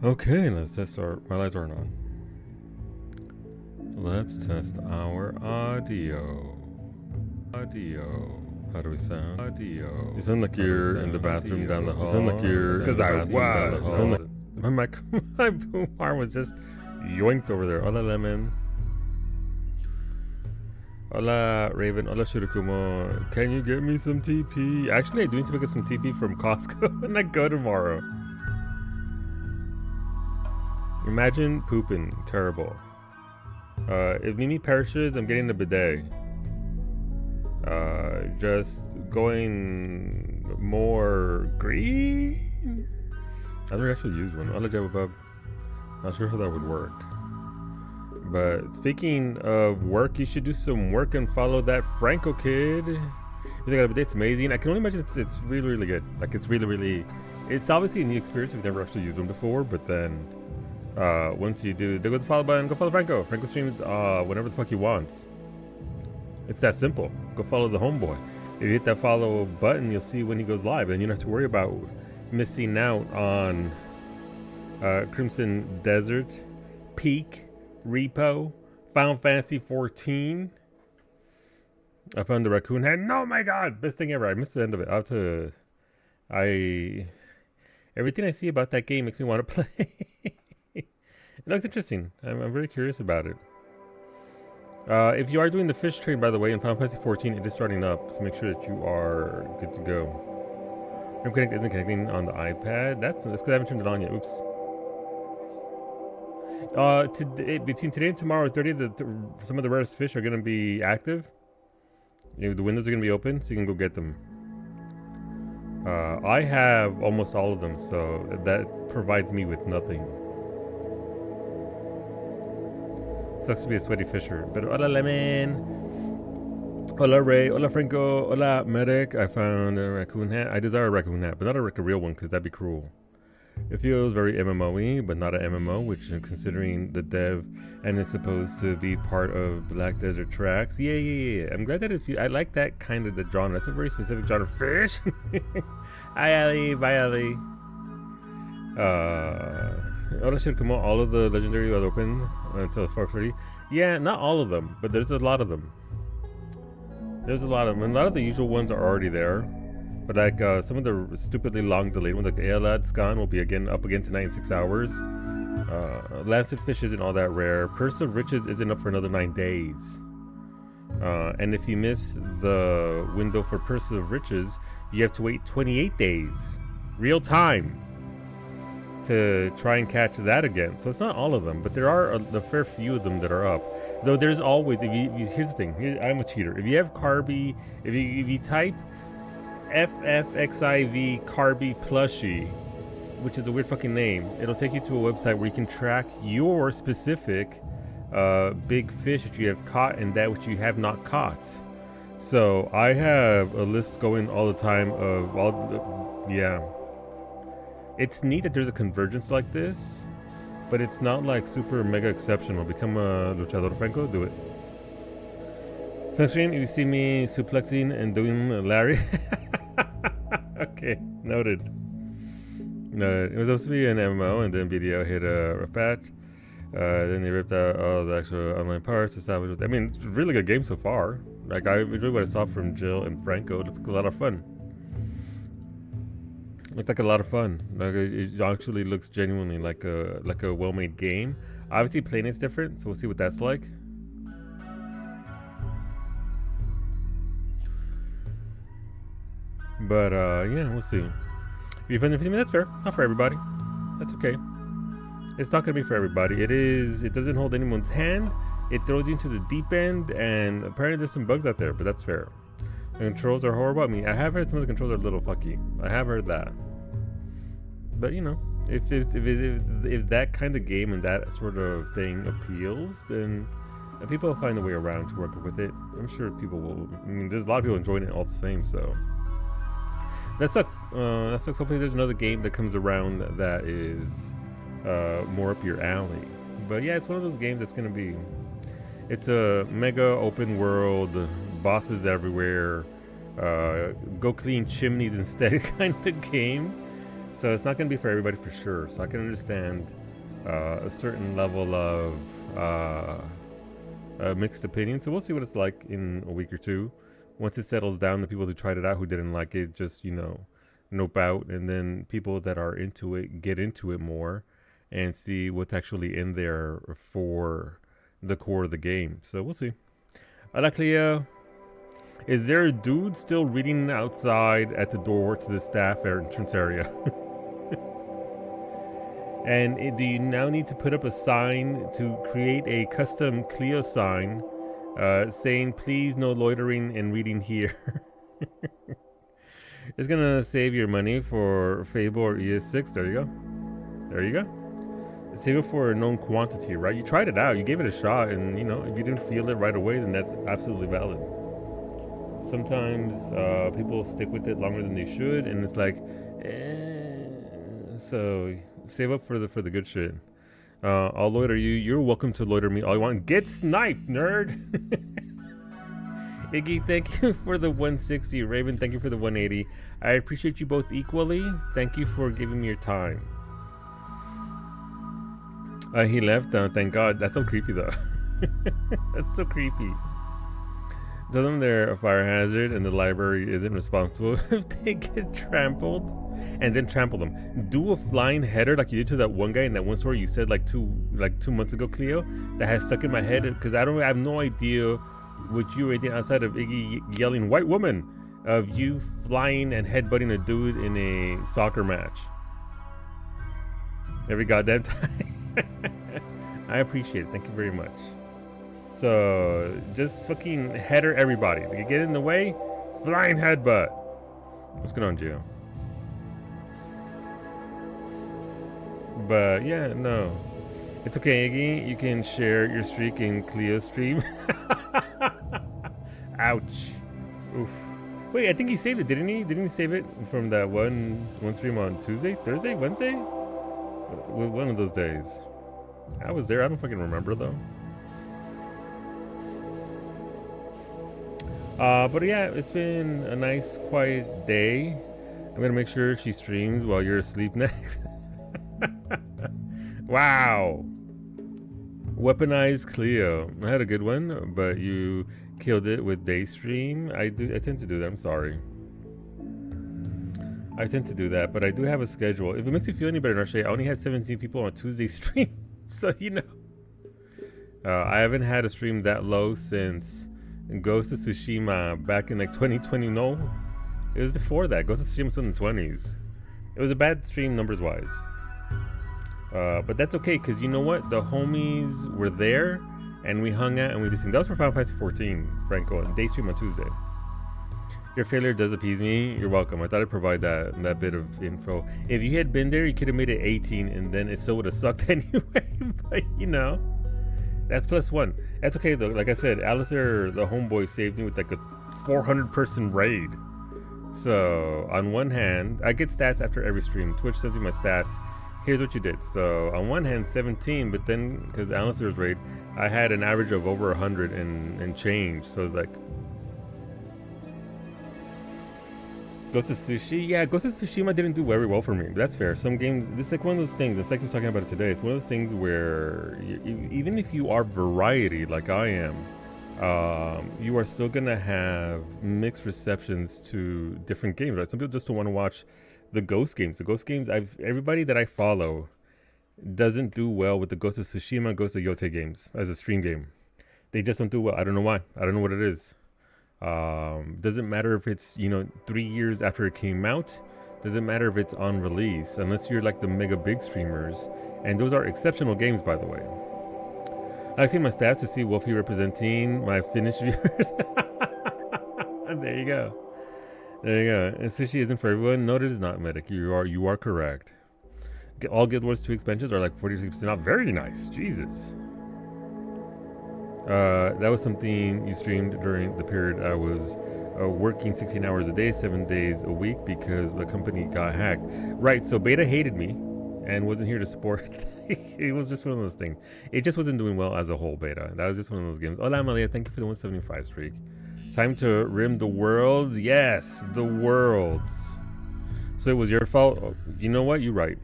Okay, let's test our. My lights aren't on. Let's test our audio. How do we sound? You sound like you're in the bathroom down the hall. You sound like you're. Because I was. My mic, my boom arm was just yoinked over there. Hola, Lemon. Hola, Raven. Hola, Shirakumo. Can you get me some TP? Actually, I do need to pick up some TP from Costco when I go tomorrow. Imagine pooping. Terrible. If Mimi perishes, I'm getting a bidet. Just going more green? I've never actually used one. Hola, Jabba. Not sure how that would work. But speaking of work, you should do some work and follow that Franco kid. You think a bidet? It's amazing. I can only imagine it's really, really good. Like it's really, it's obviously a new experience if you've never actually used one before. But then once you do, go to the follow button. Go follow Franco. Franco streams whenever the fuck he wants. It's that simple. Go follow the homeboy. If you hit that follow button, you'll see when he goes live, and you don't have to worry about missing out on Crimson Desert, Peak, Repo, Final Fantasy 14. I found the raccoon head. No, my God, best thing ever. I missed the end of it. Everything I see about that game makes me want to play. It looks interesting. I'm very curious about it. If you are doing the fish train, by the way, in Final Fantasy 14, it is starting up, so make sure that you are good to go. RimConnect isn't connecting on the iPad. That's because I haven't turned it on yet. Oops. Between today and tomorrow, 30, some of the rarest fish are going to be active. You know, the windows are going to be open, so you can go get them. I have almost all of them, so that provides me with nothing. Sucks to be a sweaty fisher. But hola, Lemon. Hola, Ray. Hola, Franco. Hola, Medic. I found a raccoon hat. I desire a raccoon hat, but not a real one, because that'd be cruel. It feels very MMO-y, but not an MMO, which considering the dev and it's supposed to be part of Black Desert Tracks. Yeah. I'm glad that I like that kind of the genre. It's a very specific genre. Fish. Hi, Ali. Bye, Ali. Hola, Shirkumo. All of the legendary are open until 4:30. Yeah, not all of them, but there's a lot of them. There's a lot of them. And a lot of the usual ones are already there. But like some of the stupidly long delayed ones, like the Aeolad Scan will be up again tonight in 6 hours. Lancet Fish isn't all that rare. Purse of Riches isn't up for another 9 days. And if you miss the window for Purse of Riches, you have to wait 28 days. Real time. To try and catch that again. So it's not all of them, but there are a fair few of them that are up. Though there's always, here's the thing, I'm a cheater. If you have Carby, if you type FFXIV Carby plushie, which is a weird fucking name, it'll take you to a website where you can track your specific big fish that you have caught and that which you have not caught. So I have a list going all the time of all the, yeah. It's neat that there's a convergence like this, but it's not like super mega exceptional. Become a luchador, Franco, do it. Sunstream, if you see me suplexing and doing Larry. Okay, noted. No, it was supposed to be an MMO, and then BDO hit a patch. Then they ripped out all the actual online parts to salvage with. I mean, it's a really good game so far. Like, I enjoyed what I saw from Jill and Franco. It looks like a lot of fun. Looks like a lot of fun. Like it actually looks genuinely like a well-made game. Obviously, playing it's different, so we'll see what that's like. But yeah, we'll see. If you find the 15 minutes, fair. Not for everybody. That's okay. It's not gonna be for everybody. It doesn't hold anyone's hand. It throws you into the deep end, and apparently there's some bugs out there, but that's fair. The controls are horrible. I mean, I have heard some of the controls are a little fucky. I have heard that. But you know, if that kind of game and that sort of thing appeals, then people will find a way around to work with it. I'm sure people will. I mean, there's a lot of people enjoying it all the same. So that sucks. That sucks. Hopefully, there's another game that comes around that is more up your alley. But yeah, it's one of those games that's gonna be. It's a mega open world, bosses everywhere, go clean chimneys instead kind of game. So it's not going to be for everybody for sure. So I can understand a certain level of mixed opinion. So we'll see what it's like in a week or two. Once it settles down, the people who tried it out who didn't like it just, nope out. And then people that are into it get into it more and see what's actually in there for the core of the game. So we'll see. Hola, Cleo. Is there a dude still reading outside at the door to the staff entrance area? And do you now need to put up a sign to create a custom Clio sign saying, please no loitering and reading here? It's going to save your money for Fable or ES6. There you go. There you go. Save it for a known quantity, right? You tried it out. You gave it a shot. And, if you didn't feel it right away, then that's absolutely valid. Sometimes people stick with it longer than they should. And it's like, So save up for the good shit. I'll loiter you. You're welcome to loiter me all you want. Get sniped, nerd. Iggy, thank you for the 160. Raven, thank you for the 180. I appreciate you both equally. Thank you for giving me your time. He left. Thank God. That's so creepy, though. That's so creepy. Tell them they're a fire hazard and the library isn't responsible if they get trampled, and then trample them. Do a flying header like you did to that one guy in that one story you said like two months ago, Cleo. That has stuck in my head because I have no idea what you were thinking outside of Iggy yelling "white woman" of you flying and headbutting a dude in a soccer match every goddamn time. I appreciate it. Thank you very much. So just fucking header everybody. They get in the way, flying headbutt. What's going on, Gio? But yeah, no, it's okay, Iggy. You can share your streak in Cleo's stream. Ouch. Oof. Wait, I think he saved it, didn't he? Didn't he save it from that one stream on Tuesday, Thursday, Wednesday? One of those days. I was there. I don't fucking remember though. But yeah, it's been a nice, quiet day. I'm gonna make sure she streams while you're asleep next. Wow. Weaponized Cleo. I had a good one, but you killed it with Daystream. I tend to do that. I'm sorry. I tend to do that, but I do have a schedule. If it makes you feel any better, Narshay, I only had 17 people on Tuesday stream, so I haven't had a stream that low since Ghost of Tsushima back in like 2020. No, it was before that. Ghost of Tsushima was in the 20s. It was a bad stream numbers wise, but that's okay because you know what? The homies were there, and we hung out and we listened. That was for Final Fantasy 14, Franco, and Daystream on Tuesday. Your failure does appease me. You're welcome. I thought I'd provide that bit of info. If you had been there, you could have made it 18, and then it still would have sucked anyway. But that's +1. That's okay though. Like I said, Alistair, the homeboy, saved me with like a 400-person raid. So on one hand, I get stats after every stream. Twitch sends me my stats. Here's what you did. So on one hand, 17, but then because Alistair's raid, I had an average of over 100 and change. So it's like. Ghost of Tsushima, yeah, Ghost of Tsushima didn't do very well for me. But that's fair. Some games, this is like one of those things. It's like we're talking about it today. It's one of those things where even if you are variety like I am, you are still gonna have mixed receptions to different games. Right? Some people just don't want to watch the Ghost games. The Ghost games, everybody that I follow doesn't do well with the Ghost of Tsushima, Ghost of Yote games as a stream game. They just don't do well. I don't know why. I don't know what it is. Doesn't matter if it's 3 years after it came out. Doesn't matter if it's on release, unless you're like the mega big streamers, and those are exceptional games, by the way. I see my stats to see Wolfie representing my Finnish viewers. There you go. There you go. And sushi isn't for everyone. No, it is not, Medic. You are correct. All Guild Wars 2 expansions are like 46% off. Very nice. Jesus. That was something you streamed during the period I was working 16 hours a day, 7 days a week because the company got hacked. Right, so Beta hated me and wasn't here to support. It was just one of those things. It just wasn't doing well as a whole, Beta. That was just one of those games. Hola, Amalia. Thank you for the 175 streak. Time to rim the worlds. Yes, the worlds. So it was your fault. Oh, you know what? You're right.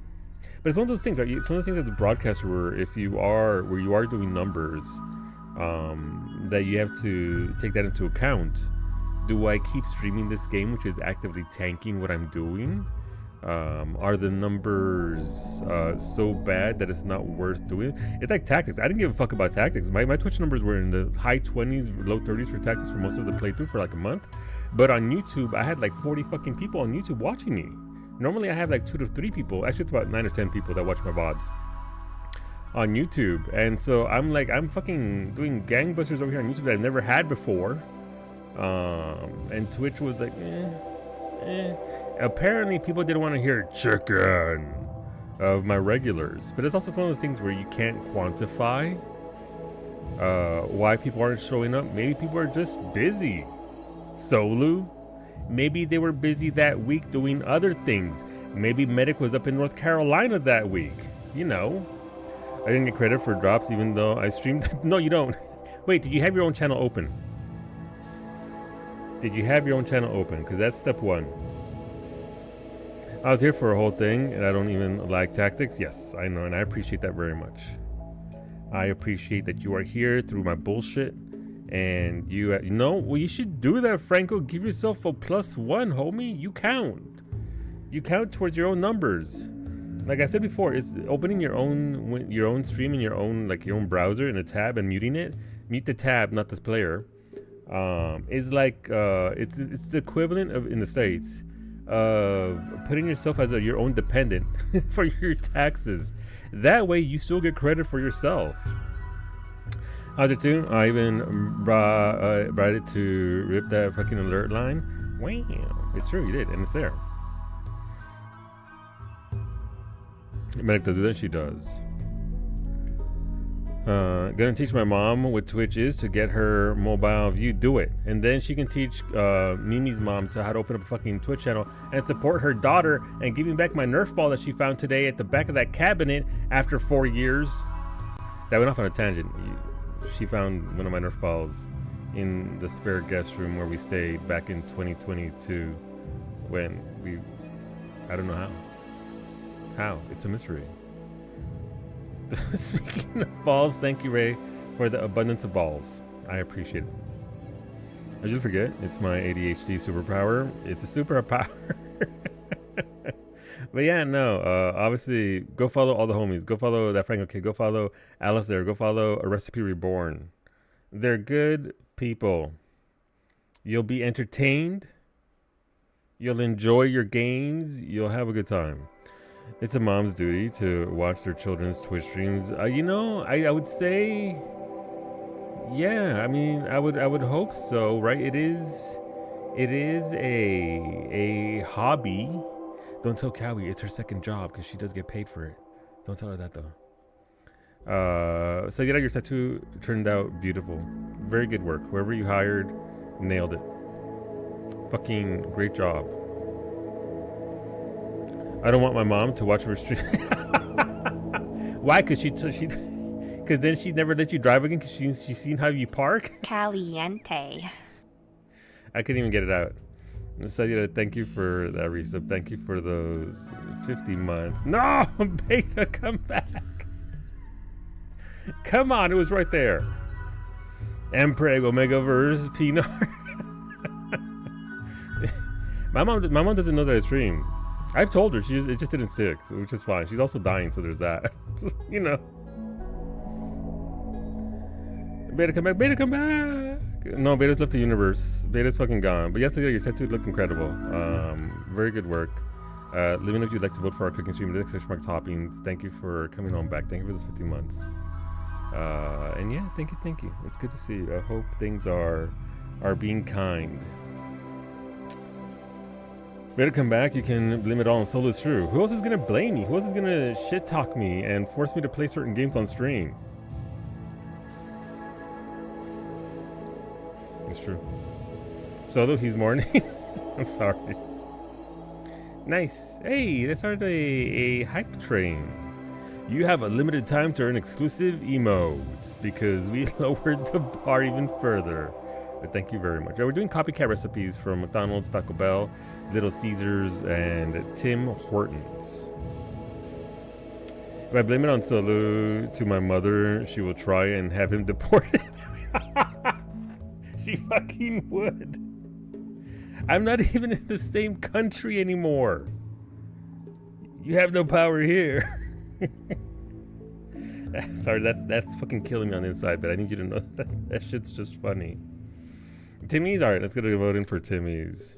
But it's one of those things. Right? It's one of those things as a broadcaster where if you are where you are doing numbers, that you have to take that into account. Do I keep streaming this game, which is actively tanking what I'm doing? Are the numbers so bad that it's not worth doing? It's like tactics. I didn't give a fuck about tactics. My Twitch numbers were in the high 20s, low 30s for tactics for most of the playthrough for like a month. But on YouTube, I had like 40 fucking people on YouTube watching me. Normally I have like 2 to 3 people. Actually, it's about 9 or 10 people that watch my VODs on YouTube. And so I'm fucking doing gangbusters over here on YouTube that I've never had before. And Twitch was like, Apparently people didn't want to hear chicken of my regulars. But it's also one of those things where you can't quantify why people aren't showing up. Maybe people are just busy. Solu. Maybe they were busy that week doing other things. Maybe Medic was up in North Carolina that week. You know. I didn't get credit for drops even though I streamed. No, you don't. Wait, did you have your own channel open? Did you have your own channel open? Because that's step 1. I was here for a whole thing and I don't even like tactics. Yes, I know, and I appreciate that very much. I appreciate that you are here through my bullshit. And you know, well, you should do that, Franco. Give yourself a +1, homie. You count. You count towards your own numbers. Like I said before, it's opening your own stream in your own browser in a tab and muting it. Mute the tab, not this player. Is like it's the equivalent of in the States of putting yourself as your own dependent for your taxes. That way, you still get credit for yourself. How's it too? I even brought it to rip that fucking alert line. Wow, it's true, you did, and it's there. Medic does that. She does. Gonna teach my mom what Twitch is to get her mobile view. Do it, and then she can teach Mimi's mom to how to open up a fucking Twitch channel and support her daughter and giving back my Nerf ball that she found today at the back of that cabinet after 4 years. That went off on a tangent. She found one of my Nerf balls in the spare guest room where we stayed back in 2022 when I don't know how. How? It's a mystery. Speaking of balls, thank you, Ray, for the abundance of balls. I appreciate it. I usually forget. It's my ADHD superpower. It's a superpower. But yeah, no. Obviously, go follow all the homies. Go follow that Franco kid. Go follow Alice there. Go follow A Recipe Reborn. They're good people. You'll be entertained. You'll enjoy your games. You'll have a good time. It's a mom's duty to watch their children's Twitch streams. You know, I would say, yeah. I mean, I would hope so, right? It is a hobby. Don't tell Cowie it's her second job because she does get paid for it. Don't tell her that though. So your tattoo turned out beautiful. Very good work. Whoever you hired, nailed it. Fucking great job. I don't want my mom to watch her stream. Why? Because because then she'd never let you drive again because she's seen how you park. Caliente. I couldn't even get it out. So thank you for that resub. Thank you for those 50 months. No, Beta, come back. Come on, it was right there. Empreg Omegaverse Pinot. my mom doesn't know that I stream. I've told her, it just didn't stick, so, which is fine. She's also dying, so there's that. You know. Beta, come back. Beta, come back. No, Beta's left the universe. Beta's fucking gone. But yesterday, your tattoo looked incredible. Very good work. Let me know if you'd like to vote for our cooking stream. !mark toppings. Thank you for coming on back. Thank you for those 50 months. And yeah, thank you. It's good to see you. I hope things are being kind. Better come back. You can blame it all on Solo. It's true. Who else is gonna blame me? Who else is gonna shit talk me and force me to play certain games on stream? It's true. Solo, he's mourning. I'm sorry. Nice. Hey, that started a hype train. You have a limited time to earn exclusive emotes because we lowered the bar even further. But thank you very much. We're doing copycat recipes from McDonald's, Taco Bell, Little Caesars, and Tim Hortons. If I blame it on Solu to my mother, she will try and have him deported. She fucking would. I'm not even in the same country anymore. You have no power here. Sorry, that's fucking killing me on the inside, but I need you to know that shit's just funny. Timmy's? Alright, let's go to vote in for Timmy's.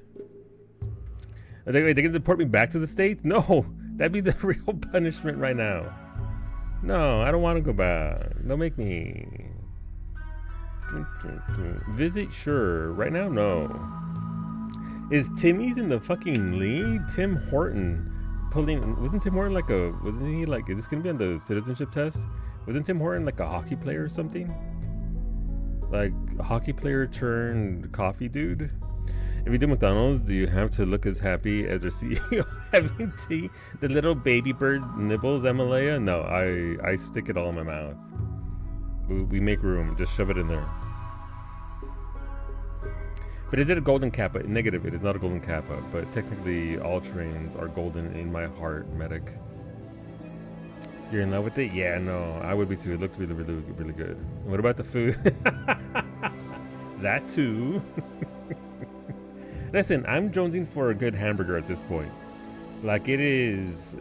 Are they gonna deport me back to the States? No! That'd be the real punishment right now. No, I don't want to go back. Don't make me. Visit? Sure. Right now, no. Is Timmy's in the fucking lead? Tim Horton pulling. Wasn't Tim Horton like a. Wasn't he like. Is this gonna be on the citizenship test? Wasn't Tim Horton like a hockey player or something? Like a hockey player turned coffee dude? If you do McDonald's, do you have to look as happy as your CEO having tea? The little baby bird nibbles, Emalea? No, I stick it all in my mouth. We make room. Just shove it in there. But is it a golden kappa? Negative. It is not a golden kappa. But technically, all trains are golden in my heart, medic. You're in love with it? Yeah, no. I would be too. It looked really, really, really good. And what about the food? That too. Listen, I'm jonesing for a good hamburger at this point. Like it is,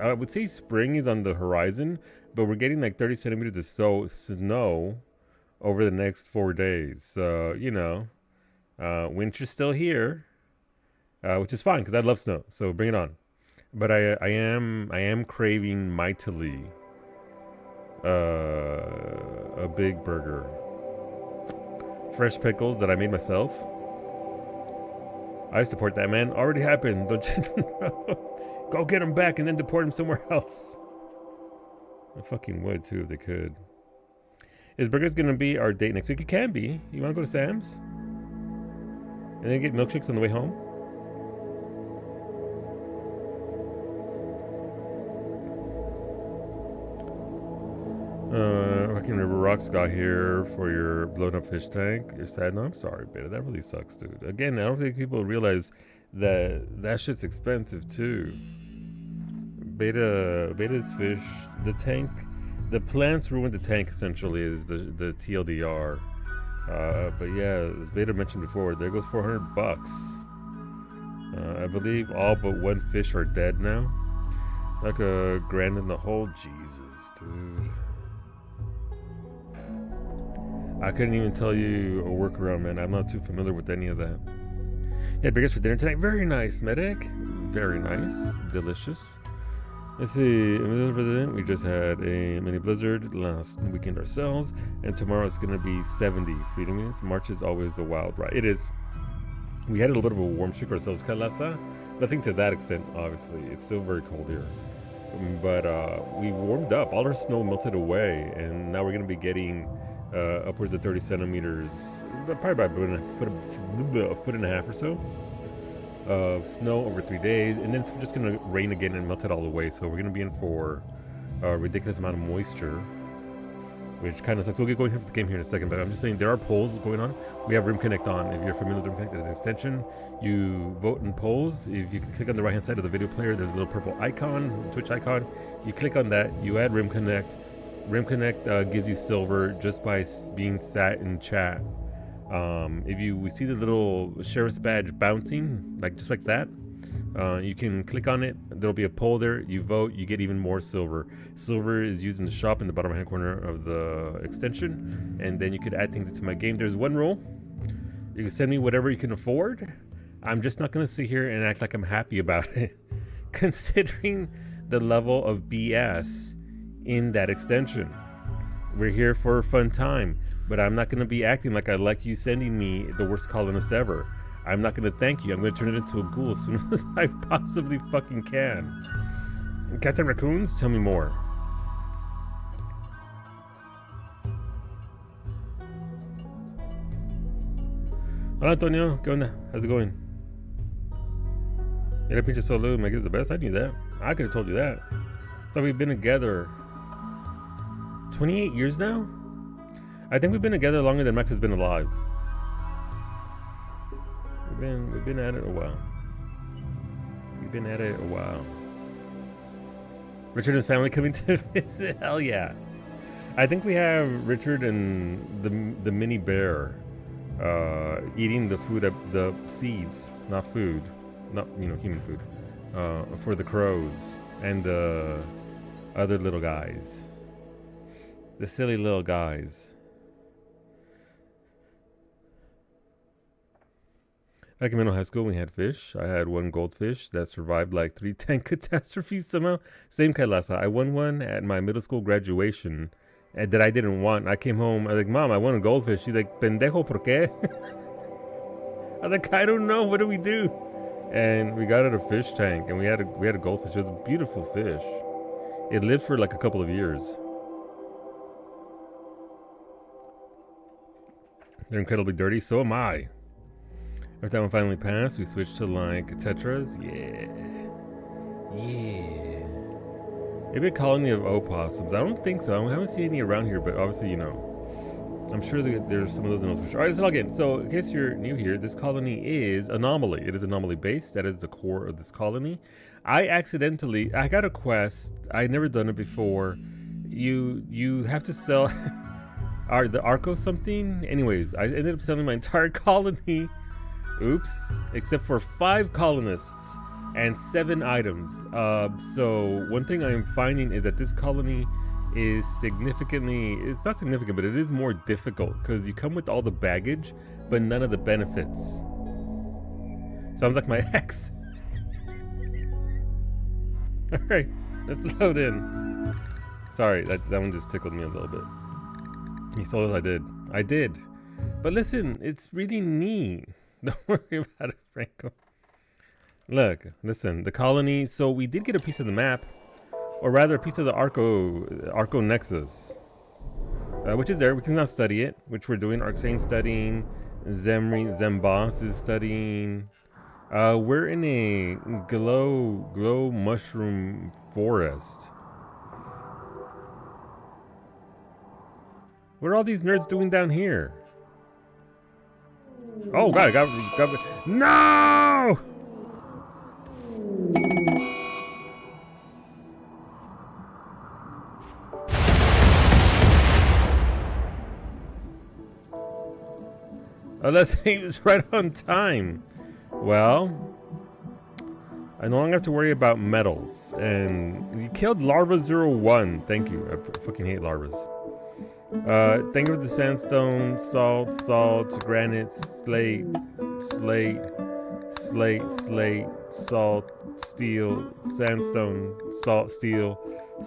I would say spring is on the horizon, but we're getting like 30 centimeters of snow over the next 4 days. So, you know, winter's still here, which is fine because I love snow. So bring it on. But I am craving mightily a big burger. Fresh pickles that I made myself. I support that, man. Already happened. Don't you know? Go get him back and then deport him somewhere else. I fucking would too if they could. Is burgers gonna be our date next week? It can be. You wanna go to Sam's? And then get milkshakes on the way home? Fucking River Rocks got here for your blown up fish tank. You're sad? No, I'm sorry, Beta. That really sucks, dude. Again, I don't think people realize that shit's expensive too. Beta's fish, the tank, the plants ruined the tank essentially is the TLDR. But yeah, as Beta mentioned before, there goes $400. I believe all but one fish are dead now. Like a grand in the hole. Jesus, dude. I couldn't even tell you a workaround, man. I'm not too familiar with any of that. Yeah, burgers for dinner tonight. Very nice, medic. Very nice. Delicious. Let's see. Mr. President, we just had a mini blizzard last weekend ourselves, and tomorrow it's going to be 70. Freedom means March is always a wild ride. It is. We had a little bit of a warm streak ourselves, Kalasa. Nothing to that extent, obviously. It's still very cold here. But we warmed up. All our snow melted away, and now we're going to be getting upwards of 30 centimeters, probably about a foot and a half or so of snow over 3 days, and then it's just going to rain again and melt it all away. So we're going to be in for a ridiculous amount of moisture, which kind of sucks. We'll get going with the game here in a second, but I'm just saying there are polls going on. We have RimConnect on. If you're familiar with RimConnect, there's an extension. You vote in polls. If you click on the right hand side of the video player, there's a little purple icon, Twitch icon. You click on that, you add RimConnect. RimConnect gives you silver just by being sat in chat. If we see the little sheriff's badge bouncing, just like that, you can click on it. There'll be a poll there. You vote, you get even more silver. Silver is used in the shop in the bottom right-hand corner of the extension, and then you could add things into my game. There's one rule: you can send me whatever you can afford. I'm just not going to sit here and act like I'm happy about it, considering the level of BS in that extension. We're here for a fun time, but I'm not going to be acting like I like you sending me the worst colonist ever. I'm not going to thank you. I'm going to turn it into a ghoul as soon as I possibly fucking can. Cats and raccoons? Tell me more. Hola Antonio, ¿qué onda? How's it going? Era pinche solo, Meg is the best. I knew that. I could have told you that. So we've been together 28 years now? I think we've been together longer than Max has been alive. We've been at it a while. We've been at it a while. Richard and his family coming to visit? Hell yeah. I think we have Richard and the mini bear eating the food, the seeds, not food, not human food, for the crows and the other little guys, the silly little guys. Back in middle high school, we had fish. I had one goldfish that survived like 3 tank catastrophes somehow. Same kind last time. I won one at my middle school graduation that I didn't want. I came home. I was like, Mom, I won a goldfish. She's like, Pendejo, ¿por qué? I was like, I don't know. What do we do? And we got it a fish tank, and we had a goldfish. It was a beautiful fish. It lived for like a couple of years. They're incredibly dirty. So am I. After that one finally passed, we switched to like tetras. Yeah. Maybe a colony of opossums. I don't think so. I haven't seen any around here, but obviously, I'm sure that there's some of those in those. All right, let's log in. So, in case you're new here, this colony is Anomaly. It is Anomaly based. That is the core of this colony. I got a quest. I never done it before. You have to sell the Arco something. Anyways, I ended up selling my entire colony. Oops, except for 5 colonists and 7 items. So one thing I am finding is that this colony is it's not significant, but it is more difficult because you come with all the baggage, but none of the benefits. Sounds like my ex. All right, let's load in. Sorry, that one just tickled me a little bit. You saw what I did. But listen, it's really neat. Don't worry about it, Franco. Look, listen, the colony. So we did get a piece of the map, or rather a piece of the Arco Nexus, which is there. We can now study it, which we're doing. Arcane studying. Zembos is studying. We're in a glow mushroom forest. What are all these nerds doing down here? Oh God! Got no! Unless he was right on time. Well, I no longer have to worry about metals. And you killed Larva 01. Thank you. I fucking hate larvas. Thank you for the sandstone, salt, granite, slate, salt, steel, sandstone, salt, steel,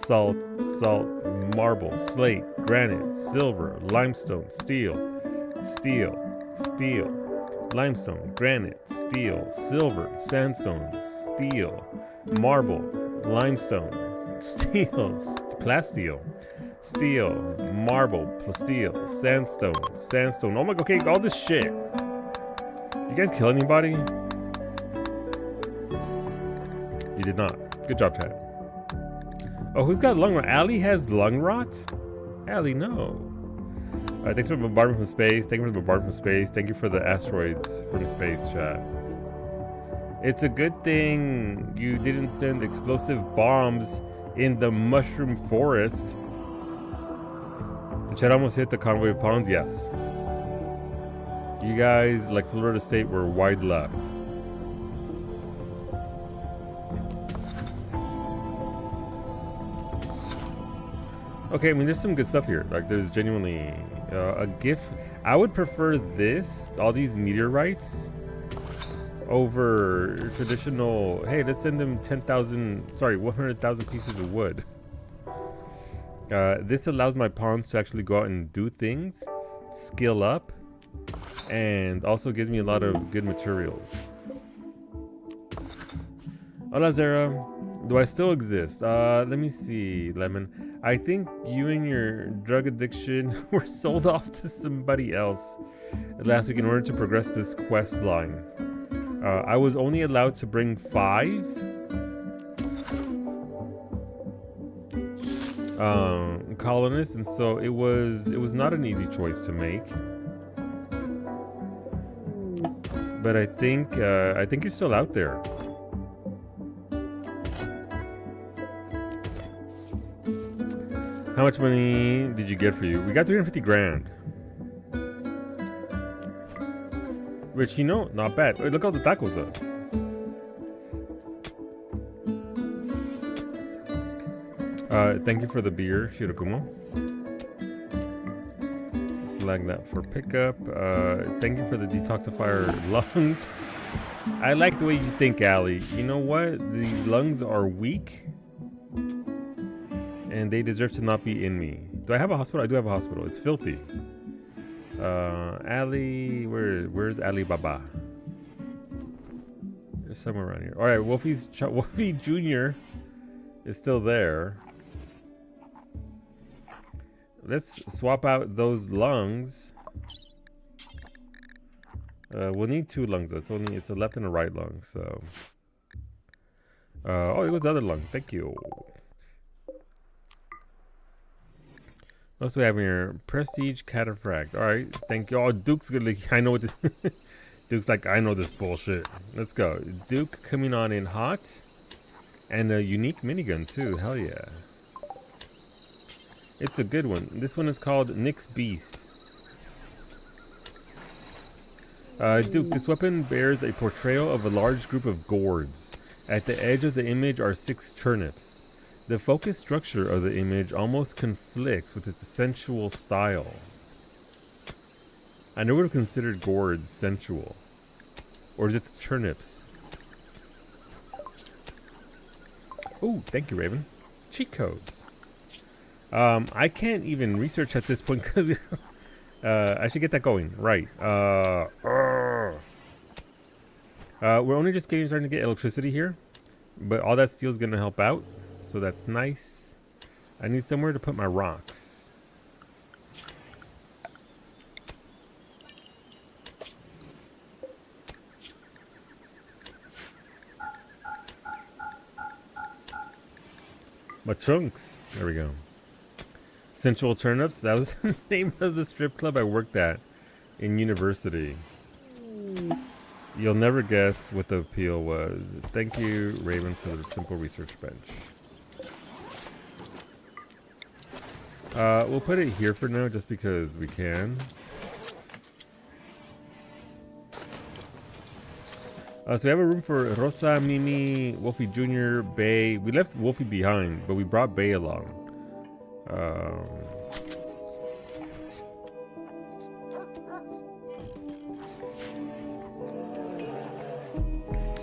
salt, marble, slate, granite, silver, limestone, steel, limestone, granite, steel, silver, sandstone, steel, marble, limestone, steel, plasteel. Steel, marble, plasteel, sandstone. Oh my god, okay, all this shit. You guys kill anybody? You did not. Good job, Ted. Oh, who's got lung rot? Allie has lung rot? Allie, no. Thanks for the bombardment from space. Thank you for the bombardment from space. Thank you for the asteroids from space, chat. It's a good thing you didn't send explosive bombs in the mushroom forest. Chat almost hit the convoy of pawns. Yes. You guys, like Florida State, were wide left. Okay, I mean, there's some good stuff here. Like, there's genuinely a gift. I would prefer this, all these meteorites, over traditional. Hey, let's send them 100,000 pieces of wood. This allows my pawns to actually go out and do things, skill up, and also gives me a lot of good materials. Hola Zara, do I still exist? Let me see, Lemon. I think you and your drug addiction were sold off to somebody else last week in order to progress this quest line. I was only allowed to bring 5 colonists, and so it was not an easy choice to make. But I think you're still out there. How much money did you get for you? We got 350 grand. Which, you know, not bad. Wait, look how the tacos are. Thank you for the beer, Shirokumo. Flag that for pickup. Thank you for the detoxifier lungs. I like the way you think, Allie. You know what? These lungs are weak. And they deserve to not be in me. Do I have a hospital? I do have a hospital. It's filthy. Ali, where's Alibaba? There's somewhere around here. All right, Wolfie Jr. is still there. Let's swap out those lungs. We'll need 2 lungs. It's a left and a right lung. So, oh, it was the other lung. Thank you. What else do we have here? Prestige Cataphract. Alright, thank you. Oh, Duke's good. Like, I know what this... Duke's like, I know this bullshit. Let's go. Duke coming on in hot. And a unique minigun, too. Hell yeah. It's a good one. This one is called Nick's Beast. Duke, this weapon bears a portrayal of a large group of gourds. At the edge of the image are 6 turnips. The focus structure of the image almost conflicts with its sensual style. I never would have considered gourds sensual. Or is it the turnips? Oh, thank you, Raven. Cheat codes. I can't even research at this point because I should get that going. Right. We're only just starting to get electricity here. But all that steel is going to help out. So that's nice. I need somewhere to put my rocks. My chunks. There we go. Sensual Turnips. That was the name of the strip club I worked at in university. You'll never guess what the appeal was. Thank you, Raven, for the simple research bench. We'll put it here for now just because we can. So we have a room for Rosa, Mimi, Wolfie Jr., Bay. We left Wolfie behind, but we brought Bay along.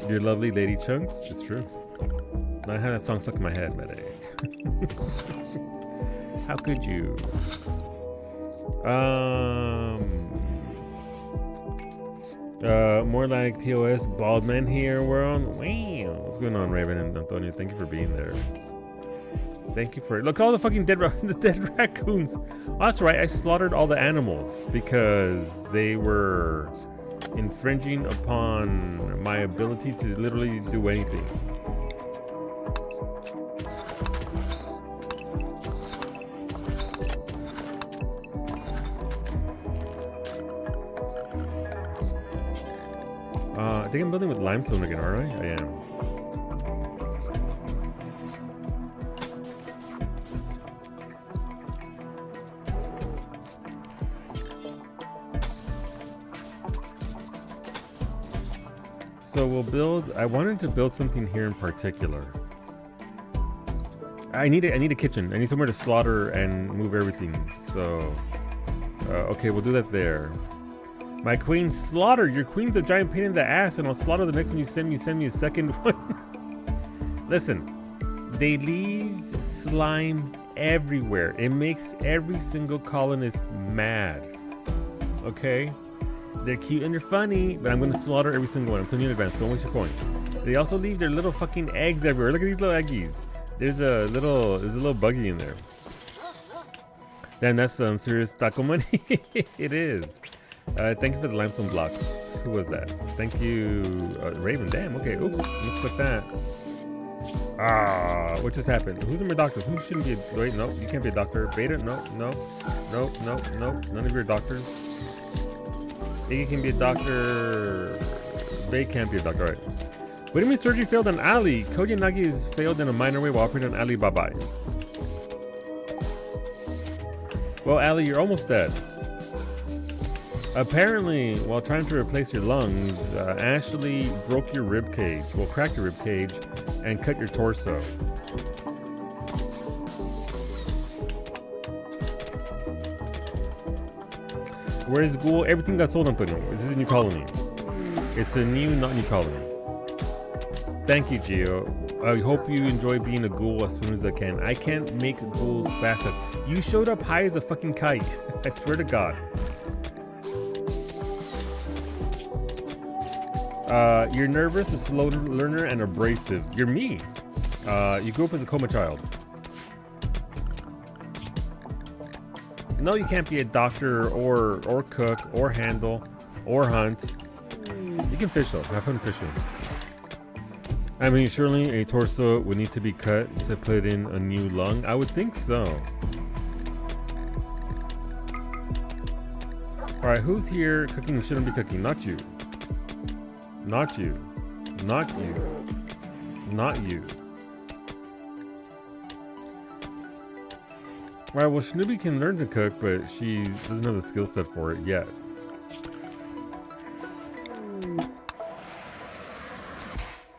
Dear lovely Lady Chunks, it's true. I had that song stuck in my head, Medic. How could you? More like POS bald men here, world. Wow. What's going on, Raven and Antonio? Thank you for being there. Thank you for it. Look, all the fucking dead raccoons. Oh, that's right. I slaughtered all the animals because they were infringing upon my ability to literally do anything. I think I'm building with limestone again, aren't I? I am. So we'll build. I wanted to build something here in particular. I need a kitchen. I need somewhere to slaughter and move everything. So, okay, we'll do that there. My queen slaughter. Your queen's a giant pain in the ass, and I'll slaughter the next one you send me. Send me a second one. Listen, they leave slime everywhere. It makes every single colonist mad. Okay? They're cute and they're funny, but I'm gonna slaughter every single one. I'm telling you in advance, don't waste your coin. They also leave their little fucking eggs everywhere. Look at these little eggies. There's a little buggy in there. Damn, that's some serious taco money. It is. Thank you for the limestone blocks. Who was that? Thank you, Raven. Damn, okay. Oops, let's click that. Ah, what just happened? Who's in my doctors? Who shouldn't be? Wait, no, you can't be a doctor. Beta, no. None of your doctors. Iggy can be a doctor. Bay can't be a doctor, right? What do you mean surgery failed on Ali? Koji Nagi has failed in a minor way while operating on Ali. Bye-bye. Well, Ali, you're almost dead. Apparently, while trying to replace your lungs, Ashley broke your rib cage. Well, cracked your rib cage and cut your torso. Where's Ghoul? Everything got sold, Antonio. This is a new colony. It's a new, not new colony. Thank you, Gio. I hope you enjoy being a ghoul as soon as I can. I can't make ghouls fast enough. You showed up high as a fucking kite. I swear to God. You're nervous, a slow learner, and abrasive. You're me. You grew up as a coma child. No, you can't be a doctor or cook or handle or hunt. You can fish though. Have fun fishing. I mean, surely a torso would need to be cut to put in a new lung. I would think so. All right, who's here cooking who shouldn't be cooking? Not you. Not you. Not you. Not you. Alright, well, Snoopy can learn to cook, but she doesn't have the skill set for it yet.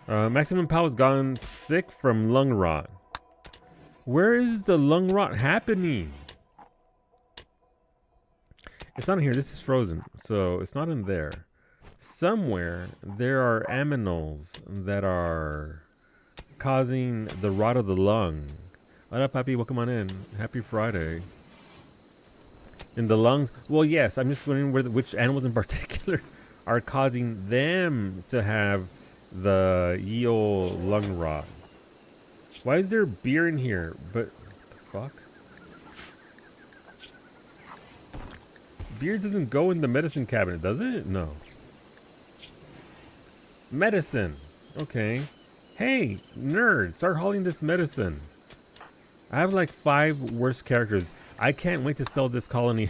Maximum Powell has gone sick from lung rot. Where is the lung rot happening? It's not in here. This is frozen, so it's not in there. Somewhere there are aminals that are causing the rot of the lung. What up, Papi? Welcome on in. Happy Friday. In the lungs? Well, yes. I'm just wondering which animals in particular are causing them to have the ye ol' lung rot. Why is there beer in here? But, fuck? Beer doesn't go in the medicine cabinet, does it? No. Medicine. Okay. Hey, nerd, start hauling this medicine. I have like 5 worst characters. I can't wait to sell this colony.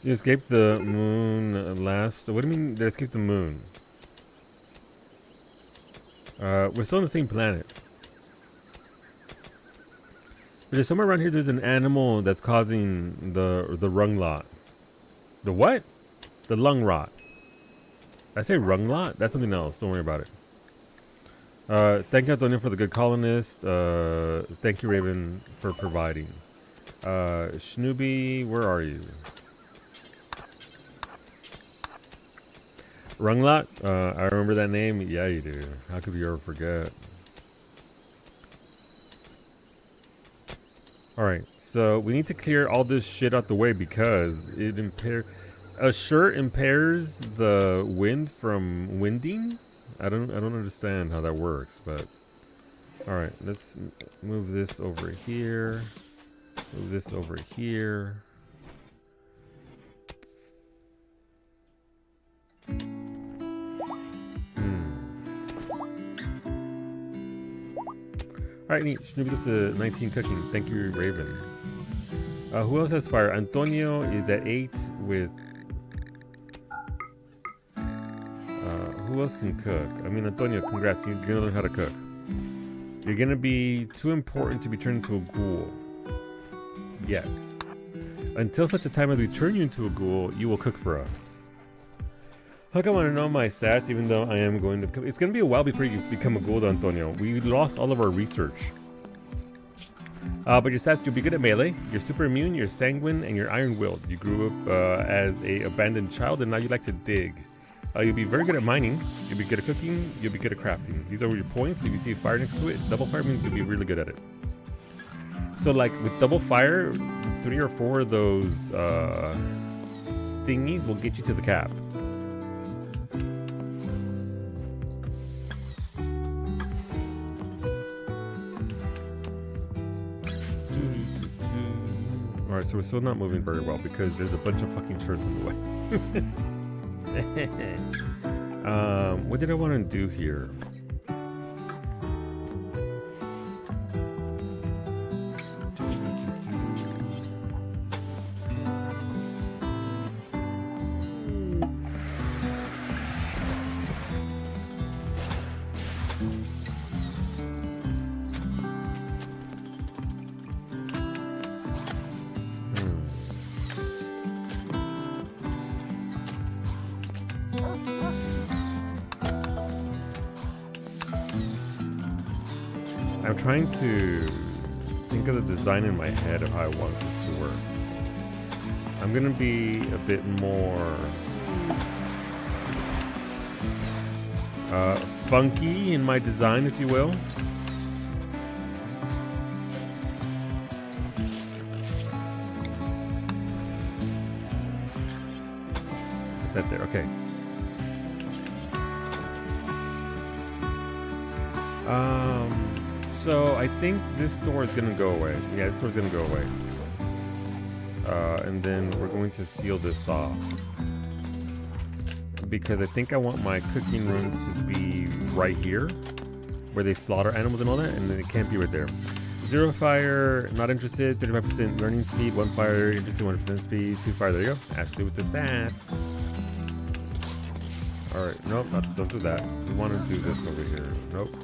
You escaped the moon last. What do you mean they escaped the moon? We're still on the same planet. But there's somewhere around here there's an animal that's causing the lung rot. The what? The lung rot. Did I say lung rot? That's something else. Don't worry about it. Thank you, Antonio, for the good colonist. Thank you, Raven, for providing. Snoopy, where are you? Runglot? I remember that name. Yeah, you do. How could you ever forget? Alright, so we need to clear all this shit out the way because it a shirt impairs the wind from winding? I don't understand how that works, but alright, let's move this over here. Move this over here. Alright, neat. Snoopy's up to 19 cooking. Thank you, Raven. Who else has fire? Antonio is at 8 with... who else can cook? I mean, Antonio, congrats. You're gonna learn how to cook. You're gonna be too important to be turned into a ghoul. Yes. Until such a time as we turn you into a ghoul, you will cook for us. How come I want to know my stats even though I am going to... It's going to be a while before you become a ghoul, Antonio. We lost all of our research. But your stats, you'll be good at melee, you're super immune, you're sanguine, and you're iron-willed. You grew up as a abandoned child and now you like to dig. You'll be very good at mining, you'll be good at cooking, you'll be good at crafting. These are your points. If you see a fire next to it, double fire means you'll be really good at it. So like with double fire, 3 or 4 of those thingies will get you to the cap. Alright, so we're still not moving very well because there's a bunch of fucking shirts in the way. What did I want to do here? I'm trying to think of the design in my head of how I want this to work. I'm gonna be a bit more funky in my design, if you will. Put that there, okay. So I think this door is gonna go away. Yeah, this door's gonna go away. And then we're going to seal this off. Because I think I want my cooking room to be right here, where they slaughter animals and all that, and then it can't be right there. 0 fire, not interested, 35% learning speed, 1 fire, interested, 100% speed, 2 fire, there you go. Ashley with the stats. Alright, nope, don't do that. We want to do this over here. Nope.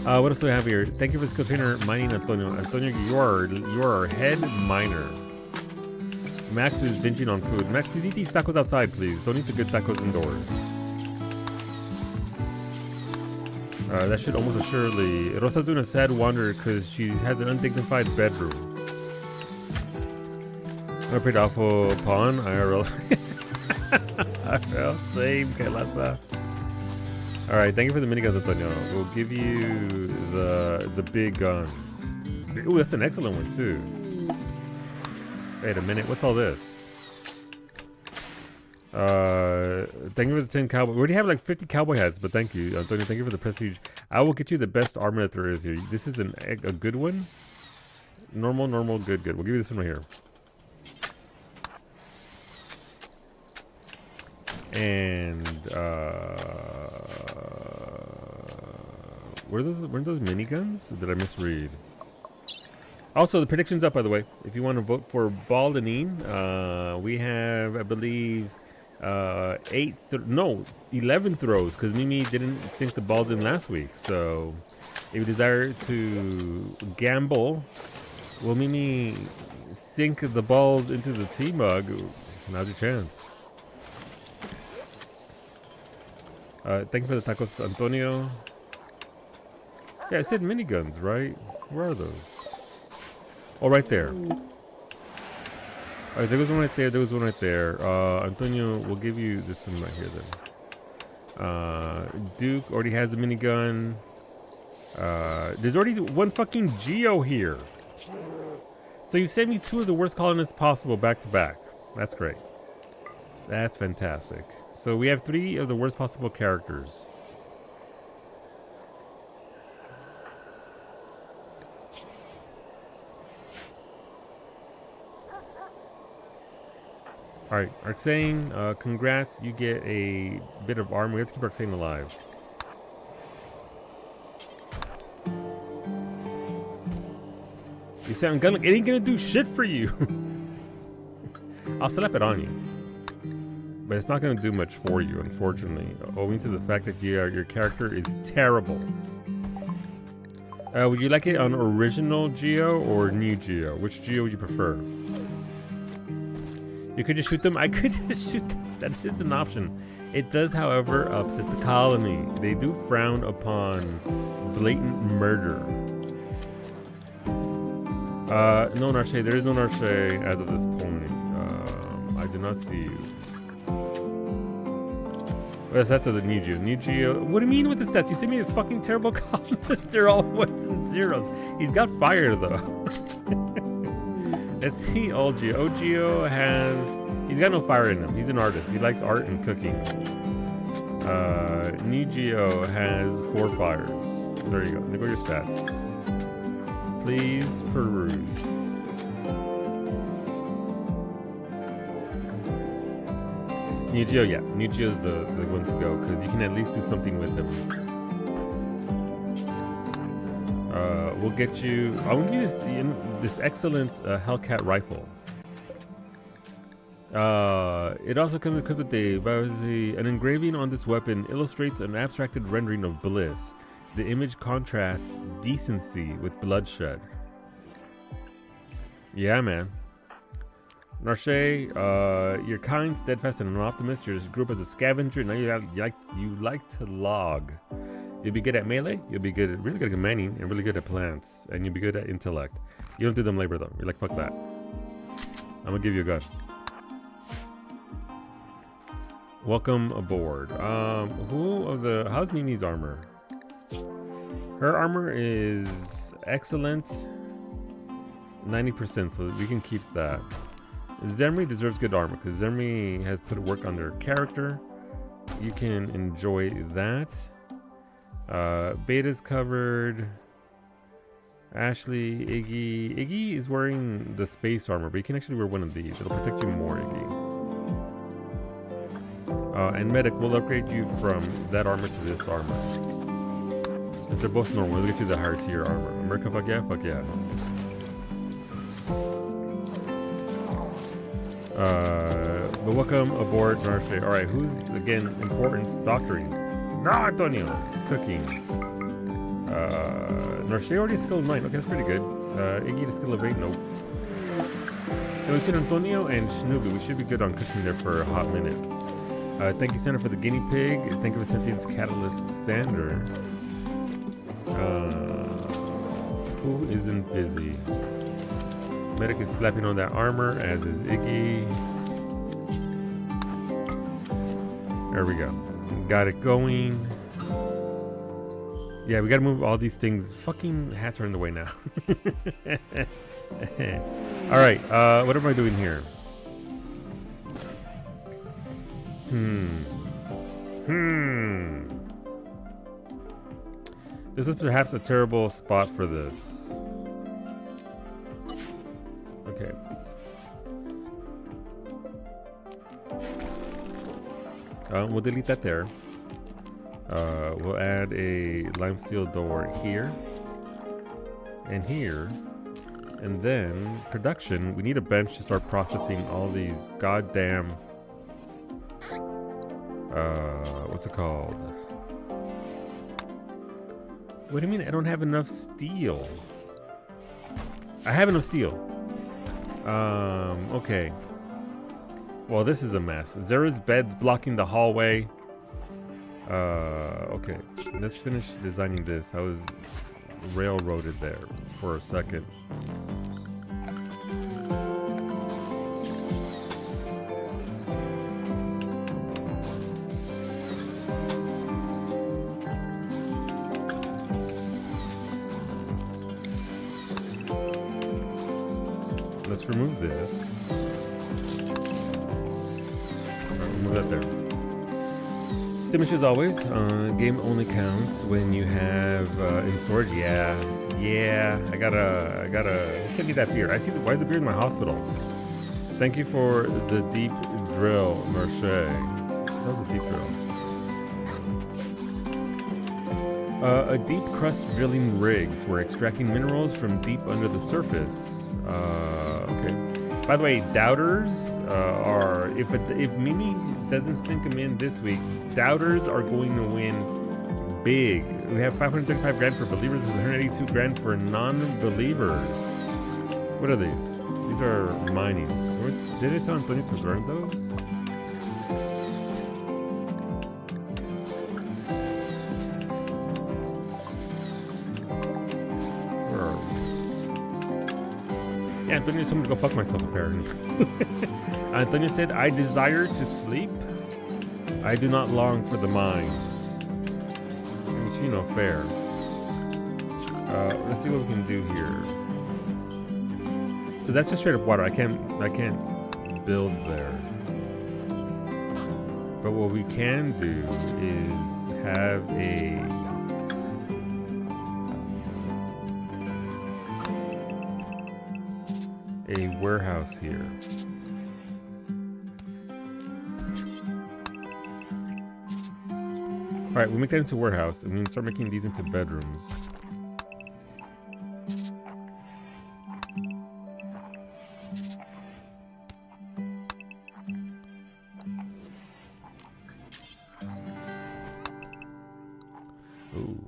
What else do we have here? Thank you for the skill trainer mining, Antonio. Antonio, you are our head miner. Max is binging on food. Max, please eat these tacos outside, please. Don't eat the good tacos indoors. That should almost assuredly... Rosa's doing a sad wander because she has an undignified bedroom. I played awful pawn, IRL. IRL, same, Kailasa. Alright, thank you for the miniguns, Antonio. We'll give you the big guns. Ooh, that's an excellent one, too. Wait a minute, what's all this? Thank you for the 10 cowboy. We already have like 50 cowboy hats, but thank you, Antonio. Thank you for the prestige. I will get you the best armor that there is here. This is a good one. Normal, good. We'll give you this one right here. And were those miniguns? Or did I misread? Also, the prediction's up, by the way. If you want to vote for Baldanine, we have, I believe, 11 throws, because Mimi didn't sink the balls in last week. So, if you desire to gamble, will Mimi sink the balls into the tea mug? Now's your chance. Thank you for the tacos, Antonio. Yeah, I said miniguns, right? Where are those? Oh, right there. Alright, there was one right there, Antonio, we'll give you this one right here then. Duke already has the minigun. There's already one fucking Geo here. So you sent me 2 of the worst colonists possible back to back. That's great. That's fantastic. So we have 3 of the worst possible characters. Alright, Arxane, congrats, you get a bit of armor. We have to keep Arxane alive. You sound gun, it ain't gonna do shit for you. I'll slap it on you. But it's not gonna do much for you, unfortunately, owing to the fact that your character is terrible. Would you like it on original Geo or new Geo? Which Geo would you prefer? You could just shoot them. I could just shoot them. That is an option. It does, however, upset the colony. They do frown upon blatant murder. No Narche. There is no Narche as of this point. I do not see you. Well, the stats of the new Geo. New Geo. What do you mean with the stats? You sent me a fucking terrible columnist. They're all ones and zeros. He's got fire though. Let's see, old Geo. Old Geo he's got no fire in him. He's an artist. He likes art and cooking. New Geo has 4 fires. There you go. There go your stats. Please peruse. New Geo, yeah. New Geo's the one to go, because you can at least do something with him. We'll get you... I will give you this excellent Hellcat rifle. It also comes equipped with an engraving on this weapon illustrates an abstracted rendering of bliss. The image contrasts decency with bloodshed. Yeah, man. Narche, you're kind, steadfast, and an optimist. You're grew up as a scavenger. Now you like to log. You'll be good at melee. You'll be really good at commanding, and really good at plants. And you'll be good at intellect. You don't do them labor though. You're like, fuck that. I'm gonna give you a gun. Welcome aboard. How's Mimi's armor? Her armor is excellent. 90%, so we can keep that. Zemri deserves good armor because Zemri has put work on their character. You can enjoy that. Beta's covered. Ashley, Iggy. Iggy is wearing the space armor, but you can actually wear one of these. It'll protect you more, Iggy. And Medic will upgrade you from that armor to this armor. If they're both normal, we'll get you the higher tier armor. America, fuck yeah, fuck yeah. But welcome aboard, Narche. Alright, who's, again, important? Doctoring. No, Antonio! Cooking. Narche already skilled 9. Okay, that's pretty good. Iggy to skill of 8. Nope. And we see Antonio and Shinobi. We should be good on cooking there for a hot minute. Thank you, Sander, for the guinea pig. Thank you for sentience catalyst, Sander. Who isn't busy? Medic is slapping on that armor, as is Iggy. There we go. Got it going. Yeah, we gotta move all these things. Fucking hats are in the way now. Alright, what am I doing here? This is perhaps a terrible spot for this. Okay. We'll delete that there. We'll add a limesteel door here and here, and then production. We need a bench to start processing all these goddamn what's it called? What do you mean I don't have enough steel? I have enough steel. Okay. Well, this is a mess. Zera's bed's blocking the hallway. Okay. Let's finish designing this. I was railroaded there for a second. Let's remove this. Remove that there. Same issue as always. Game only counts when you have in storage. Yeah. I gotta. Give me that beer. I see. Why is the beer in my hospital? Thank you for the deep drill, Marche. That was a deep drill. A deep crust drilling rig for extracting minerals from deep under the surface. Okay. By the way, doubters are if Mimi doesn't sink them in this week, doubters are going to win big. We have 535 grand for believers, with 182 grand for non-believers. What are these? These are mining. Did I tell Antonio to learn those? Yeah, Antonio told me to go fuck myself, apparently. Antonio said, I desire to sleep. I do not long for the mines. Which, you know, fair. Let's see what we can do here. So that's just straight up water. I can't build there. But what we can do is have a warehouse here. Alright, we'll make that into a warehouse, and we can start making these into bedrooms. Ooh.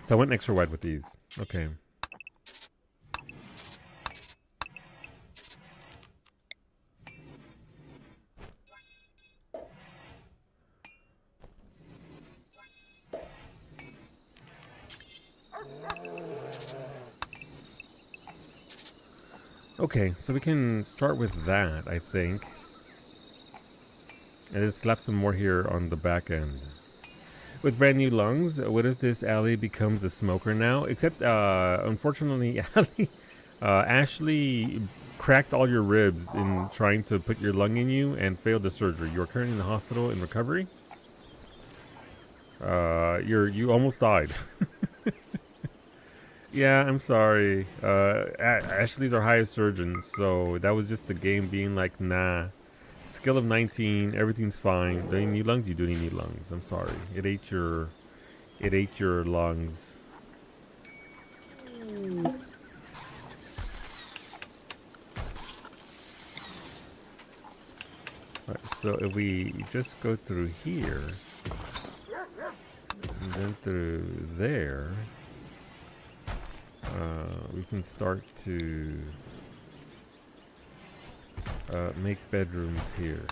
So I went extra wide with these. Okay. Okay, so we can start with that, I think. And then slap some more here on the back end. With brand new lungs, what if this Allie becomes a smoker now? Except, unfortunately, Ashley cracked all your ribs in trying to put your lung in you and failed the surgery. You are currently in the hospital in recovery. You almost died. Yeah, I'm sorry. Ashley's our highest surgeon, so that was just the game being like, nah. Skill of 19, everything's fine. Do you need lungs? You do need lungs. I'm sorry. It ate your lungs. Right, so if we just go through here, and then through there, we can start to make bedrooms here.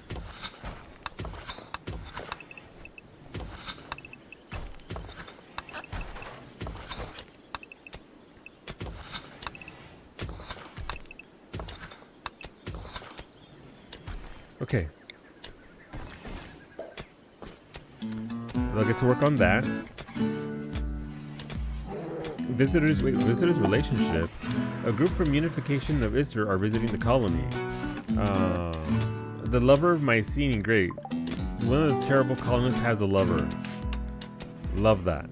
Okay. I'll get to work on that. Visitors relationship. A group from Unification of Istar are visiting the colony. The lover of Mycenae, great. One of the terrible colonists has a lover. Love that.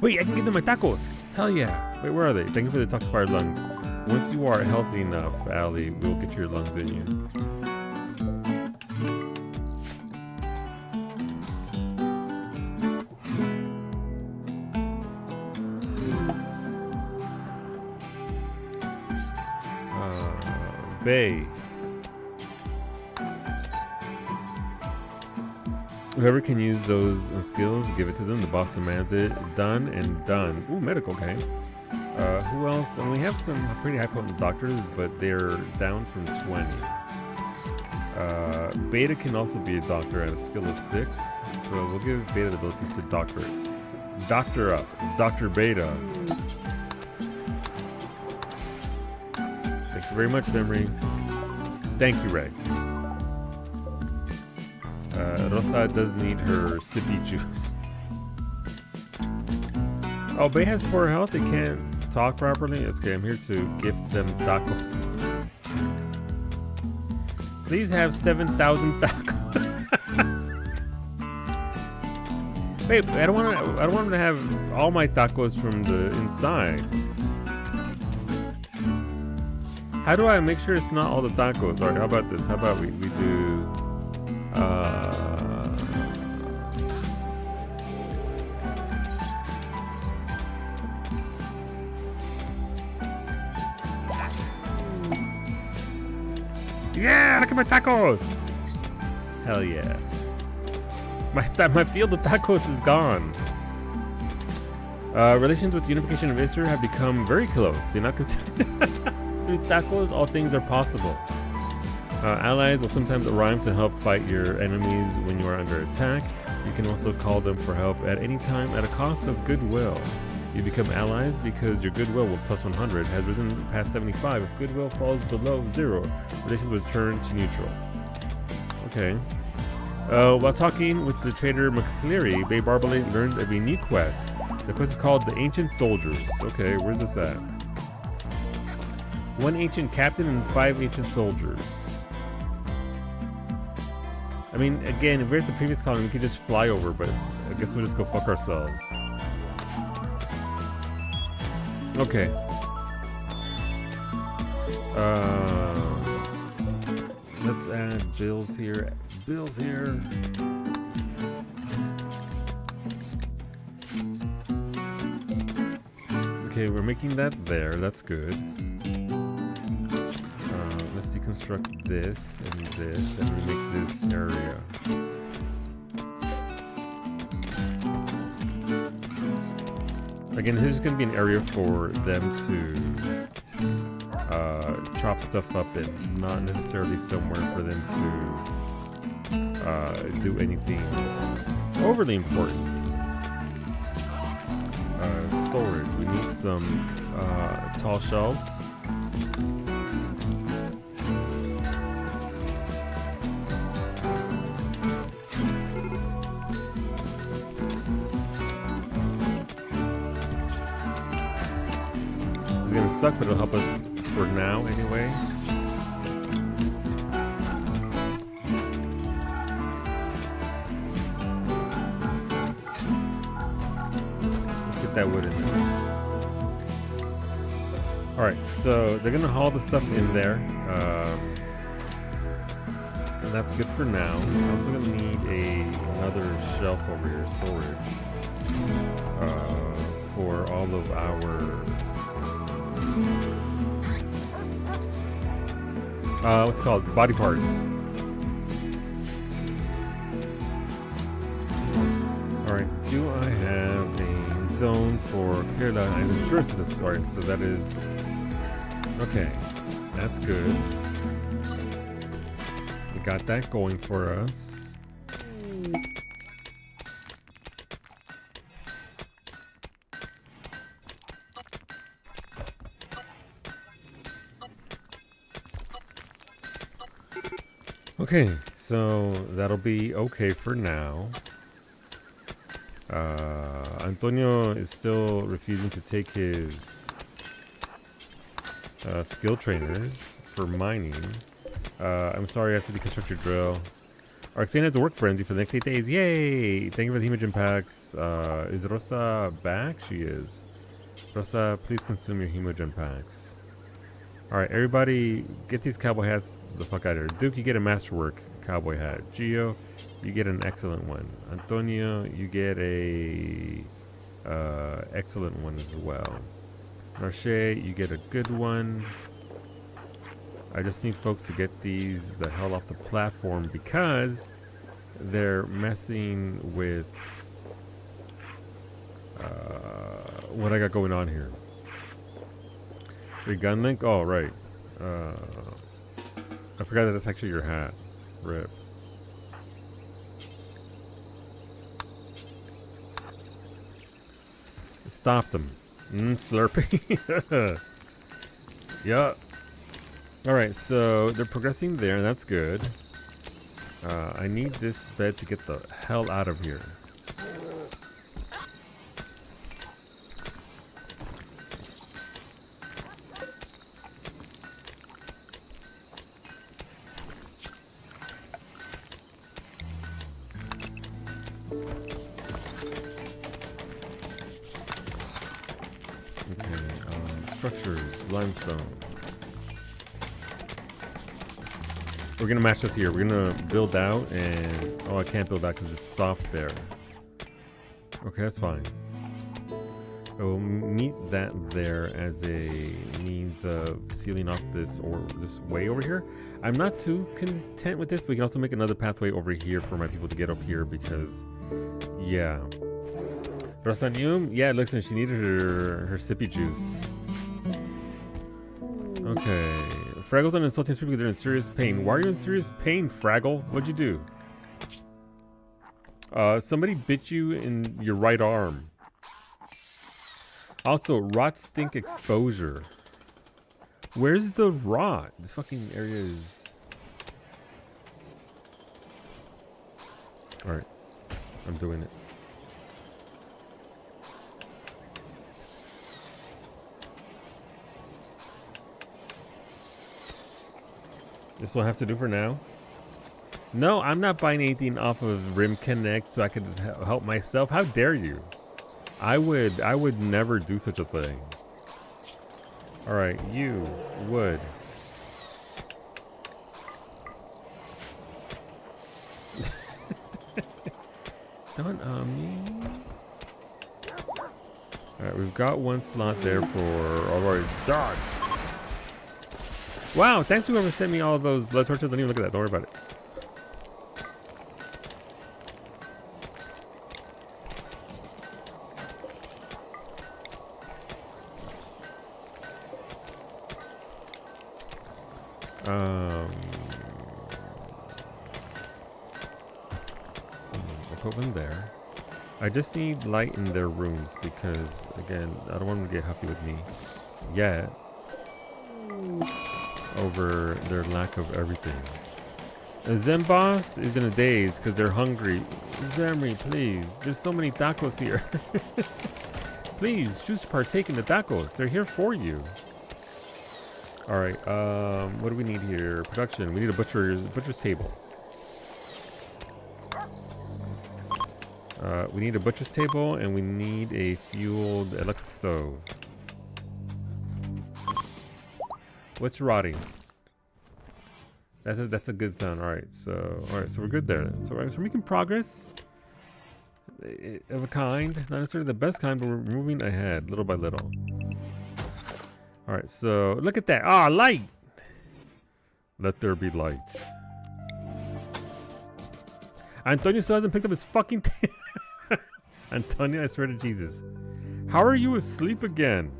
Wait, I can give them my tacos. Hell yeah. Wait, where are they? Thank you for the toxified lungs. Once you are healthy enough, Allie, we'll get your lungs in you. Bay. Whoever can use those skills, give it to them. The boss demands it. Done and done. Ooh, medical, okay. Who else? And we have some pretty high potent doctors, but they're down from 20. Beta can also be a doctor at a skill of 6. So we'll give Beta the ability to doctor it. Doctor up. Dr. Beta. Thank you very much, Emery. Thank you, Ray. Rosa does need her sippy juice. Oh, Bay has 4 health. They can't talk properly. It's okay. I'm here to gift them tacos. Please have 7,000 tacos. Wait, I don't want them to have all my tacos from the inside. How do I make sure it's not all the tacos? Alright, how about this? How about we do yeah, look at my tacos! Hell yeah. My field of tacos is gone. Relations with Unification of Istar have become very close. They're not considered through tacos, all things are possible. Allies will sometimes arrive to help fight your enemies when you are under attack. You can also call them for help at any time at a cost of goodwill. You become allies because your goodwill with plus 100 has risen past 75. If goodwill falls below 0, relations will turn to neutral. Okay. While talking with the trader McCleary, Bay Barbalate learned of a new quest. The quest is called the Ancient Soldiers. Okay, where's this at? 1 ancient captain and 5 ancient soldiers. I mean, again, if we're at the previous colony, we could just fly over, but I guess we'll just go fuck ourselves. Okay. Let's add bills here. Bills here. Okay, we're making that there. That's good. Let's deconstruct this and this and remake this area. Again, this is going to be an area for them to chop stuff up in, not necessarily somewhere for them to do anything overly important. Storage. We need some tall shelves. It's gonna suck, but it'll help us for now anyway. Let's get that wood in there. Alright, so they're gonna haul the stuff in there. And that's good for now. I'm also gonna need another shelf over here, storage. For all of our what's it called? Body parts. Alright, do I have a zone for clear out? I'm sure it's this. Alright, so that is okay. That's good. We got that going for us. Okay, so that'll be okay for now. Antonio is still refusing to take his skill trainers for mining. I'm sorry, I have to deconstruct your drill. Arxane has a work frenzy for the next 8 days. Yay! Thank you for the hemogen packs. Is Rosa back? She is. Rosa, please consume your hemogen packs. Alright, everybody, get these cowboy hats the fuck out of here. Duke, you get a masterwork cowboy hat. Gio, you get an excellent one. Antonio, you get a excellent one as well. Marche, you get a good one. I just need folks to get these the hell off the platform because they're messing with what I got going on here. The gun link? Oh, right. I forgot that that's actually your hat. Rip. Stop them. Slurping. Yeah. Alright, so they're progressing there, and that's good. I need this bed to get the hell out of here. Structures, limestone. We're gonna match this here. We're gonna build out and... Oh, I can't build out because it's soft there. Okay, that's fine. We'll meet that there as a means of sealing off this way over here. I'm not too content with this, but we can also make another pathway over here for my people to get up here because... Yeah. Rosanium? Yeah, listen, she needed her sippy juice. Okay. Fraggle's on insulting people because they're in serious pain. Why are you in serious pain, Fraggle? What'd you do? Somebody bit you in your right arm. Also, rot stink exposure. Where's the rot? This fucking area is... Alright. I'm doing it. This will have to do for now. No, I'm not buying anything off of Rim Connect so I can just help myself. How dare you? I would never do such a thing. All right, you would. Don't me. All right, we've got one slot there for all our dogs. Wow, thanks to whoever sent me all of those blood torches. Don't even look at that. Don't worry about it. I'll put one there. I just need light in their rooms because, again, I don't want them to get huffy with me yet. over their lack of everything. A Zen boss is in a daze because they're hungry. Zemri, please. There's so many tacos here. Please choose to partake in the tacos. They're here for you. All right. What do we need here? Production. We need a butcher's table. We need a butcher's table, and we need a fueled electric stove. What's rotting? That's a good sound. All right, so we're good there. So we're making progress of a kind, not necessarily the best kind, but we're moving ahead little by little. All right, so look at that. Ah, light. Let there be light. Antonio still hasn't picked up his fucking thing. Antonio, I swear to Jesus. How are you asleep again?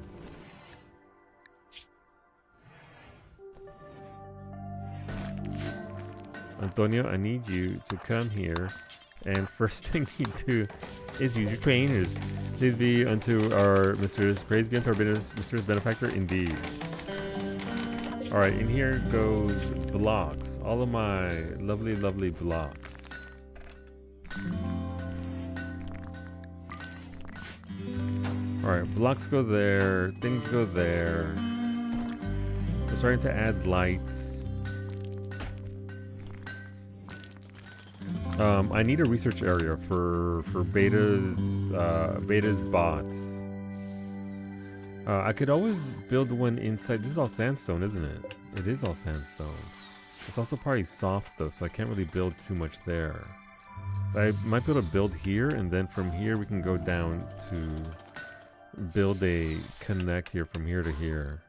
Antonio, I need you to come here, and first thing you do is use your trainers. Please be unto our mistress. Praise be unto our mistress benefactor indeed. Alright, in here goes blocks. All of my lovely, lovely blocks. Alright, blocks go there, things go there. We're starting to add lights. I need a research area for Beta's bots. I could always build one inside. This is all sandstone, isn't it? It is all sandstone. It's also probably soft though, so I can't really build too much there. I might be able to build here, and then from here we can go down to build a connect here from here to here.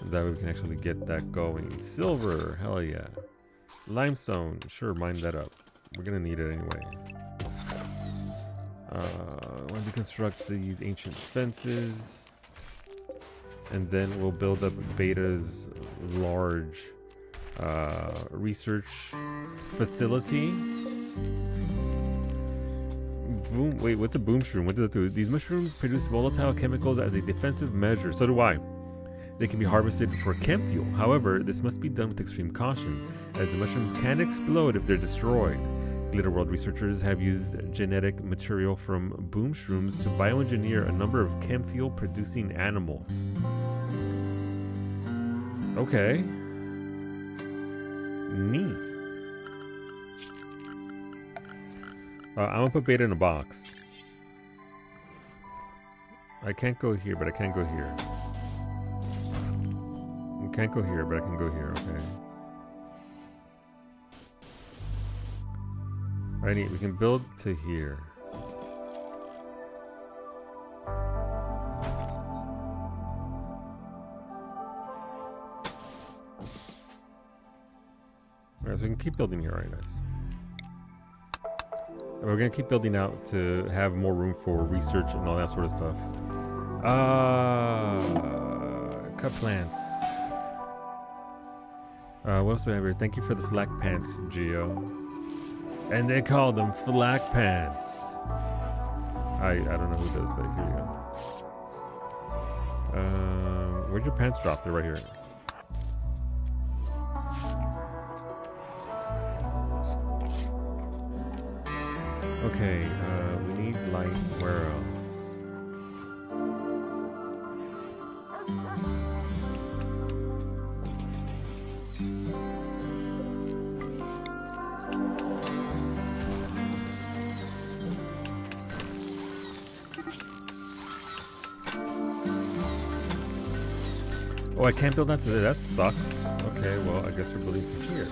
That way we can actually get that going. Silver, hell yeah. Limestone, sure, mine that up. We're gonna need it anyway. When we construct these ancient fences, and then we'll build up Beta's large research facility. Boom! Wait, what's a boom shroom? What does it do? These mushrooms produce volatile chemicals as a defensive measure. So do I. They can be harvested for chem fuel. However, this must be done with extreme caution, as the mushrooms can explode if they're destroyed. Glitterworld researchers have used genetic material from boom shrooms to bioengineer a number of chem fuel producing animals. Okay. Neat. I'm gonna put Beta in a box. I can't go here, but I can go here. I can't go here, but I can go here, okay. Alright, neat. We can build to here. Alright, so we can keep building here, alright, guys. And we're gonna keep building out to have more room for research and all that sort of stuff. Cut plants. What else do we have here? Thank you for the flak pants, Geo. And they call them flak pants. I don't know who does, but here you go. Where'd your pants drop? They're right here. Okay, we need light. Where else? Oh, I can't build that today. That sucks. Okay, well, I guess we're building to here.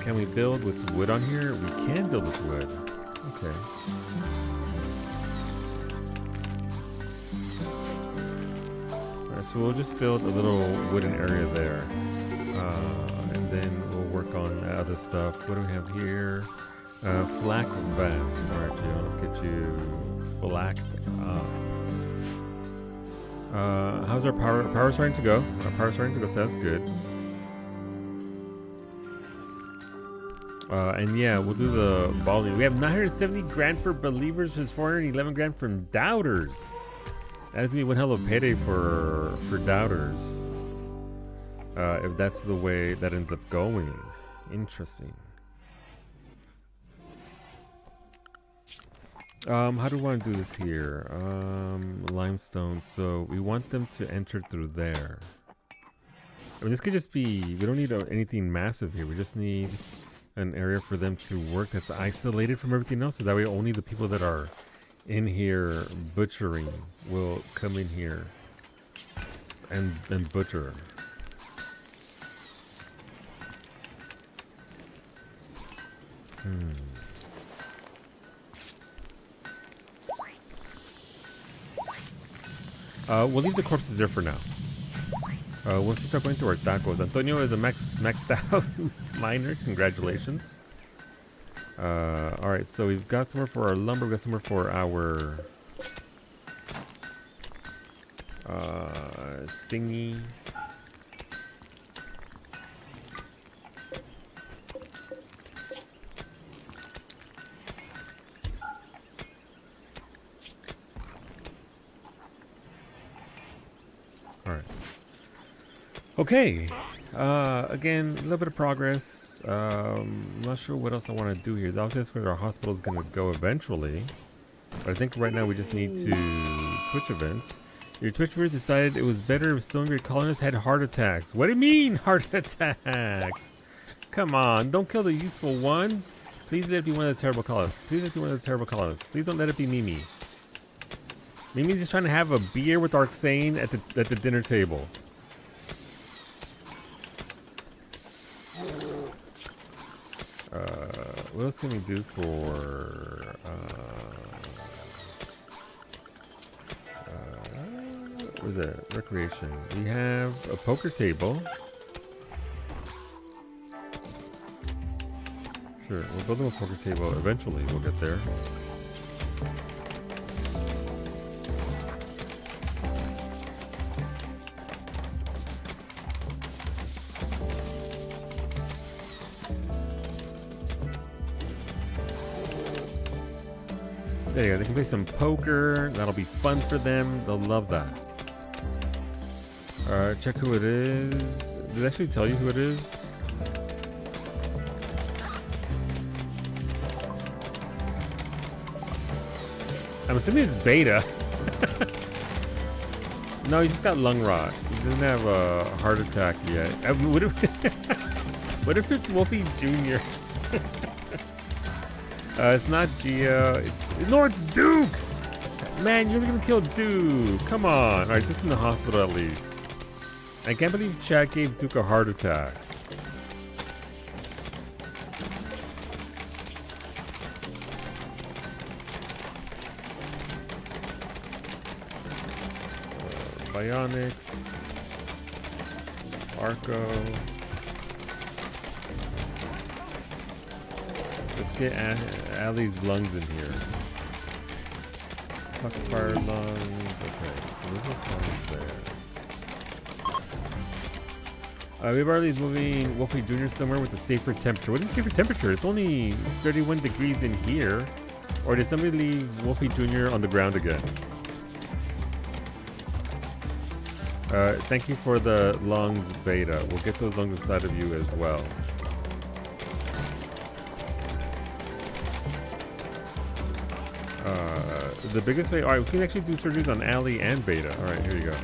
Can we build with wood on here? We can build with wood. Okay. Alright, so we'll just build a little wooden area there. And then we'll work on other stuff. What do we have here? Flak vents. Alright, Gio, let's get you flaked up. How's our power? Our power's starting to go. Our power's starting to go, so that's good. And yeah, we'll do the balling. We have 970 grand for believers versus 411 grand from doubters. That's gonna be one hell of a payday for doubters. If that's the way that ends up going. Interesting. How do we want to do this here? Limestone. So we want them to enter through there. I mean, this could just be, we don't need anything massive here. We just need an area for them to work that's isolated from everything else. So that way only the people that are in here butchering will come in here and butcher. We'll leave the corpses there for now. Once we start going through our tacos, Antonio is a maxed out miner. Congratulations. Alright, so we've got somewhere for our lumber, we've got somewhere for our thingy. Alright. Okay. Again, a little bit of progress. I'm not sure what else I want to do here. Obviously, that's where our hospital is going to go eventually. But I think right now we just need to Twitch events. Your Twitch viewers decided it was better if some of your colonists had heart attacks. What do you mean, heart attacks? Come on, don't kill the useful ones. Please let it be one of the terrible colonists. Please let it be one of the terrible colonists. Please don't let it be Mimi. Mimi's just trying to have a beer with Arxane at the dinner table. What else can we do for what is it? Recreation. We have a poker table. Sure, we'll build them a poker table eventually. We'll get there. There you go, they can play some poker. That'll be fun for them. They'll love that. Check who it is. Did it actually tell you who it is? I'm assuming it's Beta. No, he just got lung rot. He doesn't have a heart attack yet. What if it's Wolfie Jr.? It's not Gia. No, it's Duke! Man, you're gonna kill Duke. Come on. Alright, Duke's in the hospital at least. I can't believe chat gave Duke a heart attack. Bionics. Arco. Let's get Allie's lungs in here. Fuck fire lungs. Okay, so there's no lungs there. Barley's moving Wolfie Jr. somewhere with a safer temperature. What is safer temperature? It's only 31 degrees in here. Or did somebody leave Wolfie Jr. on the ground again? Thank you for the lungs, Beta. We'll get those lungs inside of you as well. The biggest way... Alright, we can actually do surgeries on Allie and Beta. Alright, here you go.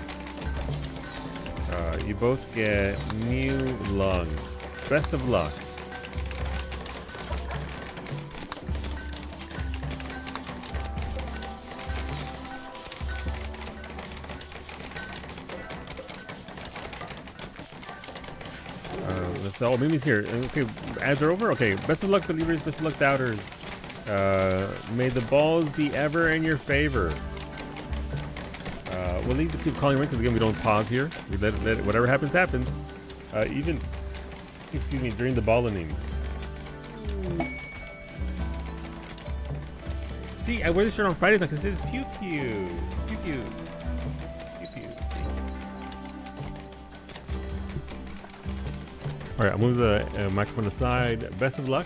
You both get new lungs. Best of luck. Oh, Mimi's here. Okay, ads are over? Okay, best of luck, believers. Best of luck, doubters. May the balls be ever in your favor. We'll need to keep calling right because again we don't pause here. We let it, whatever happens happens. Even excuse me, during the balloning. See, I wear this shirt on Fridays because it says pew pew. Pew pew. Pew pew. Alright, I'll move the microphone aside. Best of luck.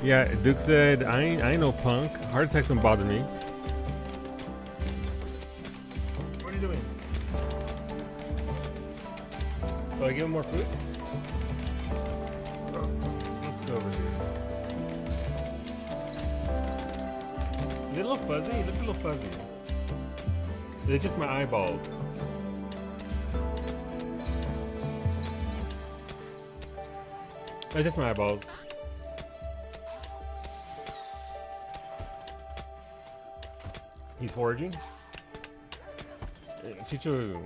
Yeah, Duke said, I ain't no punk. Heart attacks don't bother me. What are you doing? Oh, I give him more food? Oh, let's go over here. Is it a little fuzzy? It looks a little fuzzy. It's just my eyeballs. It's just my eyeballs. He's foraging. Chuchu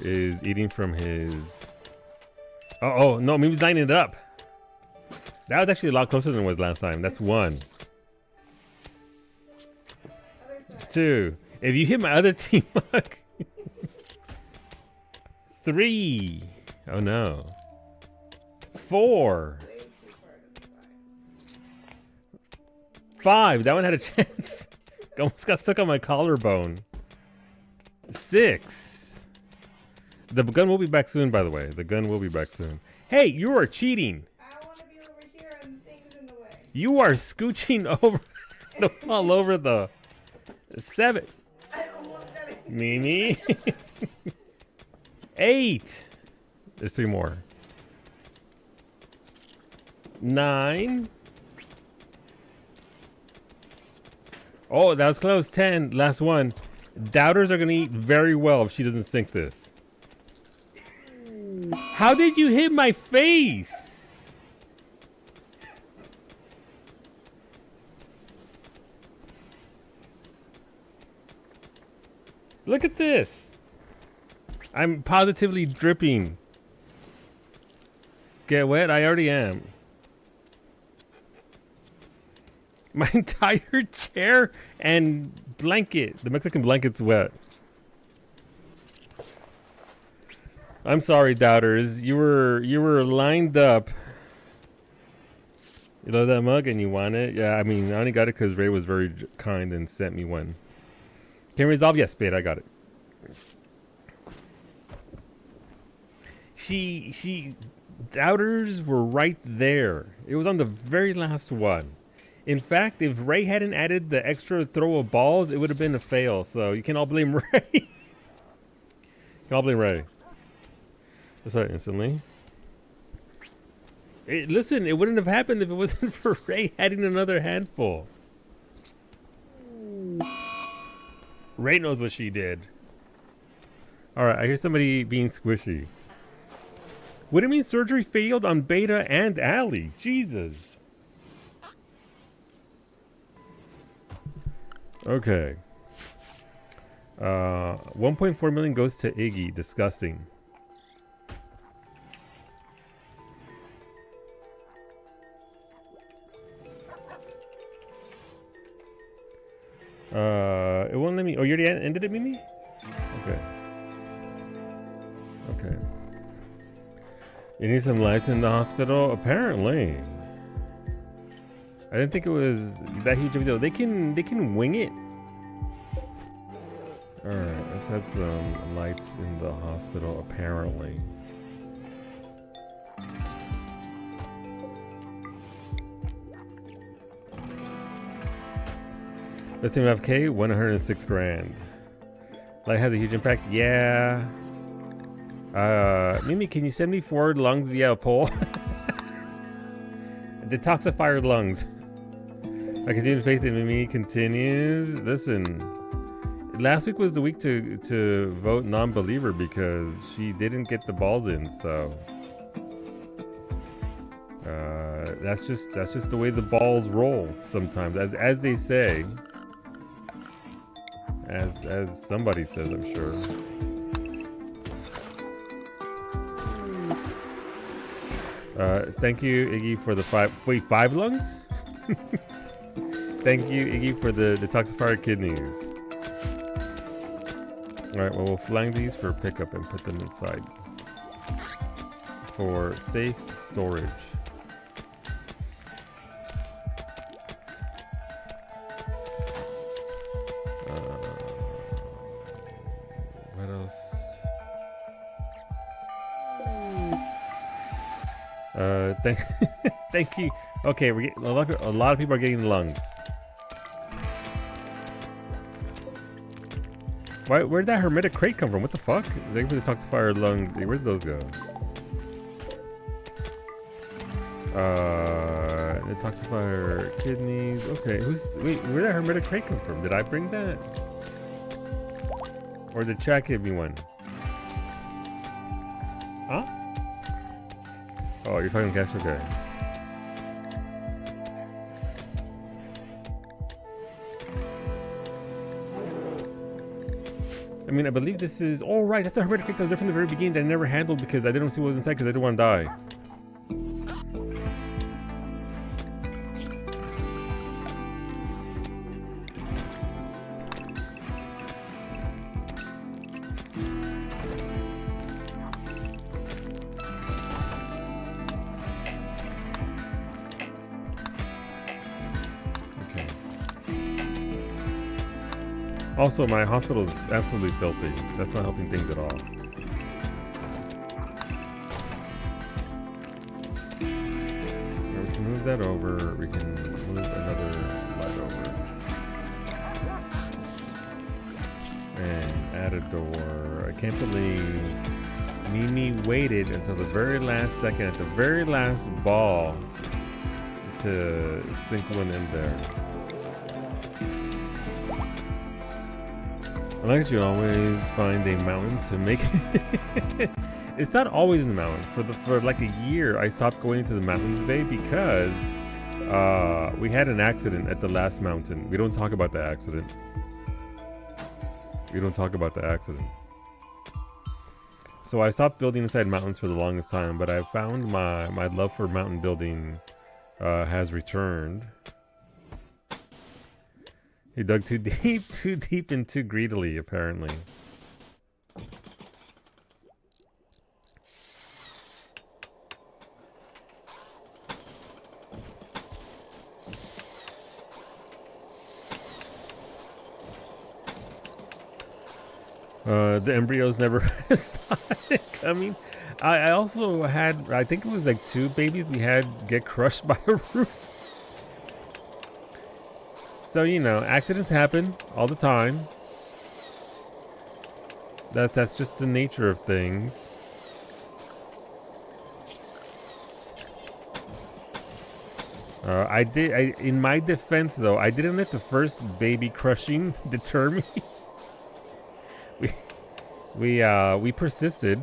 is eating from his. Oh no, Mimi's lining it up. That was actually a lot closer than it was last time. That's 1. 2. If you hit my other team, 3. Oh no. 4. 5. That one had a chance. Almost got stuck on my collarbone. 6. The gun will be back soon, by the way. The gun will be back soon. Hey, you are cheating. I want to be over here and things in the way. You are scooching over all over the 7. I almost got it. Mimi. 8. There's 3 more. 9. Oh, that was close. 10. Last one. Doubters are going to eat very well if she doesn't sink this. How did you hit my face? Look at this. I'm positively dripping. Get wet? I already am. My entire chair and blanket, the Mexican blanket's wet. I'm sorry, doubters. You were lined up. You love that mug and you want it? Yeah, I mean, I only got it because Ray was very kind and sent me one. Can resolve? Yes, babe, I got it. Doubters were right there. It was on the very last one. In fact, if Ray hadn't added the extra throw of balls, it would have been a fail. So you can all blame Ray. You can all blame Ray. That's right, instantly. Listen, it wouldn't have happened if it wasn't for Ray adding another handful. Ray knows what she did. Alright, I hear somebody being squishy. What do you mean surgery failed on Beta and Allie? Jesus. Okay. 1.4 million goes to Iggy. Disgusting. It won't let me. Oh, you already ended it, Mimi? Okay. Okay. You need some lights in the hospital? Apparently. I didn't think it was that huge of a deal. They can wing it. Alright, let's add some lights in the hospital, apparently. Let's see, FK, 106 grand. Light has a huge impact. Yeah. Mimi, can you send me forward lungs via a pole? Detoxified lungs. I continue to faith that Mimi continues. Listen, last week was the week to vote non-believer because she didn't get the balls in. So that's just the way the balls roll sometimes, as they say, as somebody says, I'm sure. Thank you, Iggy, for the 5 lungs? Thank you, Iggy, for the detoxified kidneys. Alright, well, we'll flang these for pickup and put them inside for safe storage. What else? Thank, thank you. Okay, we're getting, a lot of people are getting lungs. Where'd that hermetic crate come from? What the fuck? Thank you for the toxifier lungs. Hey, where'd those go? The toxifier kidneys. Okay, wait, where'd that hermetic crate come from? Did I bring that? Or did Chad give me one? Huh? Oh, you're talking cash? Okay. I mean, I believe this is... Oh, right, that's the hermetic crate that was there from the very beginning that I never handled because I didn't see what was inside because I didn't want to die. Also, my hospital is absolutely filthy. That's not helping things at all. Now we can move that over. We can move another light over. And add a door. I can't believe Mimi waited until the very last second, at the very last ball, to sink one in there. I like that you always find a mountain to make it. It's not always in the mountain. For like a year, I stopped going to the mountains bay because we had an accident at the last mountain. We don't talk about the accident. We don't talk about the accident. So I stopped building inside mountains for the longest time, but I found my love for mountain building has returned. He dug too deep and too greedily, apparently. The embryos never saw it coming. I also had, I think it was like 2 babies we had get crushed by a roof. So, you know, accidents happen all the time. That's just the nature of things. In my defense, though, I didn't let the first baby crushing deter me. We persisted.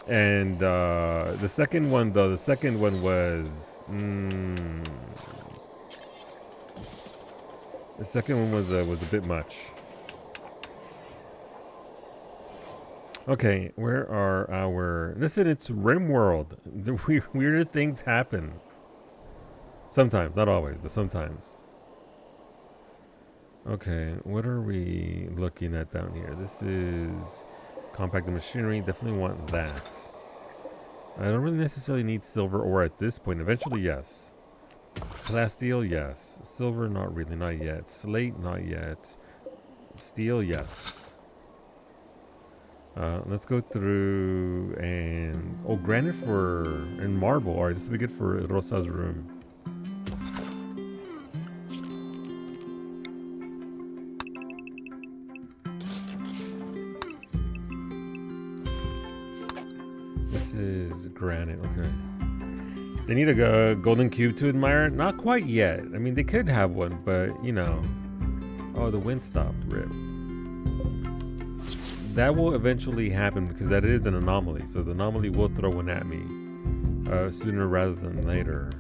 And the second one, though, was... The second one was a bit much. Okay, where are our... Listen, it's RimWorld. The weirder things happen. Sometimes, not always, but sometimes. Okay, what are we looking at down here? This is compacted machinery. Definitely want that. I don't really necessarily need silver ore at this point. Eventually, yes. Plasteel, yes. Silver, not really, not yet. Slate, not yet. Steel, yes. Let's go through and... Oh, granite and marble. Alright, this will be good for Rosa's room. This is granite, okay. They need a golden cube to admire? Not quite yet. I mean, they could have one, but, you know. Oh, the wind stopped. Rip. That will eventually happen because that is an anomaly. So the anomaly will throw one at me sooner rather than later.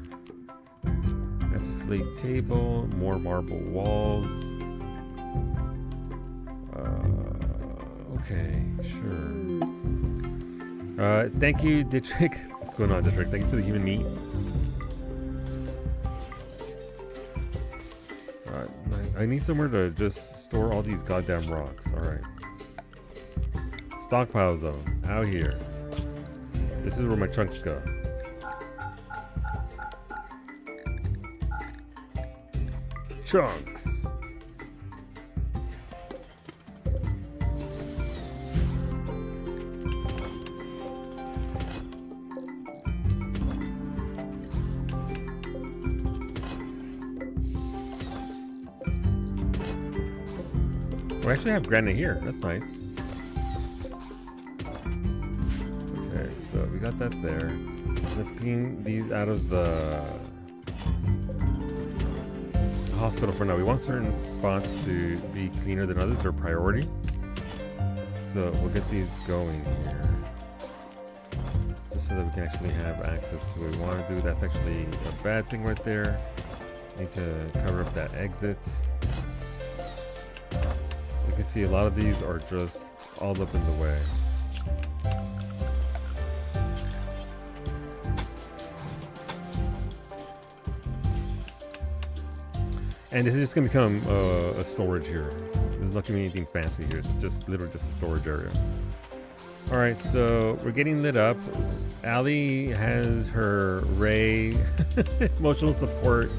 That's a slate table. More marble walls. Okay, sure. Thank you, Dietrich. What's going on, Dietrich? Thank you for the human meat. I need somewhere to just store all these goddamn rocks. Alright. Stockpile zone. Out here. This is where my chunks go. Chunks. We actually have granite here. That's nice. Okay, so we got that there. Let's clean these out of the hospital for now. We want certain spots to be cleaner than others. They're priority. So we'll get these going here. Just so that we can actually have access to what we want to do. That's actually a bad thing right there. Need to cover up that exit. You can see a lot of these are just all up in the way. And this is just going to become a storage here. There's not going to be anything fancy here. It's just literally just a storage area. Alright, so we're getting lit up. Allie has her Ray emotional support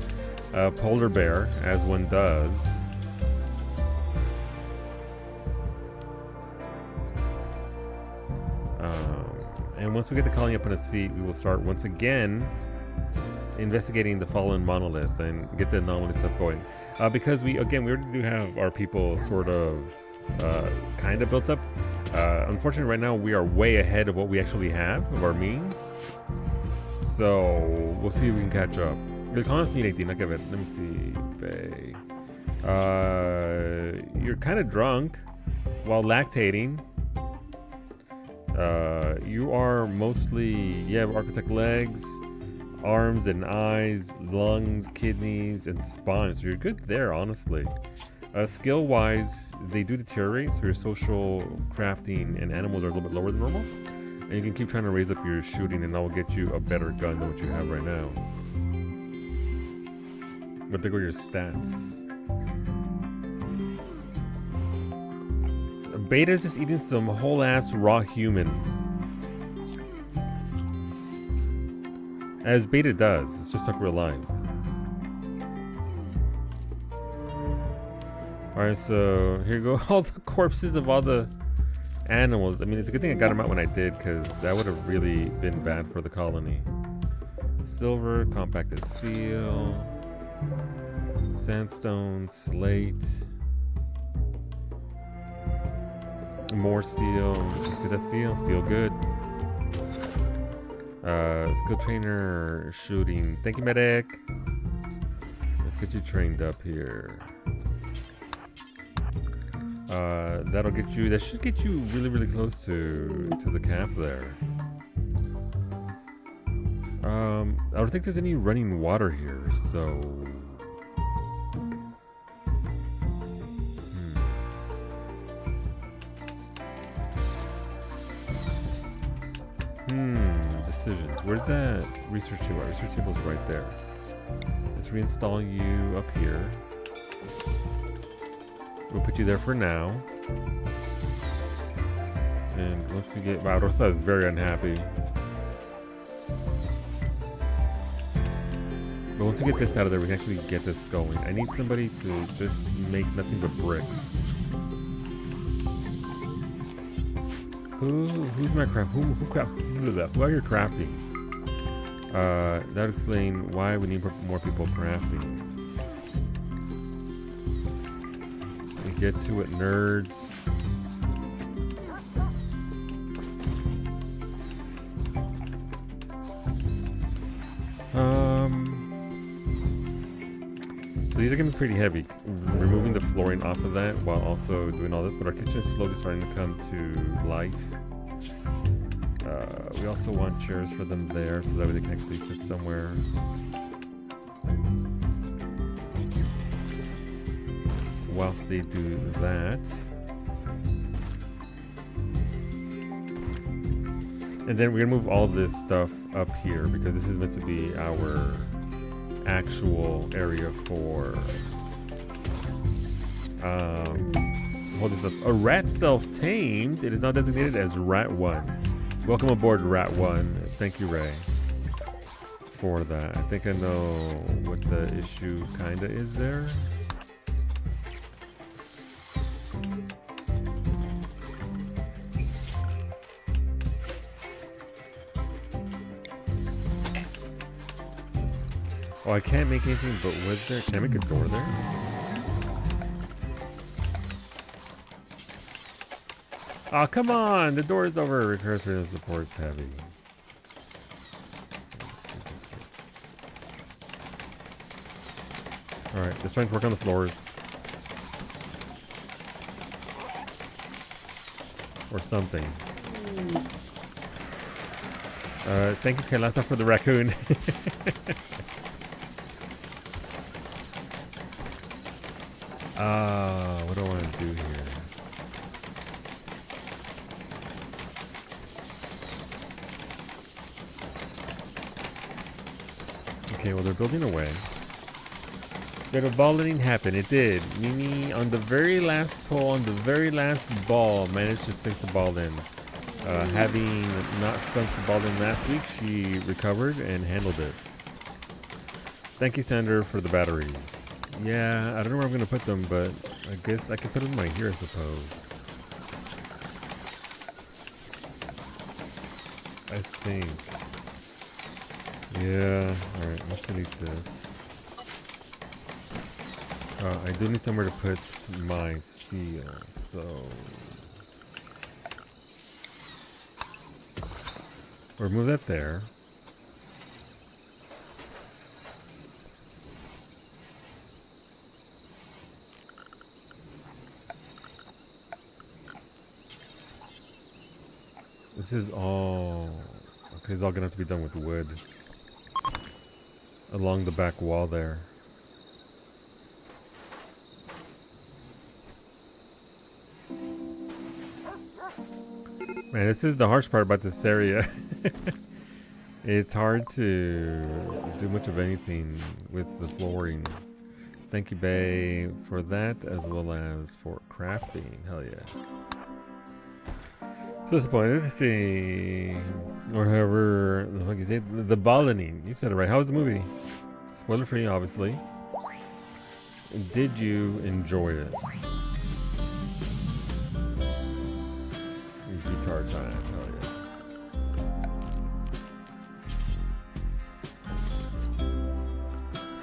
polar bear, as one does. And once we get the colony up on its feet, we will start once again investigating the fallen monolith and get the anomaly stuff going. Because we already do have our people sort of kind of built up. Unfortunately, right now we are way ahead of what we actually have of our means. So we'll see if we can catch up. The colonists need 18. Look at it. Let me see. Bay. You're kind of drunk while lactating. You are mostly, you have architect legs, arms and eyes, lungs, kidneys, and spine. So you're good there, honestly. Skill-wise, they do deteriorate, so your social crafting and animals are a little bit lower than normal. And you can keep trying to raise up your shooting, and that will get you a better gun than what you have right now. But there go your stats. Beta's just eating some whole-ass raw human. As Beta does. It's just like real life. Alright, so here go all the corpses of all the animals. I mean, it's a good thing I got them out when I did, because that would have really been bad for the colony. Silver, compacted steel, sandstone, slate, more steel. Let's get that steel. Steel good. Skill trainer shooting. Thank you, medic. Let's get you trained up here. That'll get you. That should get you really, really close to the camp there. I don't think there's any running water here, so. Decisions. Where'd that research table? Research table's right there. Let's reinstall you up here. We'll put you there for now. And once we get... Wow, Rosa is very unhappy. But once we get this out of there, we can actually get this going. I need somebody to just make nothing but bricks. Who's my craft? Who are you crafting? That would explain why we need more people crafting. Get to it, nerds. So these are gonna be pretty heavy. Removing the flooring off of that while also doing all this, but our kitchen is slowly starting to come to life. We also want chairs for them there so that way they can actually sit somewhere. Whilst they do that. And then we're gonna move all this stuff up here because this is meant to be our actual area for hold this up. A rat self-tamed. It is now designated as Rat 1. Welcome aboard, Rat 1. Thank you, Ray, for that. I think I know what the issue kinda is there. Oh, I can't make anything but wood there. Can I make a door there? Oh, come on! The door is over. Recursive support's heavy. Alright, just trying to work on the floors. Or something. Thank you, Kailasa, for the raccoon. What do I want to do here? Okay, well, they're building away. Did a balling happen? It did. Mimi, on the very last pull, on the very last ball, managed to sink the ball in. Having not sunk the ball in last week, she recovered and handled it. Thank you, Sander, for the batteries. Yeah, I don't know where I'm going to put them, but I guess I can put them right here, I suppose. I think. Yeah, alright, let's delete this. I do need somewhere to put my steel, so... remove that there. This is all... okay, it's all gonna have to be done with wood. Along the back wall there. Man, this is the harsh part about this area. It's hard to do much of anything with the flooring. Thank you, Bay, for that, as well as for crafting. Hell yeah. Disappointed to see, or however the fuck you say it, the Balanin. You said it right. How was the movie? Spoiler free, obviously. Did you enjoy it? Guitar time, hell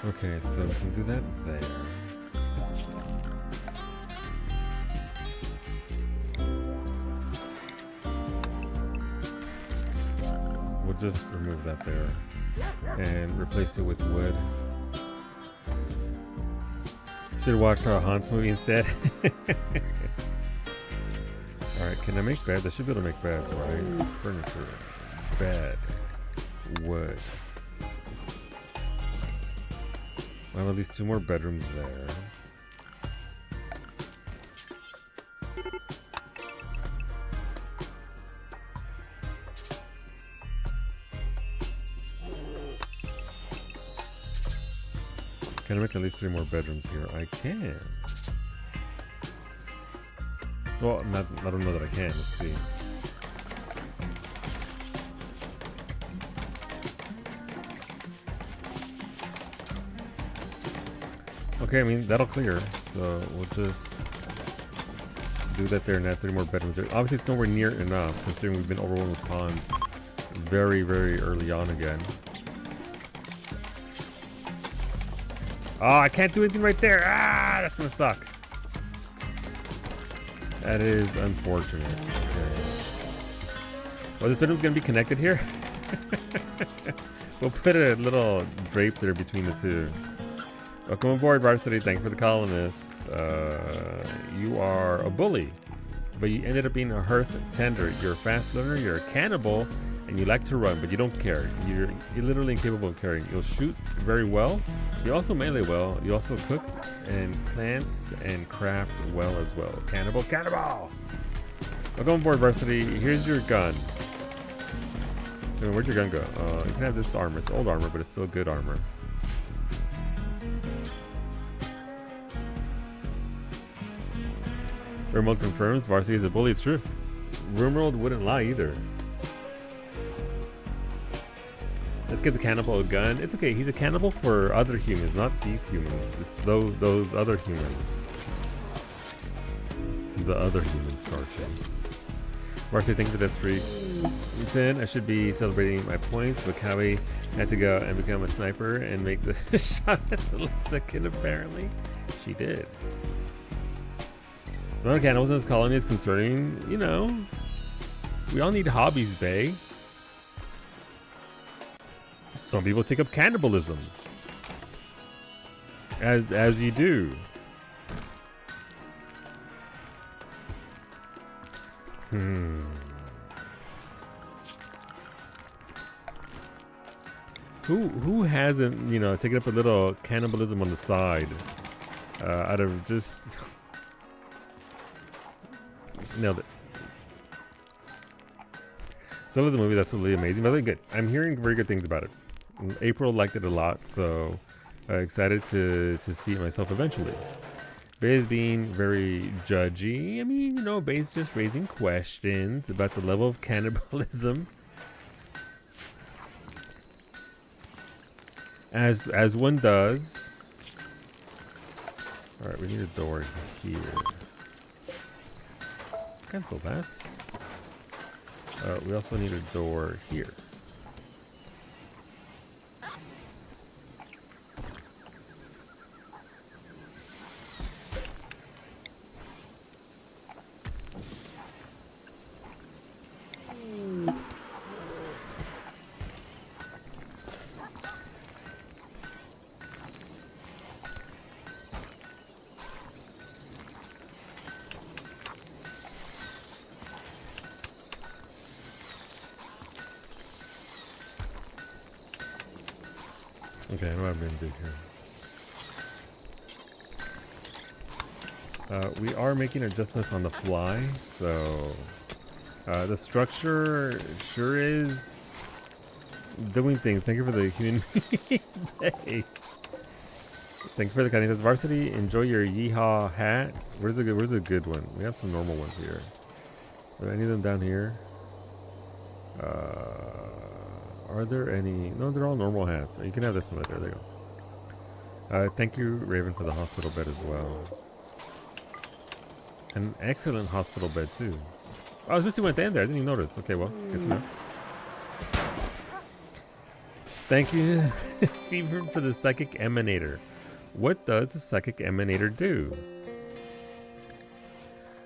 yeah. Okay, so we can do that there. We'll just remove that there and replace it with wood. Should watch Han's movie instead. Alright, can I make beds? I should be able to make beds, right? Furniture, bed, wood. I have at least 2 more bedrooms there. Can I make at least 3 more bedrooms here? I can. Well, I don't know that I can. Let's see. Okay, I mean, that'll clear. So we'll just do that there and add 3 more bedrooms there. Obviously, it's nowhere near enough considering we've been overrun with ponds very, very early on again. Oh, I can't do anything right there. Ah, that's gonna suck. That is unfortunate. Okay. Well, this bedroom's gonna be connected here. We'll put a little drape there between the two. Welcome aboard, Varsity. Thank you for the columnist. You are a bully, but you ended up being a hearth tender. You're a fast learner. You're a cannibal, and you like to run, but you don't care. You're literally incapable of caring. You'll shoot very well. You also melee well. You also cook and plants and craft well as well. Cannibal, cannibal! Welcome aboard, Varsity. Here's your gun. Where'd your gun go? You can have this armor. It's old armor, but it's still good armor. RimWorld confirms Varsity is a bully. It's true. RimWorld wouldn't lie either. Let's give the cannibal a gun. It's okay. He's a cannibal for other humans, not these humans. It's those other humans. The other humans, Starship. Varsity, thank you for that streak. Ethan, I should be celebrating my points, but Kawi had to go and become a sniper and make the shot at the last second, apparently. She did. Well, cannibals in this colony is concerning, you know. We all need hobbies, bae. Some people take up cannibalism. As you do. Who hasn't, you know, taken up a little cannibalism on the side? Out of just nailed it. Some of the movie is absolutely amazing, but really good. I'm hearing very good things about it. April liked it a lot, so excited to see it myself eventually. Bay is being very judgy. I mean, you know, Bay's just raising questions about the level of cannibalism. As one does. Alright, we need a door here. Cancel that. We also need a door here. Okay, I know what I'm going to do here. We are making adjustments on the fly, so the structure sure is doing things. Thank you for the human day. Thank you for the cutting. Says Varsity, enjoy your yeehaw hat. Where's a good one? We have some normal ones here. Are there any of them down here? Are there any? No, they're all normal hats. You can have this one right there. There you go. Thank you, Raven, for the hospital bed as well. An excellent hospital bed, too. Oh, I was missing one at the end there. I didn't even notice. Okay, well, good to know. Thank you, Fever, for the psychic emanator. What does the psychic emanator do?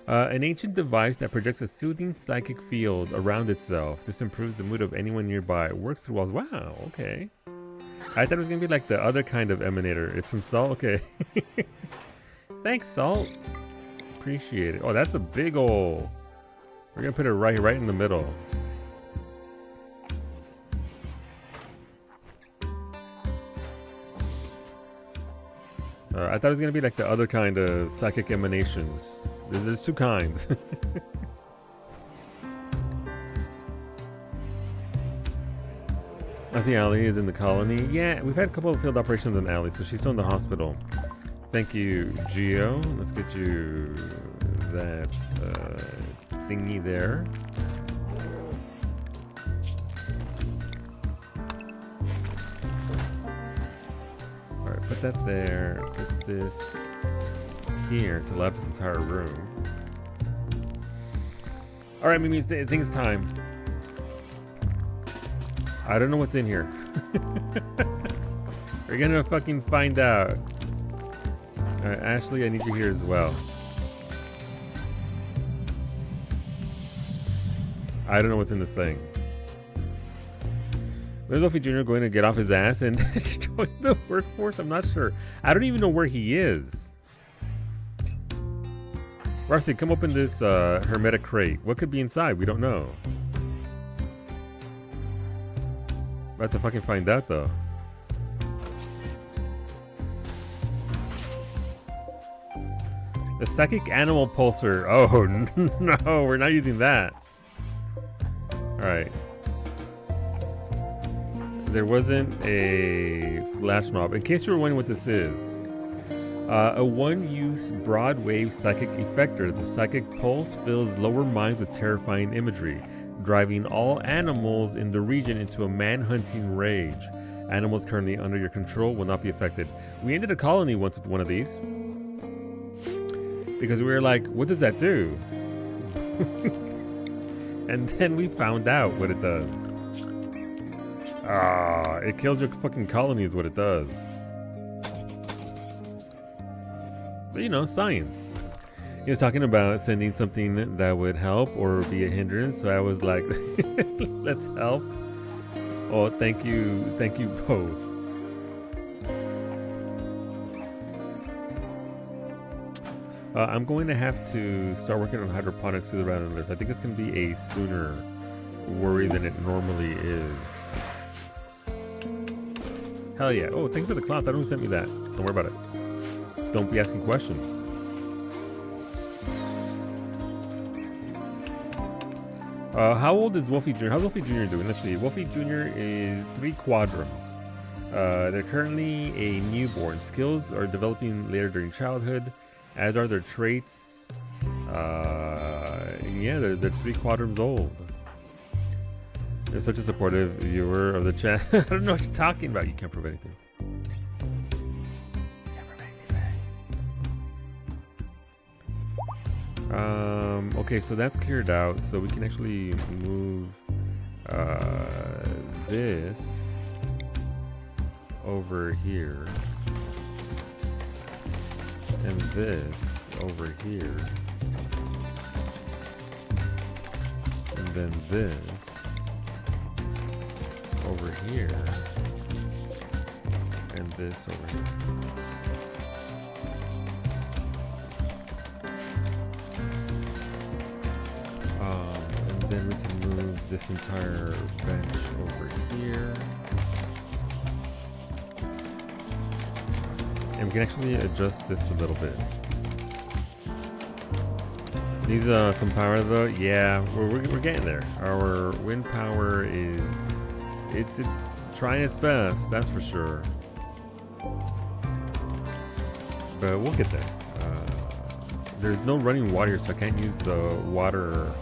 An ancient device that projects a soothing psychic field around itself. This improves the mood of anyone nearby. It works through walls. Wow, okay. I thought it was going to be like the other kind of emanator. It's from Salt? Okay. Thanks, Salt. Appreciate it. Oh, that's a big ol'... We're going to put it right in the middle. I thought it was going to be like the other kind of psychic emanations. There's two kinds. I see Allie is in the colony. Yeah, we've had a couple of field operations on Allie, so she's still in the hospital. Thank you, Geo. Let's get you that thingy there. Alright, put that there. Put this here to left this entire room. Alright, Mimi, I think it's time. I don't know what's in here. We're gonna fucking find out. Alright, Ashley, I need you here as well. I don't know what's in this thing. Is Luffy Jr. going to get off his ass and join the workforce? I'm not sure. I don't even know where he is. Varsity, come open this hermetic crate. What could be inside? We don't know. We'll have to fucking find out, though. The psychic animal pulsar. Oh, no, we're not using that. Alright. There wasn't a flash mob. In case you were wondering what this is, a one-use broad-wave psychic effector. The psychic pulse fills lower minds with terrifying imagery, driving all animals in the region into a man-hunting rage. Animals currently under your control will not be affected. We ended a colony once with one of these, because we were like, what does that do? And then we found out what it does. It kills your fucking colony is what it does. But you know, science. He was talking about sending something that would help or be a hindrance, so I was like, let's help. Oh, thank you both. I'm going to have to start working on hydroponics through the round list. I think it's going to be a sooner worry than it normally is. Hell yeah. Oh, thanks for the cloth. I don't know who sent me that. Don't worry about it. Don't be asking questions. How old is Wolfie Jr.? How's Wolfie Jr. doing? Let's see. Wolfie Jr. is 3 quadrums. They're currently a newborn. Skills are developing later during childhood, as are their traits. Yeah, they're 3 quadrums old. You're such a supportive viewer of the chat. I don't know what you're talking about. You can't prove anything. Okay, so that's cleared out, so we can actually move this over here and this over here and then this over here and this over here. And then we can move this entire bench over here. And we can actually adjust this a little bit. Needs some power though. Yeah, we're getting there. Our wind power is it's trying its best, that's for sure. But we'll get there. There's no running water, so I can't use the water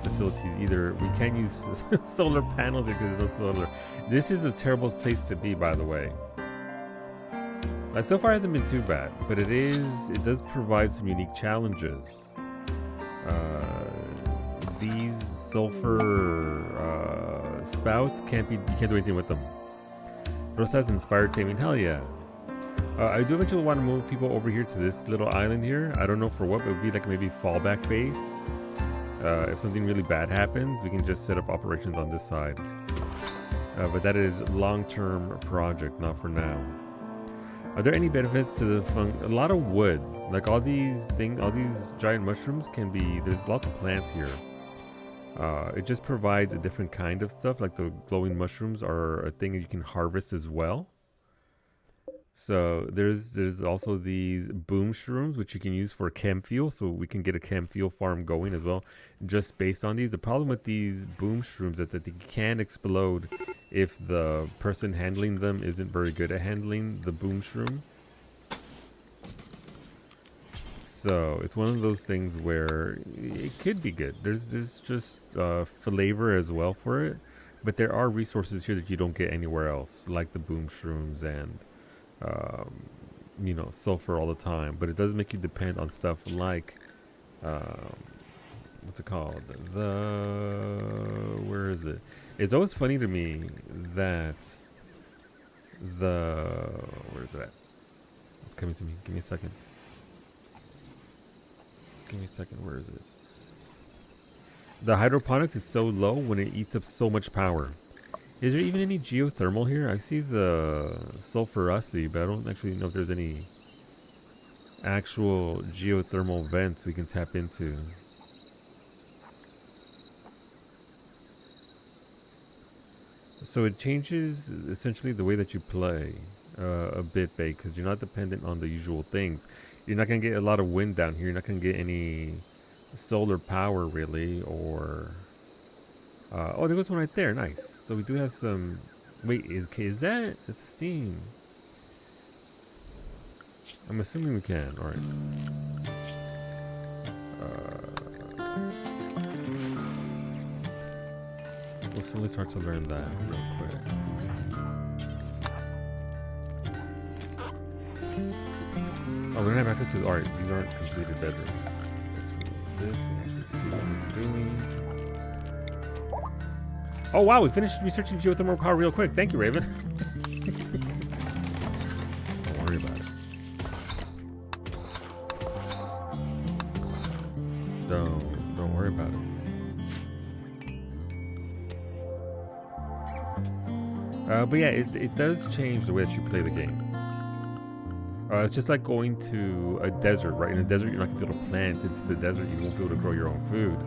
facilities either. We can't use solar panels here because there's no solar. This is a terrible place to be, by the way. Like, so far it hasn't been too bad, but it does provide some unique challenges. These sulfur spouts you can't do anything with them. Rosa has inspired taming. Hell yeah. I do eventually want to move people over here to this little island here. I don't know for what, but it would be like maybe fallback base. If something really bad happens, we can just set up operations on this side. But that is long-term project, not for now. Are there any benefits to the a lot of wood, like all these giant mushrooms can be, there's lots of plants here. It just provides a different kind of stuff, like the glowing mushrooms are a thing that you can harvest as well. So there's also these boom shrooms, which you can use for chem fuel, so we can get a chem fuel farm going as well, just based on these. The problem with these boom shrooms is that they can explode if the person handling them isn't very good at handling the boom shroom. So it's one of those things where it could be good. There's just flavor as well for it, but there are resources here that you don't get anywhere else, like the boom shrooms and you know, sulfur all the time. But it does make you depend on stuff like what's it called? Where is it? It's always funny to me that where is it at? It's coming to me. Give me a second. Give me a second. Where is it? The hydroponics is so low when it eats up so much power. Is there even any geothermal here? I see the sulfurosity, but I don't actually know if there's any actual geothermal vents we can tap into. So it changes essentially the way that you play a bit, babe, because you're not dependent on the usual things. You're not going to get a lot of wind down here. You're not going to get any solar power, really, or... oh, there goes one right there. Nice. So we do have some... Wait, is that... It's steam. I'm assuming we can. Alright. We'll slowly start to learn that real quick. Oh, we're gonna have access to... Alright, these aren't completed bedrooms. Let's remove this and actually see what we're doing. Oh wow, we finished researching geothermal power real quick. Thank you, Raven. Don't worry about it. Don't worry about it. But yeah, it does change the way that you play the game. It's just like going to a desert, right? In a desert, you're not gonna be able to plant into the desert. You won't be able to grow your own food.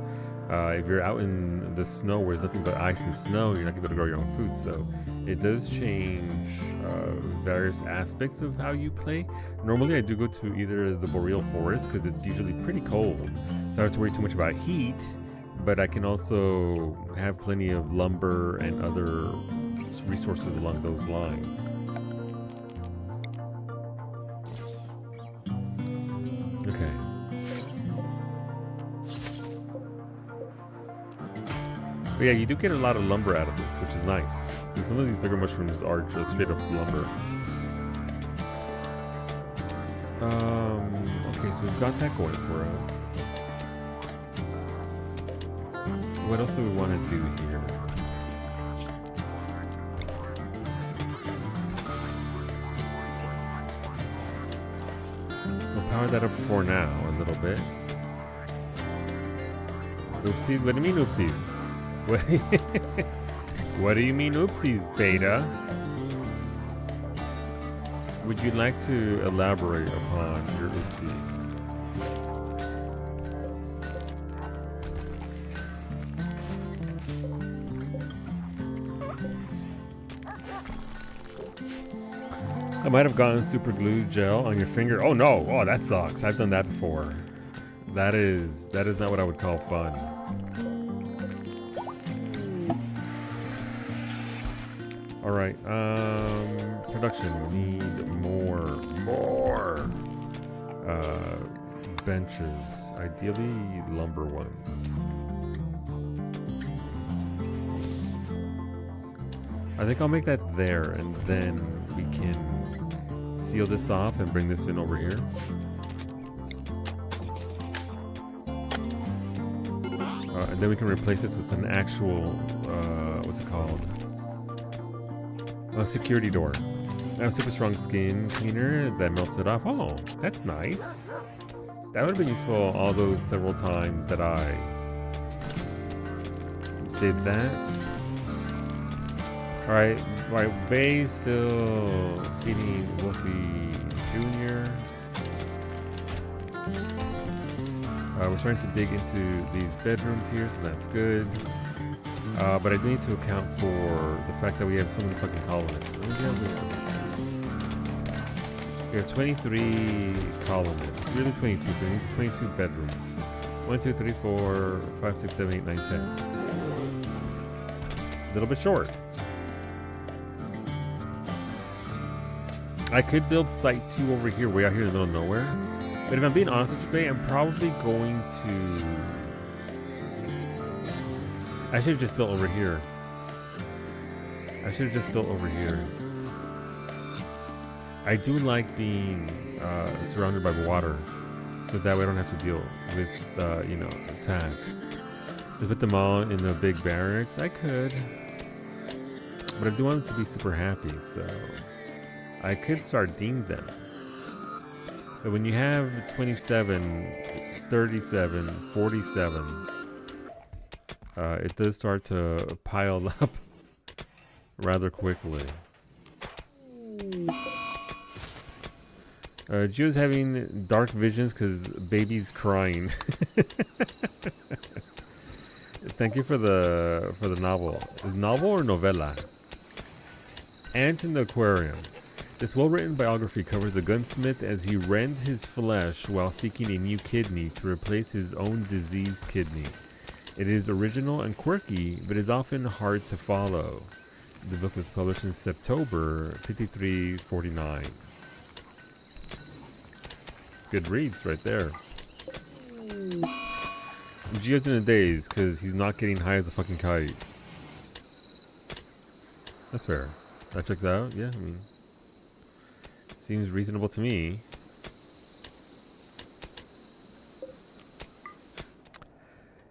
If you're out in the snow where there's nothing but ice and snow, you're not gonna be able to grow your own food. So it does change various aspects of how you play. Normally, I do go to either the boreal forest because it's usually pretty cold, so I don't have to worry too much about heat. But I can also have plenty of lumber and other resources along those lines. Okay. But yeah, you do get a lot of lumber out of this, which is nice. And some of these bigger mushrooms are just straight up lumber. Okay, so we've got that going for us. What else do we want to do here? We'll power that up for now a little bit. Oopsies? What do you mean oopsies? What do you mean oopsies, Beta? Would you like to elaborate upon your oopsie? I might have gotten super glue gel on your finger. Oh no! Oh, that sucks. I've done that before. That is not what I would call fun. All right. Production. We need more benches. Ideally, lumber ones. I think I'll make that there, and then we can seal this off and bring this in over here. And then we can replace this with an actual, what's it called? A security door. I have super strong skin cleaner that melts it off. Oh, that's nice. That would have been useful all those several times that I did that. Alright, Bay still feeding Wolfie Jr. We're starting to dig into these bedrooms here, so that's good. But I do need to account for the fact that we have so many fucking colonists. We have 23 colonists. Really 22, so we need 22 bedrooms. 1, 2, 3, 4, 5, 6, 7, 8, 9, 10. A little bit short. I could build Site 2 over here, way out here in the middle of nowhere. But if I'm being honest with you, Bay, I'm probably going to... I should have just built over here. I do like being surrounded by water, so that way I don't have to deal with, attacks. To put them all in a big barracks, I could. But I do want them to be super happy, so... I could sardine them. But when you have 27, 37, 47, it does start to pile up rather quickly. Gio's having dark visions because baby's crying. Thank you for the novel. Is novel or novella? Ant in the Aquarium. This well-written biography covers a gunsmith as he rends his flesh while seeking a new kidney to replace his own diseased kidney. It is original and quirky, but is often hard to follow. The book was published in September 5349. Good reads right there. Gio's in a daze because he's not getting high as a fucking kite. That's fair. That checks out, yeah, I mean... Seems reasonable to me.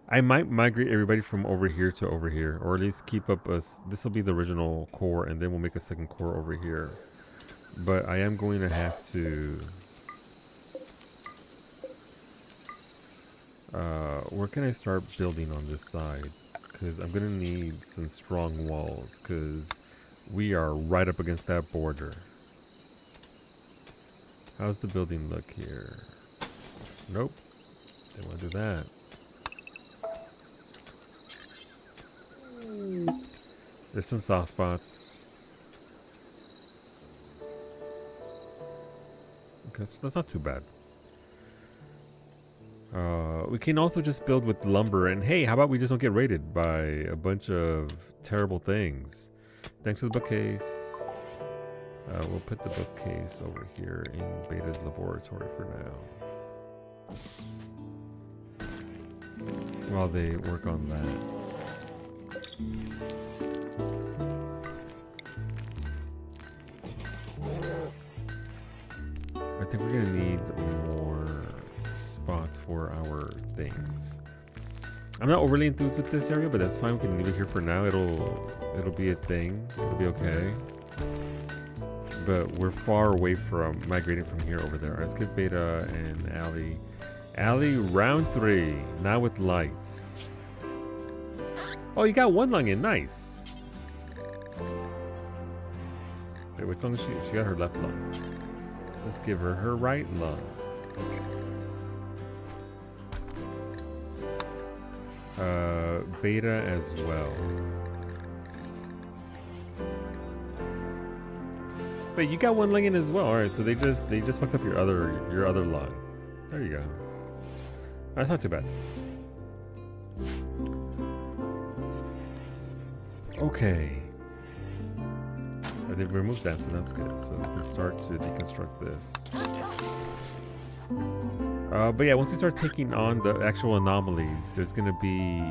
I might migrate everybody from over here to over here, or at least keep up us. This will be the original core, and then we'll make a second core over here. But I am going to have to where can I start building on this side? Because I'm gonna need some strong walls. Because we are right up against that border. How's the building look here? Nope. They want to do that. There's some soft spots. Okay, so that's not too bad. We can also just build with lumber, and hey, how about we just don't get raided by a bunch of terrible things? Thanks for the bookcase. We'll put the bookcase over here in Beta's laboratory for now, while they work on that. I think we're gonna need more spots for our things. I'm not overly enthused with this area, but that's fine. We can leave it here for now. It'll be a thing. It'll be okay. But we're far away from migrating from here over there. Let's get Beta and Allie. Allie, round 3. Now with lights. Oh, you got one lung in. Nice. Wait, which lung is she? She got her left lung. Let's give her her right lung. Beta as well. Wait, you got one lung in as well. All right, so they just fucked up your other lung. There you go. That's not too bad. Okay. They've removed that, so that's good. So we can start to deconstruct this. But yeah, once we start taking on the actual anomalies, there's gonna be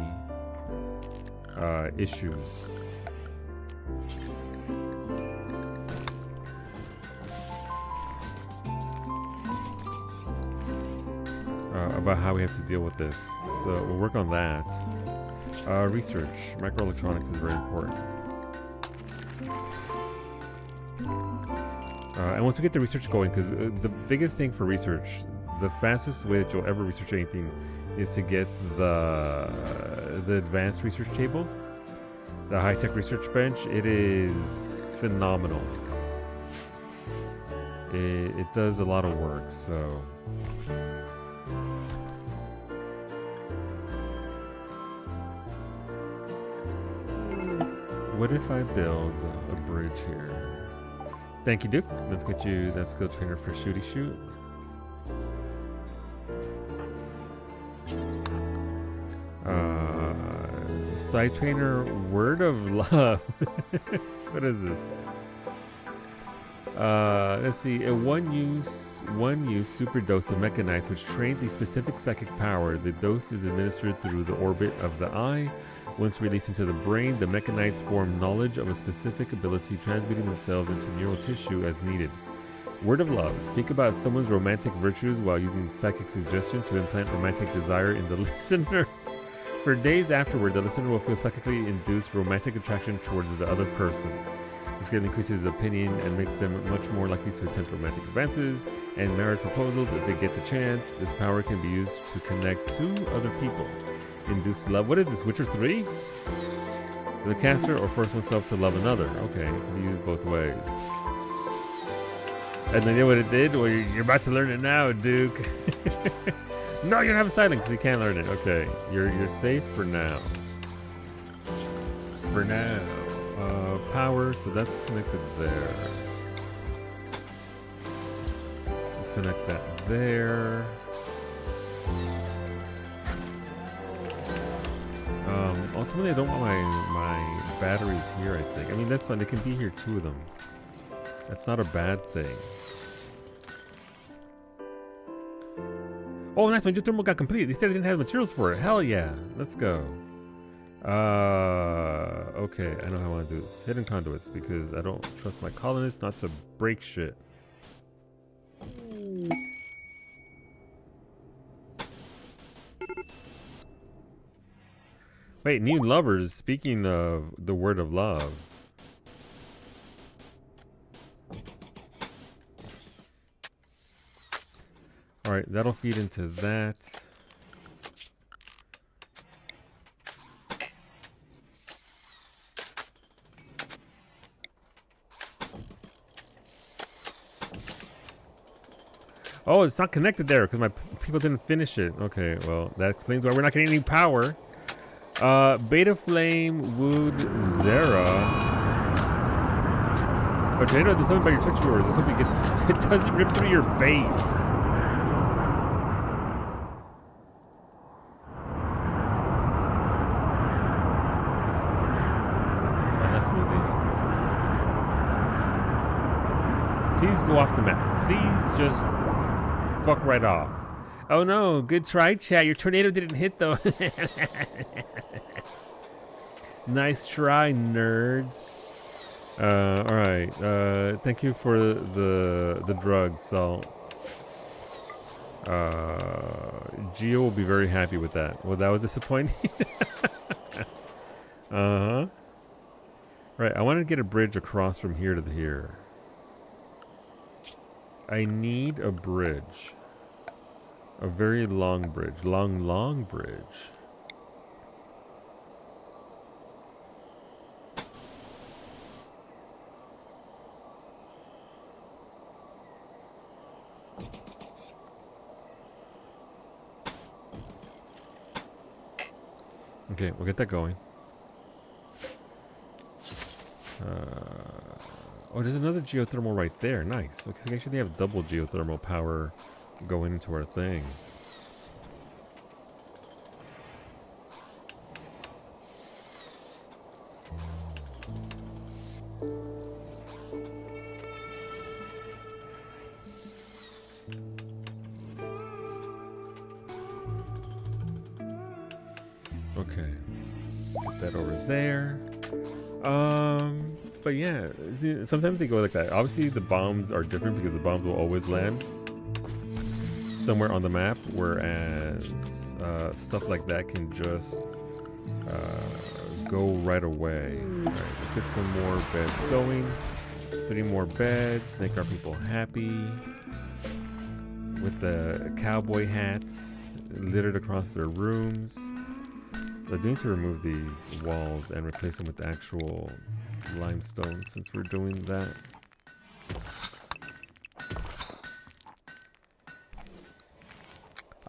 issues. About how we have to deal with this. So we'll work on that. Research. Microelectronics is very important. And once we get the research going, because the biggest thing for research, the fastest way that you'll ever research anything is to get the advanced research table, the high-tech research bench. It is phenomenal. It does a lot of work, so... What if I build a bridge here? Thank you, Duke. Let's get you that skill trainer for shooty shoot. Side trainer, word of love. What is this? Let's see. A one use super dose of mechanites, which trains a specific psychic power. The dose is administered through the orbit of the eye. Once released into the brain, the mechanites form knowledge of a specific ability, transmuting themselves into neural tissue as needed. Word of love. Speak about someone's romantic virtues while using psychic suggestion to implant romantic desire in the listener. For days afterward, the listener will feel psychically induced romantic attraction towards the other person. This greatly increases opinion and makes them much more likely to attempt romantic advances and marriage proposals if they get the chance. This power can be used to connect two other people. Induce love. What is this? Witcher 3? The caster or force oneself to love another. Okay, it can be used both ways. And then you know what it did? Well, you're about to learn it now, Duke. No, you don't have a silent because you can't learn it. Okay, you're safe for now. For now. Power, so that's connected there. Let's connect that there. Ultimately, I don't want my batteries here, I think. I mean, that's fine. They can be here, 2 of them. That's not a bad thing. Oh, nice. My geothermal got complete. They said I didn't have materials for it. Hell yeah. Let's go. Okay. I know how I want to do this. Hidden conduits, because I don't trust my colonists not to break shit. Wait, new lovers. Speaking of the word of love. Alright, that'll feed into that. Oh, it's not connected there because my people didn't finish it. Okay, well, that explains why we're not getting any power. Beta Flame, Wood, Zera. Oh, Tornado, there's something about your Twitch viewers. Let's hope you get. It doesn't rip through your base. Please go off the map. Please just fuck right off. Oh no, good try, chat. Your tornado didn't hit though. Nice try, nerds. Alright. Thank you for the drugs, Salt. Gio will be very happy with that. Well, that was disappointing. Uh-huh. Right, I want to get a bridge across from here to here. I need a bridge. A very long bridge. Long bridge. Okay, we'll get that going. Oh, there's another geothermal right there. Nice. Okay, so we actually have double geothermal power going into our thing. Okay. Put that over there. But yeah, sometimes they go like that. Obviously, the bombs are different because the bombs will always land somewhere on the map, whereas stuff like that can just go right away. All right, let's get some more beds going. 3 more beds, make our people happy with the cowboy hats littered across their rooms. I do need to remove these walls and replace them with actual limestone since we're doing that.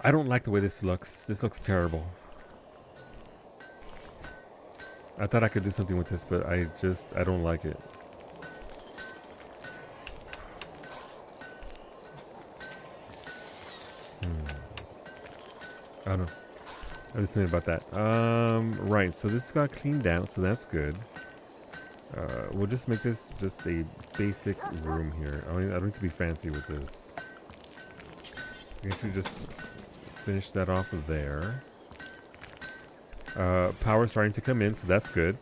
I don't like the way this looks. This looks terrible. I thought I could do something with this, but I don't like it. I don't know. I was thinking about that. Right, so this got cleaned out, so that's good. We'll just make this just a basic room here. I don't need to be fancy with this. We can just finish that off of there. Power's starting to come in, so that's good.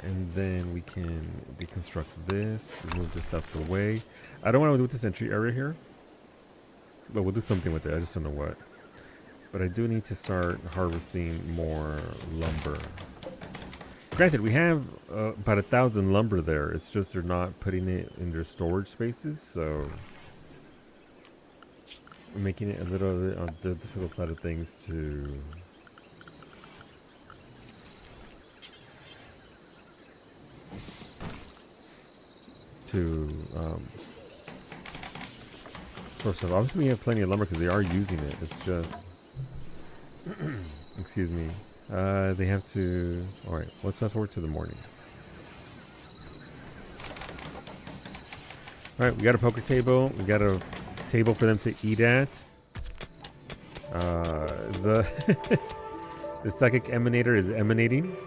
And then we can deconstruct this, remove this out of the way. I don't want to do this entry area here, but we'll do something with it. I just don't know what. But I do need to start harvesting more lumber. Granted, we have about 1,000 lumber there. It's just they're not putting it in their storage spaces, so making it a little bit on the difficult side of things to source stuff. Obviously, we have plenty of lumber because they are using it. It's just, excuse me. They have to. All right, let's fast forward to the morning. All right, we got a poker table. We got a table for them to eat at. The the psychic emanator is emanating.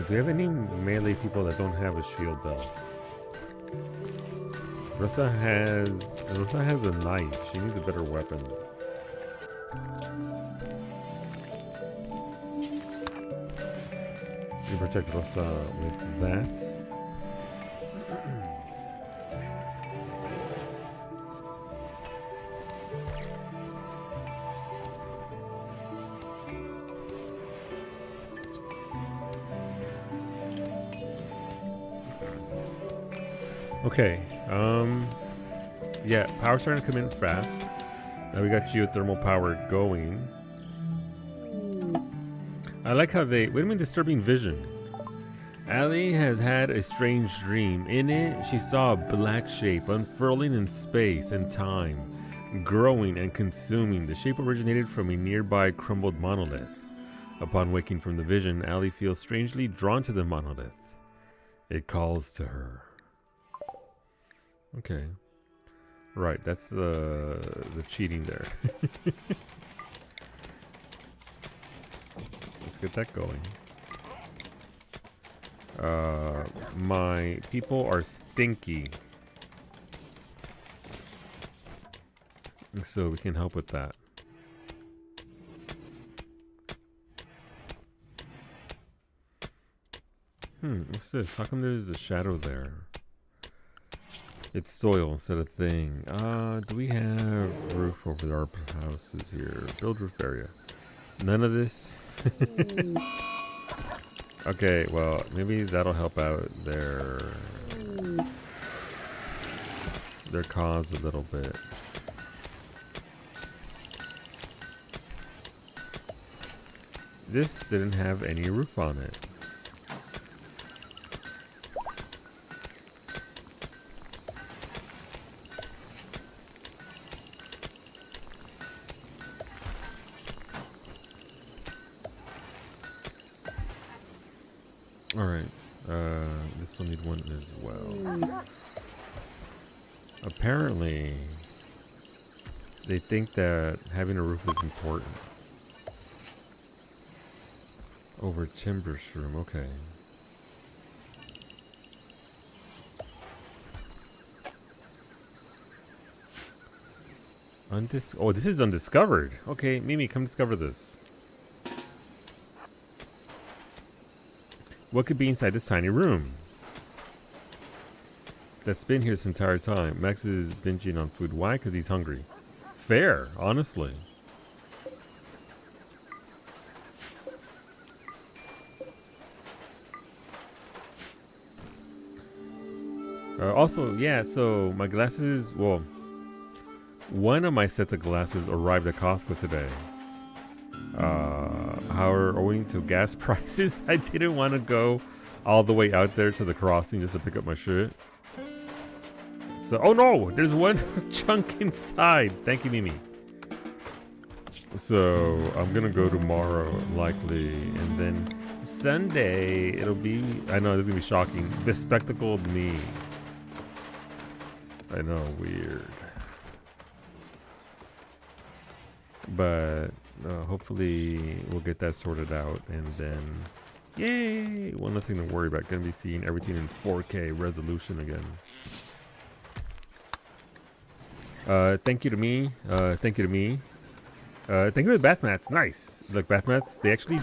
Do you have any melee people that don't have a shield belt? Rosa has a knife. She needs a better weapon. You protect Rosa with that. Okay, yeah, power's starting to come in fast. We got geothermal power going. I like how they... Wait a minute, disturbing vision. Allie has had a strange dream. In it, she saw a black shape unfurling in space and time, growing and consuming. The shape originated from a nearby crumbled monolith. Upon waking from the vision, Allie feels strangely drawn to the monolith. It calls to her. Okay. Right, that's the cheating there. Let's get that going. My people are stinky. So we can help with that. What's this? How come there's a shadow there? It's soil instead of thing. Do we have roof over our houses here? Build roof area. None of this? Okay, well, maybe that'll help out their cause a little bit. This didn't have any roof on it. Alright, this will need one as well. Apparently, they think that having a roof is important. Over timber shroom, okay. Oh, this is undiscovered. Okay, Mimi, come discover this. What could be inside this tiny room? That's been here this entire time. Max is binging on food. Why? Because he's hungry. Fair, honestly. Also, yeah, so my glasses, well, one of my sets of glasses arrived at Costco today. However, owing to gas prices, I didn't want to go all the way out there to the crossing just to pick up my shit. So, oh no, there's one chunk inside. Thank you, Mimi. So, I'm gonna go tomorrow, likely, and then Sunday, it'll be, I know this is gonna be shocking, bespectacled me. I know, weird. But hopefully we'll get that sorted out, and then yay, one less thing to worry about. Gonna be seeing everything in 4K resolution again. Thank you to me. Thank you to me. Thank you to the bath mats. Nice. Like bath mats, they actually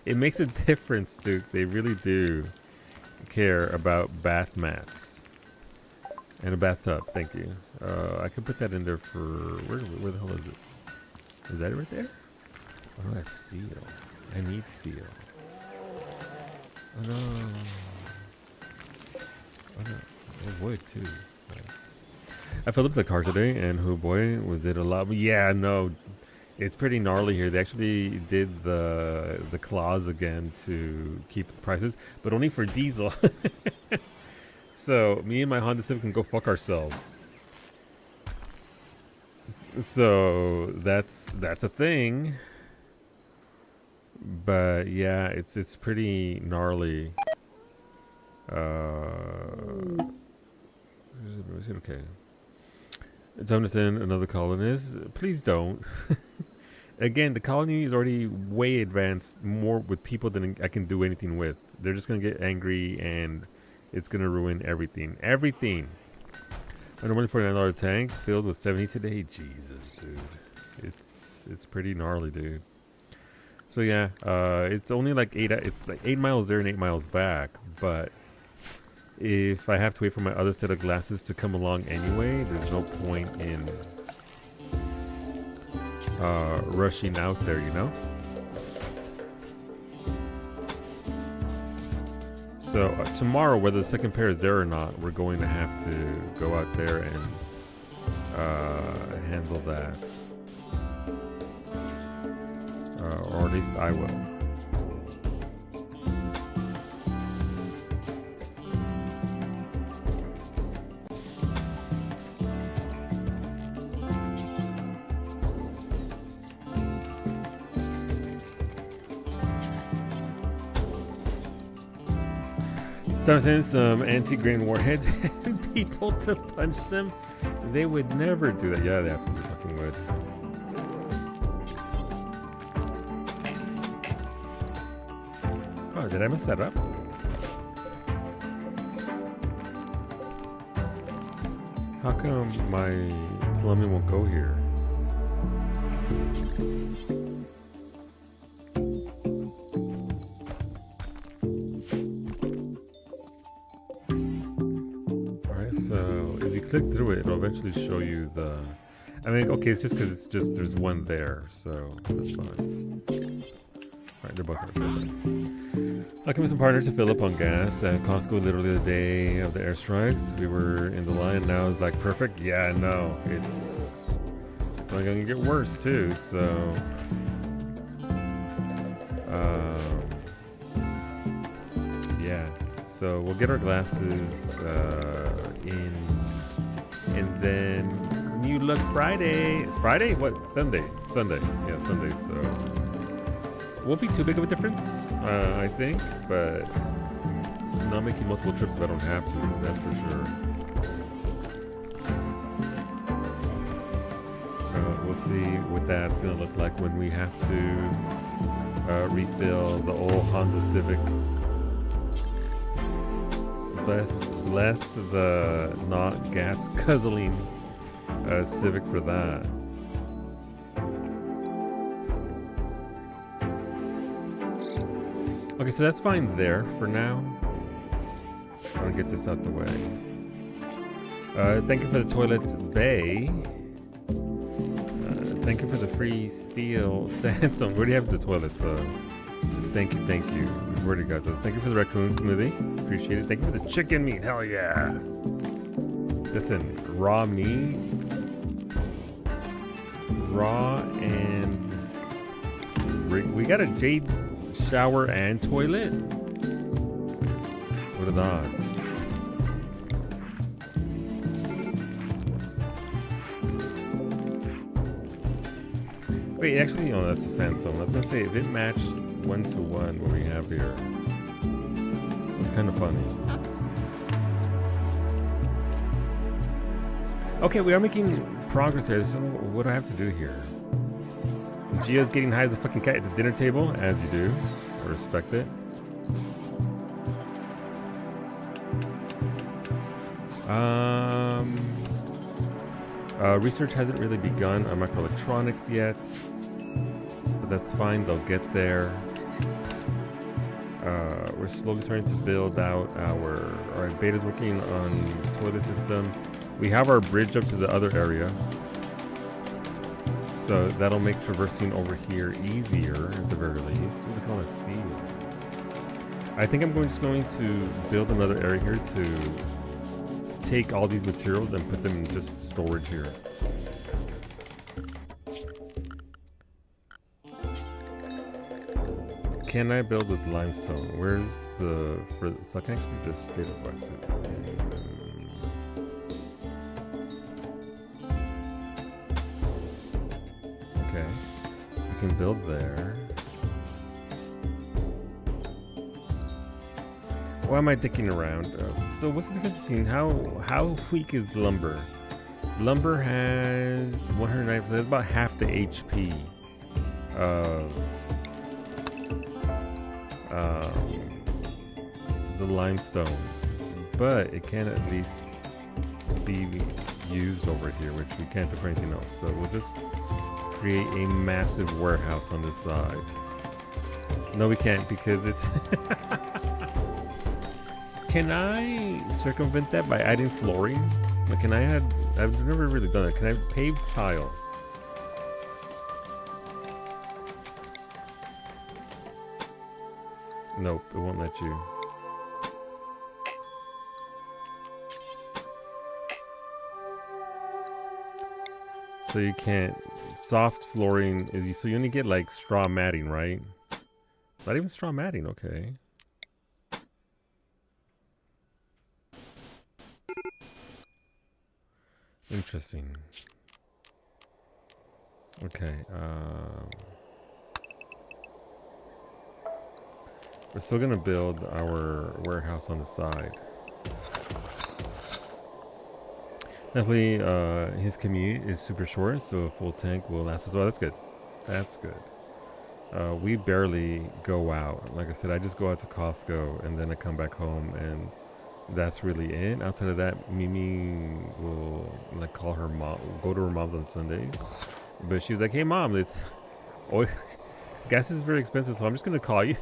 it makes a difference, dude. They really do care about bath mats. And a bathtub, thank you. I can put that in there for where the hell is it? Is that it right there? Oh, that's steel. I need steel. Oh no. Oh no. Oh, wood too. Nice. I filled up the car today, and oh boy, was it a lot. Yeah, no, it's pretty gnarly here. They actually did the clause again to keep the prices, but only for diesel. So me and my Honda Civic can go fuck ourselves. So that's a thing. But yeah, it's pretty gnarly. Okay. Time to send another colonist. Please don't. Again, the colony is already way advanced, more with people than I can do anything with. They're just gonna get angry and it's gonna ruin everything. Everything. A normally $49 tank filled with 70 today. Jesus, dude. It's pretty gnarly, dude. So yeah, it's only like it's like 8 miles there and 8 miles back, but if I have to wait for my other set of glasses to come along anyway, there's no point in rushing out there, you know? So tomorrow, whether the second pair is there or not, we're going to have to go out there and handle that. Or at least I will. Send some anti-grain warheads and people to punch them. They would never do that. Yeah, they absolutely fucking would. Oh, did I mess that up? How come my plumbing won't go here? Click through it, it'll eventually show you the... I mean, okay, it's just because it's just, there's one there, so that's fine. Alright, they're both okay. Looking for some partners to fill up on gas at Costco literally the day of the airstrikes. We were in the line, now it's like perfect. Yeah, no, it's only gonna get worse too, so... yeah, so we'll get our glasses in... And then New Look Friday. Friday? What? Sunday. Sunday. Yeah, Sunday. So won't be too big of a difference, I think. But not making multiple trips if I don't have to. That's for sure. We'll see what that's gonna look like when we have to refill the old Honda Civic. Less the not gas guzzling Civic for that. Okay, so that's fine there for now. I'm gonna get this out the way. Thank you for the toilets, Bay. Thank you for the free steel Samsung. Where do you have the toilets? Thank you, thank you. We've already got those. Thank you for the raccoon smoothie. Appreciate it. Thank you for the chicken meat. Hell yeah. Listen, raw meat. Raw and... We got a jade shower and toilet? What are the odds? Wait, actually, no, that's a sandstone. I was gonna say, if it matched 1-to-1 what we have here, it's kind of funny. Okay, we are making progress here. So what do I have to do here? Gio's getting high as a fucking cat at the dinner table, as you do. I respect it. Research hasn't really begun on microelectronics yet. That's fine, they'll get there. We're slowly starting to build out our beta's working on toilet system. We have our bridge up to the other area, so that'll make traversing over here easier at the very least. What do they call that? Steel. I think I'm just going to build another area here to take all these materials and put them in just storage here. Can I build with limestone? Where's the... so I can actually just straight up wax it. Okay. We can build there. Why am I dicking around? So what's the difference between how weak is lumber? Lumber has 109, that's about half the HP of the limestone, but it can at least be used over here, which we can't do for anything else. So we'll just create a massive warehouse on this side. No, we can't because it's... Can I circumvent that by adding flooring? Like, can I add... I've never really done it. Can I pave tile? Nope, it won't let you. So you can't. Soft flooring is so you only get like straw matting, right? Not even straw matting. Okay. Interesting. Okay. We're still gonna build our warehouse on the side. Definitely, his commute is super short, so a full tank will last us. Well, that's good. That's good. We barely go out. Like I said, I just go out to Costco and then I come back home, and that's really it. Outside of that, Mimi will like call her mom, go to her mom's on Sundays. But she's like, "Hey, mom, it's oh, gas is very expensive, so I'm just gonna call you."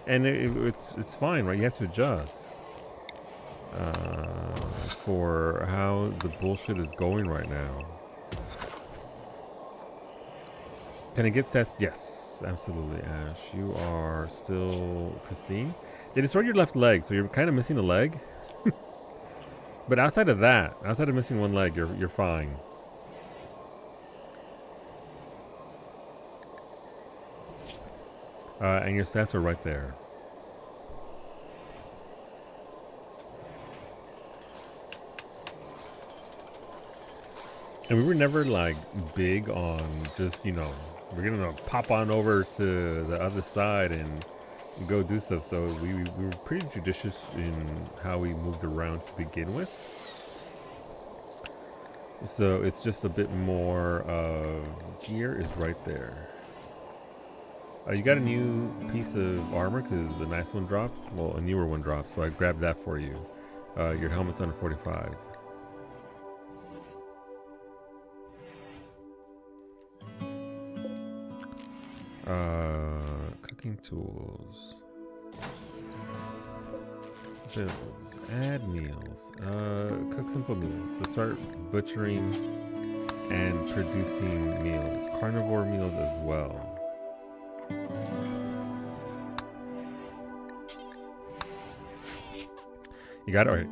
And it's fine, right? You have to adjust for how the bullshit is going right now. Can I get stats? Yes, absolutely, Ash. You are still pristine. They destroyed your left leg, so you're kind of missing a leg. But outside of that, outside of missing one leg, you're fine. And your stats are right there. And we were never like big on just, you know, we're gonna pop on over to the other side and go do stuff. So we were pretty judicious in how we moved around to begin with. So it's just a bit more of gear is right there. You got a new piece of armor because the nice one dropped. Well, a newer one dropped, so I grabbed that for you. Your helmet's under 45. Cooking tools. Bills. Add meals. Cook simple meals. So start butchering and producing meals. Carnivore meals as well. You got it? Alright,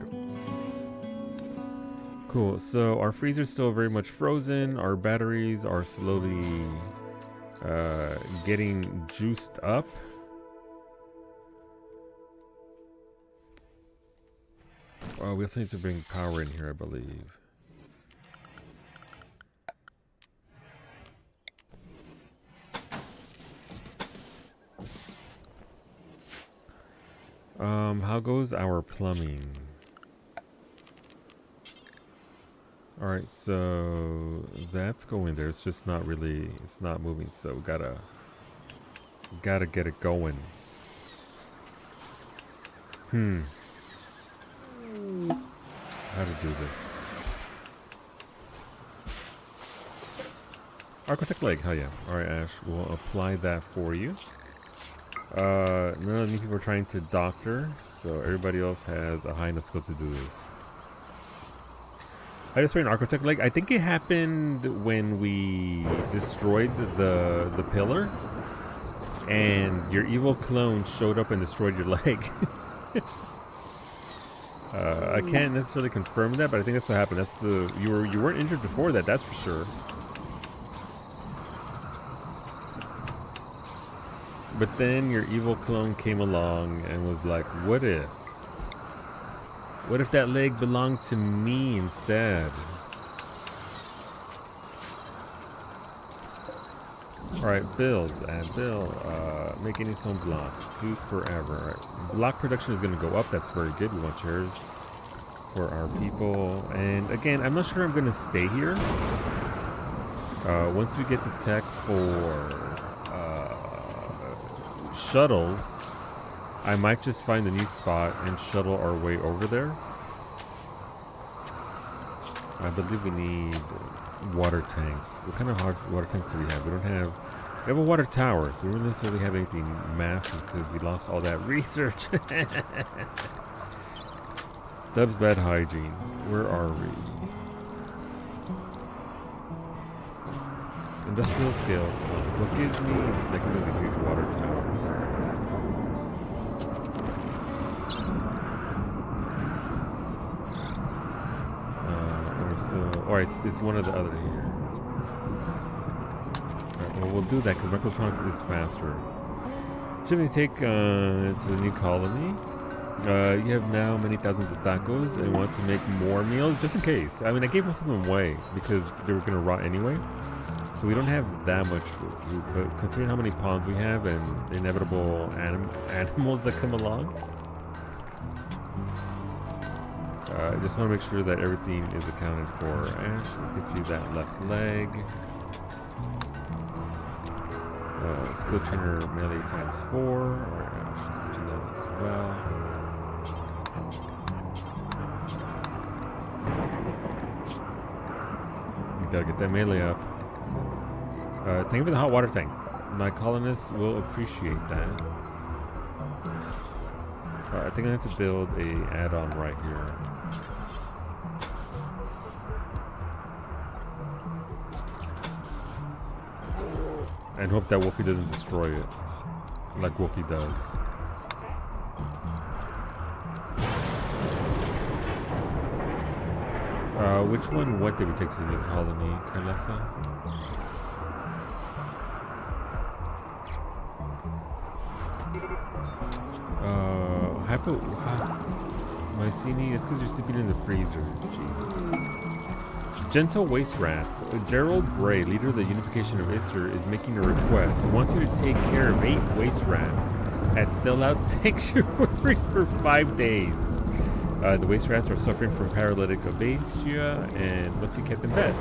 cool. So our freezer's still very much frozen. Our batteries are slowly getting juiced up. We also need to bring power in here, I believe. How goes our plumbing? Alright, so that's going there. It's just not really, it's not moving, so gotta get it going. How to do this. Architect leg, hell yeah. Alright, Ash, we'll apply that for you. None of the people are trying to doctor, so everybody else has a high enough skill to do this. I just ran an architect leg. I think it happened when we destroyed the pillar, and your evil clone showed up and destroyed your leg. I can't necessarily confirm that, but I think that's what happened. That's you weren't injured before that. That's for sure. But then your evil clone came along and was like, "What if? What if that leg belonged to me instead?" Alright, bills. Add bill. Make any stone blocks. Food forever. Right. Block production is going to go up. That's very good. We want chairs for our people. And again, I'm not sure I'm going to stay here. Once we get the tech for shuttles, I might just find a new spot and shuttle our way over there. I believe we need water tanks. What kind of water tanks do we have? We have a water tower, so we don't necessarily have anything massive because we lost all that research. Dub's bad hygiene. Where are we? Industrial scale. What gives me like a really huge water tower? So, or it's one or the other here. Alright, well, we'll do that because microtronics is faster. Shipping take to the new colony. You have now many thousands of tacos and want to make more meals just in case. I mean, I gave most of them away because they were going to rot anyway. So we don't have that much food, but considering how many ponds we have and the inevitable animals that come along, I just want to make sure that everything is accounted for. Ash, let's get you that left leg. Skill trainer melee times 4. Alright, Ash, let's get you that as well. You gotta get that melee up. Thank you for the hot water tank. My colonists will appreciate that. I think I have to build a add-on right here. And hope that Wolfie doesn't destroy it, like Wolfie does. Which one, what did we take to the new colony, Carlessa? Mycene, it's because you're sleeping in the freezer. Jesus. Gentle Waste Rats. Gerald Gray, leader of the Unification of Ister, is making a request. He wants you to take care of 8 waste rats at Sellout Sanctuary for 5 days. The waste rats are suffering from paralytic aphasia and must be kept in bed.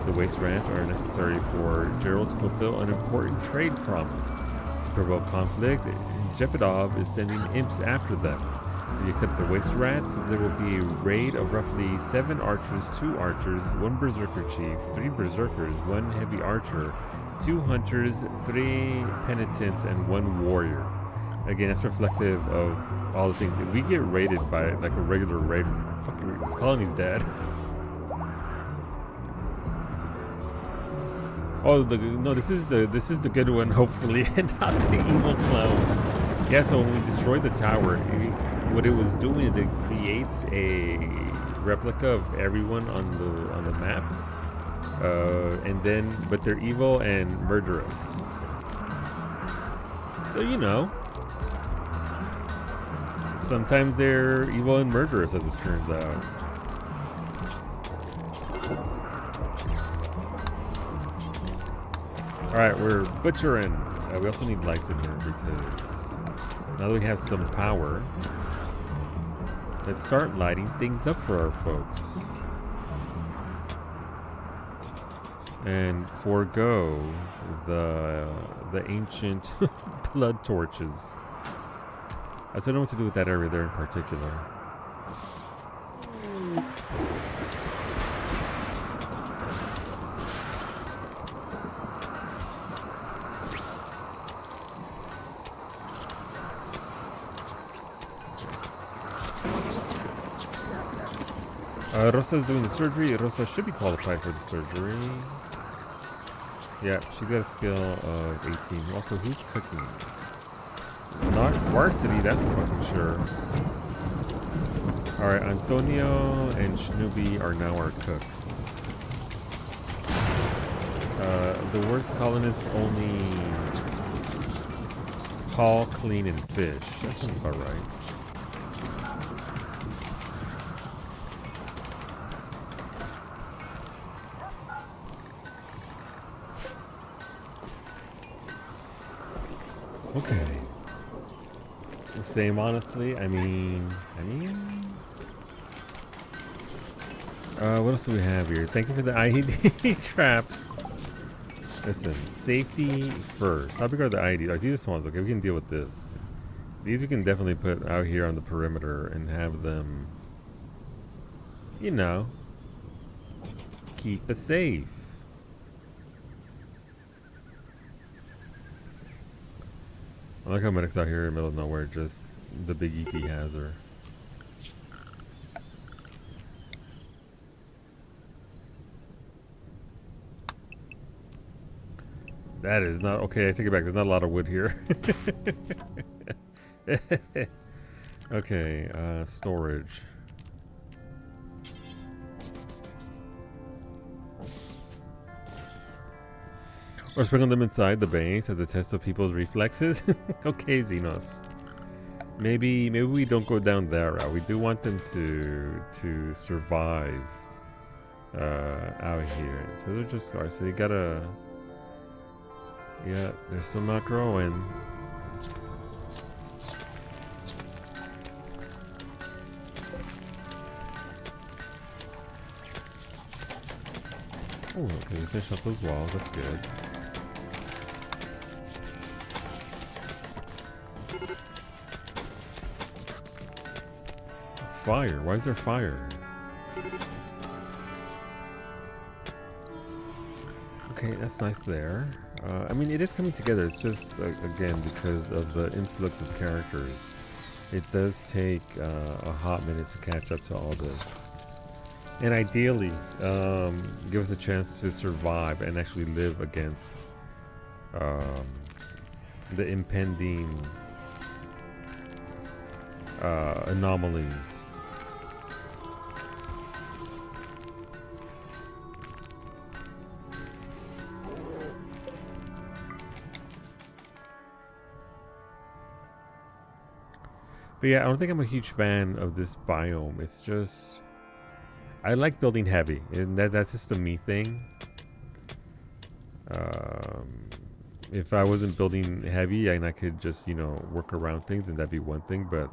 The waste rats are necessary for Gerald to fulfill an important trade promise. To provoke conflict, Jepidov is sending imps after them. If you accept the waste rats, there will be a raid of roughly 7 archers, 2 archers, 1 berserker chief, 3 berserkers, 1 heavy archer, 2 hunters, 3 penitents, and 1 warrior. Again, that's reflective of all the things. If we get raided by like a regular raid, fucking this colony's dead. Oh, no, this is the good one, hopefully, and not the evil clone. Yeah, so when we destroy the tower, what it was doing is it creates a replica of everyone on the map, and then but they're evil and murderous. So you know, sometimes they're evil and murderous, as it turns out. Alright, we're butchering. We also need lights in here because now that we have some power, let's start lighting things up for our folks. And forego the ancient blood torches. I still don't know what to do with that area there in particular. Rosa's doing the surgery. Rosa should be qualified for the surgery. Yeah, she's got a skill of 18. Also, who's cooking? Not Varsity, that's for fucking sure. Alright, Antonio and Shnubi are now our cooks. The worst colonists only haul, clean, and fish. That sounds about right. Okay. Same, honestly. I mean. What else do we have here? Thank you for the IED traps. Listen, safety first. How big are the IEDs? I see this one's okay. We can deal with this. These we can definitely put out here on the perimeter and have them, you know, keep us safe. I like how Medic's out here in the middle of nowhere, just the big EP has her. That is not okay. I take it back. There's not a lot of wood here. Okay, storage. Or sprinkle them inside the base as a test of people's reflexes. Okay, Xenos. Maybe we don't go down that route. We do want them to survive out here. So they're just alright. So you gotta, yeah. They're still not growing. Oh, okay. We finish up those walls. That's good. Fire. Why is there fire? Okay, that's nice there. I mean, it is coming together. It's just, again, because of the influx of characters. It does take a hot minute to catch up to all this. And ideally, give us a chance to survive and actually live against the impending anomalies. But yeah, I don't think I'm a huge fan of this biome. It's just, I like building heavy, and that's just a me thing. If I wasn't building heavy and I could just, you know, work around things, and that'd be one thing. But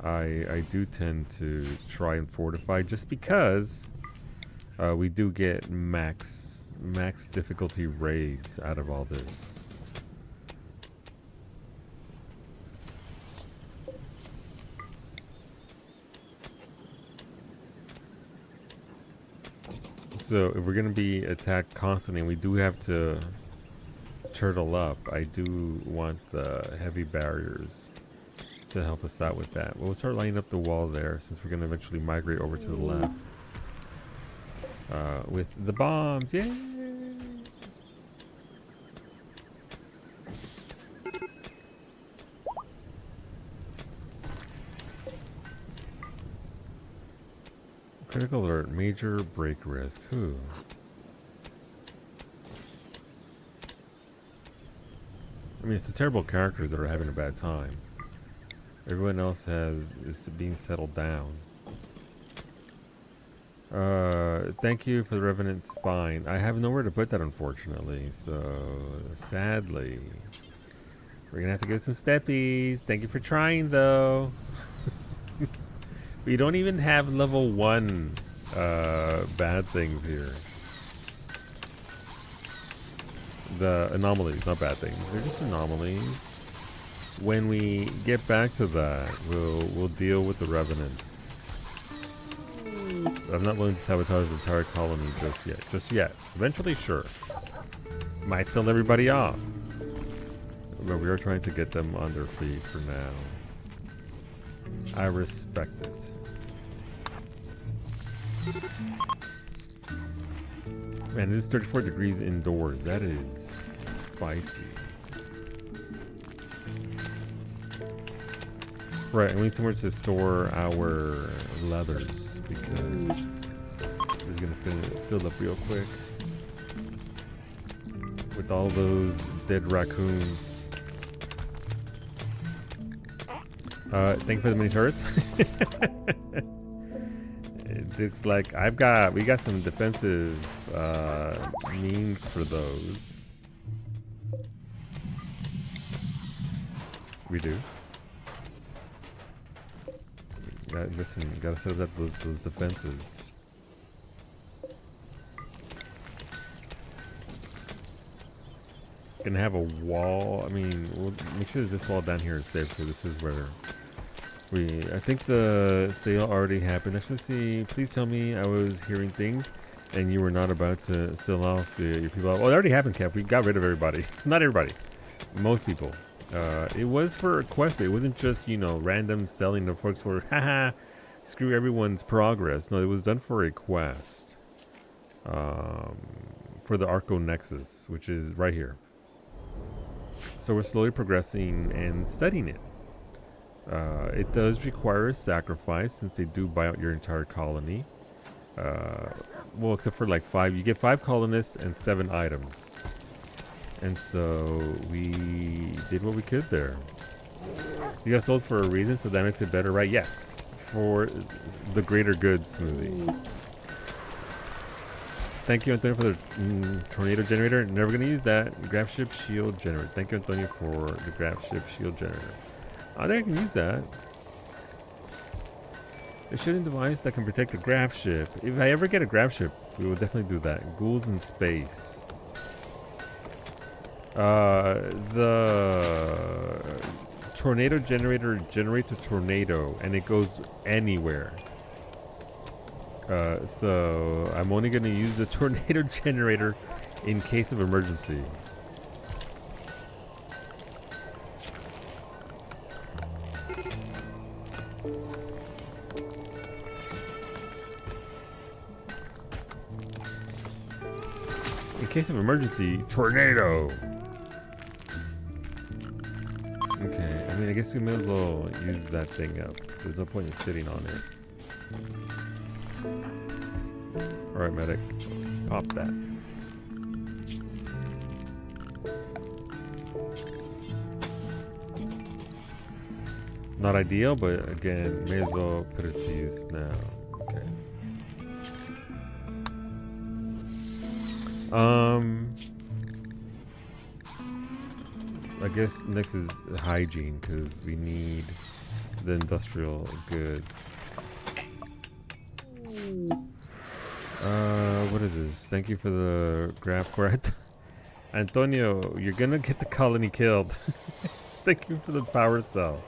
I do tend to try and fortify just because we do get max difficulty raids out of all this. So if we're gonna be attacked constantly, and we do have to turtle up, I do want the heavy barriers to help us out with that. We'll start lining up the wall there, since we're gonna eventually migrate over to the left with the bombs. Yay! Critical alert, major break risk. Who? I mean, it's the terrible characters that are having a bad time. Everyone else is being settled down. Thank you for the Revenant Spine. I have nowhere to put that, unfortunately. So, sadly, we're gonna have to get some steppies. Thank you for trying, though. We don't even have level 1 bad things here. The anomalies, not bad things. They're just anomalies. When we get back to that, we'll deal with the revenants. But I'm not willing to sabotage the entire colony just yet. Just yet. Eventually, sure. Might sell everybody off. But we are trying to get them on their feet for now. I respect it. Man, it is 34 degrees indoors. That is spicy. Right, and we need somewhere to store our leathers because it's gonna fill up real quick with all those dead raccoons. Thank you for the mini turrets. It looks like we got some defensive means for those. We do. Listen, gotta set up those defenses. Gonna have a wall. I mean, we'll make sure that this wall down here is safe. So this is where I think the sale already happened. Actually, see, please tell me I was hearing things and you were not about to sell off your people. Well, it already happened, Cap. We got rid of everybody. Not everybody. Most people. It was for a quest, but it wasn't just, you know, random selling of folks for, haha, screw everyone's progress. No, it was done for a quest. For the Arco Nexus, which is right here. So we're slowly progressing and studying it. It does require a sacrifice since they do buy out your entire colony. Well, except for like 5. You get 5 colonists and 7 items. And so we did what we could there. You got sold for a reason, so that makes it better, right? Yes, for the greater good smoothie. Thank you, Antonio, for the tornado generator. Never gonna use that. Graph ship shield generator. Thank you, Antonio, for the graph ship shield generator. I think I can use that. A shooting device that can protect the graph ship. If I ever get a graph ship, we will definitely do that. Ghouls in space. The tornado generator generates a tornado and it goes anywhere. So I'm only going to use the tornado generator in case of emergency. In case of emergency, tornado! Okay, I mean, I guess we may as well use that thing up. There's no point in sitting on it. Alright, medic. Pop that. Not ideal, but again, may as well put it to use now. Okay. I guess next is hygiene, because we need the industrial goods. What is this? Thank you for the graph core. Antonio, you're gonna get the colony killed. Thank you for the power cell.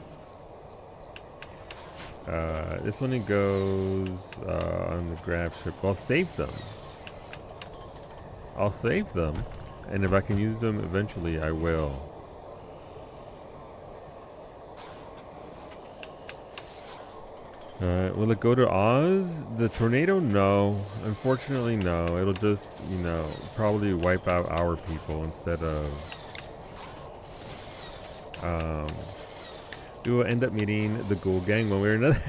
This one goes on the grab ship. I'll save them. I'll save them, and if I can use them eventually, I will. Will it go to Oz? The tornado? No. Unfortunately, no. It'll just, you know, probably wipe out our people instead of... we will end up meeting the Ghoul Gang one way or another.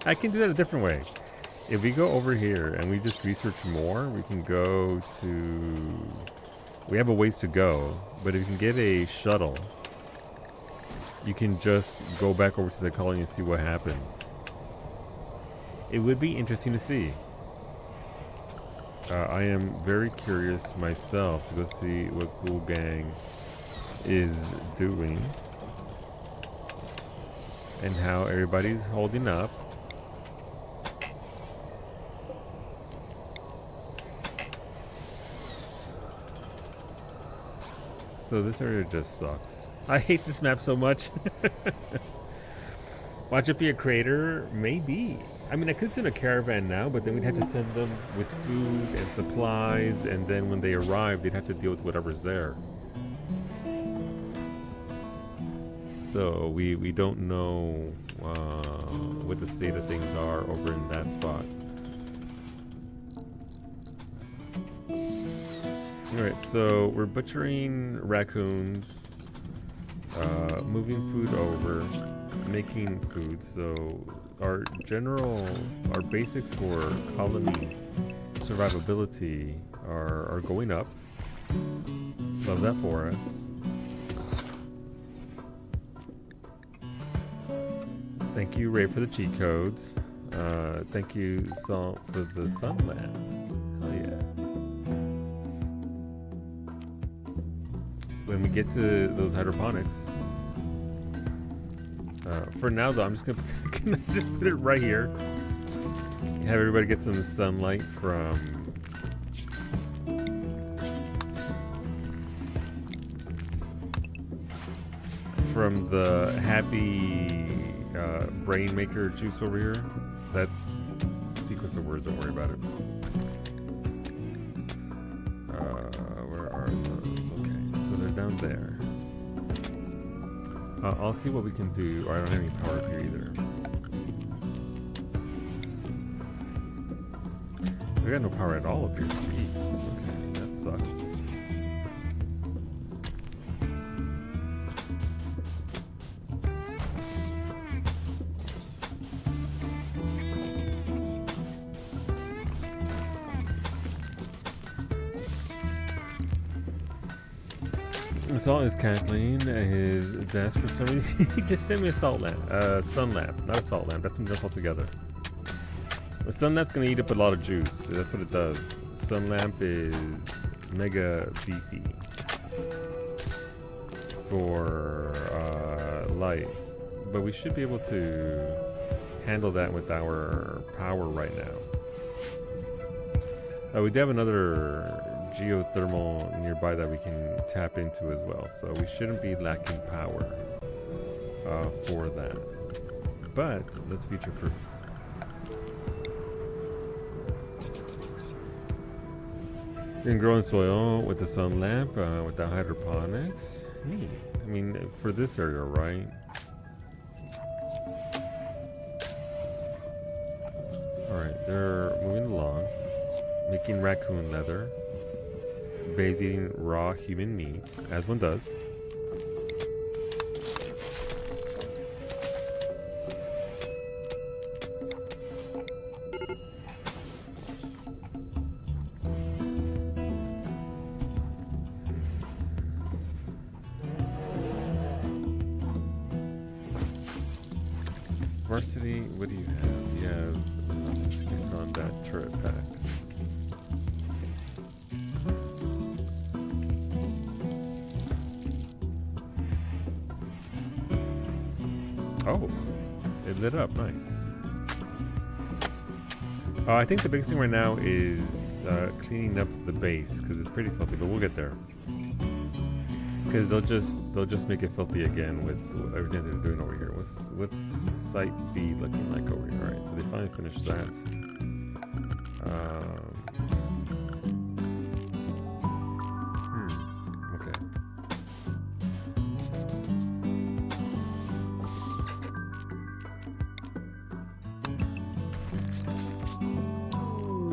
I can do that a different way. If we go over here and we just research more, we can go to... We have a ways to go, but if you can get a shuttle, you can just go back over to the colony and see what happened. It would be interesting to see. I am very curious myself to go see what Ghoul Gang is doing and how everybody's holding up. So this area just sucks. I hate this map so much. Watch it be a crater? Maybe. I mean, I could send a caravan now, but then we'd have to send them with food and supplies, and then when they arrive, they'd have to deal with whatever's there. So we don't know what the state of things are over in that spot. Alright, so we're butchering raccoons, moving food over, making food, so our basics for colony survivability are going up. Love that for us. Thank you, Ray, for the cheat codes. Thank you, Salt, for the sun lamp. Hell yeah. When we get to those hydroponics, for now though, I'm just gonna just put it right here. Have everybody get some sunlight from the happy brain maker juice over here. That sequence of words, don't worry about it. Where are those? Okay, so they're down there. I'll see what we can do. Oh, I don't have any power up here either. We got no power at all up here. Jeez. Okay, that sucks. Salt is cackling at his desk for some reason. He just sent me a salt lamp. Sun lamp. Not a salt lamp. That's something else altogether. A sun lamp's gonna eat up a lot of juice. That's what it does. Sun lamp is mega beefy for light. But we should be able to handle that with our power right now. We do have another geothermal nearby that we can tap into as well, so we shouldn't be lacking power for that. But let's future proof. You can grow in soil with the sun lamp, without hydroponics. Neat. I mean, for this area, right? Alright, they're moving along, making raccoon leather, base eating raw human meat, as one does. Varsity, what do you have? You have nothing on that turret pack. Oh, it lit up, nice. I think the biggest thing right now is cleaning up the base because it's pretty filthy, but we'll get there. Because they'll just make it filthy again with everything they're doing over here. What's Site B looking like over here? All right, so they finally finished that. Okay.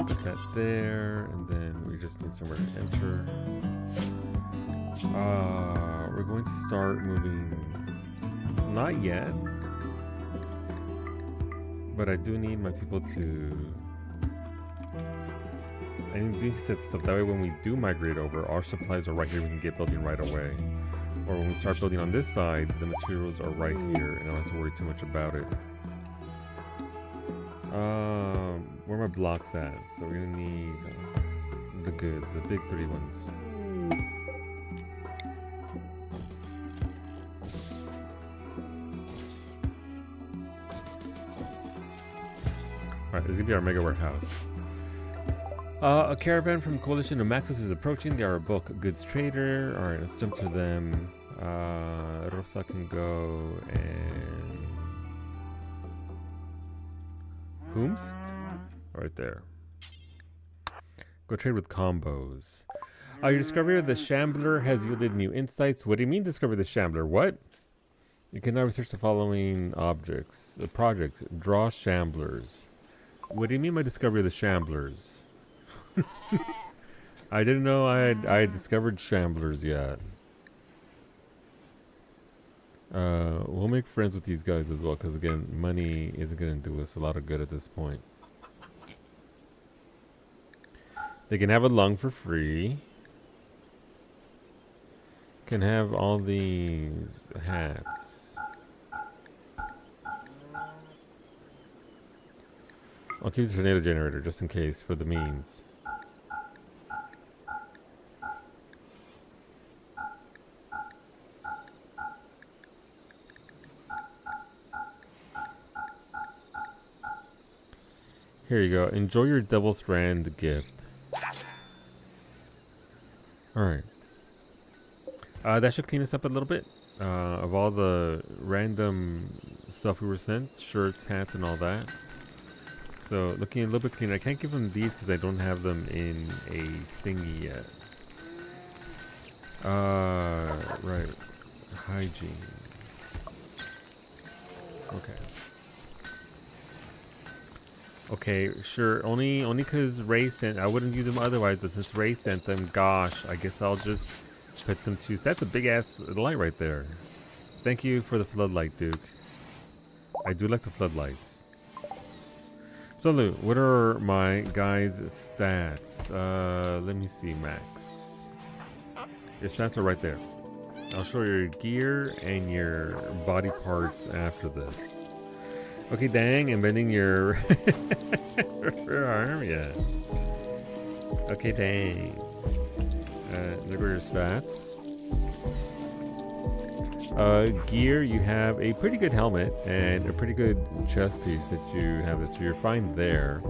Put that there, and then we just need somewhere to enter. We're going to start moving. Not yet, but I do need my people to. I need to set this up that way when we do migrate over, our supplies are right here. We can get building right away. Or when we start building on this side, the materials are right here, and I don't have to worry too much about it. Where are my blocks at? So we're gonna need the goods, the big 3 ones. Alright, this is gonna be our mega warehouse. A caravan from Coalition of Maxis is approaching. They are a bulk goods trader. Alright, let's jump to them. Rosa can go and... Whomst? Right there. Go trade with combos. Your discovery of the Shambler has yielded new insights. What do you mean discover the Shambler? What? You can now research the following objects. Projects. Draw Shamblers. What do you mean by discovery of the Shamblers? I didn't know I had discovered Shamblers yet. We'll make friends with these guys as well, because again, money isn't going to do us a lot of good at this point. They can have a lung for free. Can have all these hats. I'll keep the tornado generator just in case for the means. Here you go. Enjoy your double strand gift. Alright. That should clean us up a little bit. Of all the random stuff we were sent. Shirts, hats, and all that. So, looking a little bit cleaner. I can't give them these because I don't have them in a thingy yet. Right. Hygiene. Okay. Okay, sure. Only because Ray sent. I wouldn't use them otherwise, but since Ray sent them, gosh, I guess I'll just put them to. That's a big ass light right there. Thank you for the floodlight, Duke. I do like the floodlights. So, Lou, what are my guys' stats? Let me see, Max. Your stats are right there. I'll show your gear and your body parts after this. Okay, dang, I'm bending your arm, yeah. Okay, dang. Look at your stats. Gear, you have a pretty good helmet and a pretty good chest piece that you have this, so you're fine there.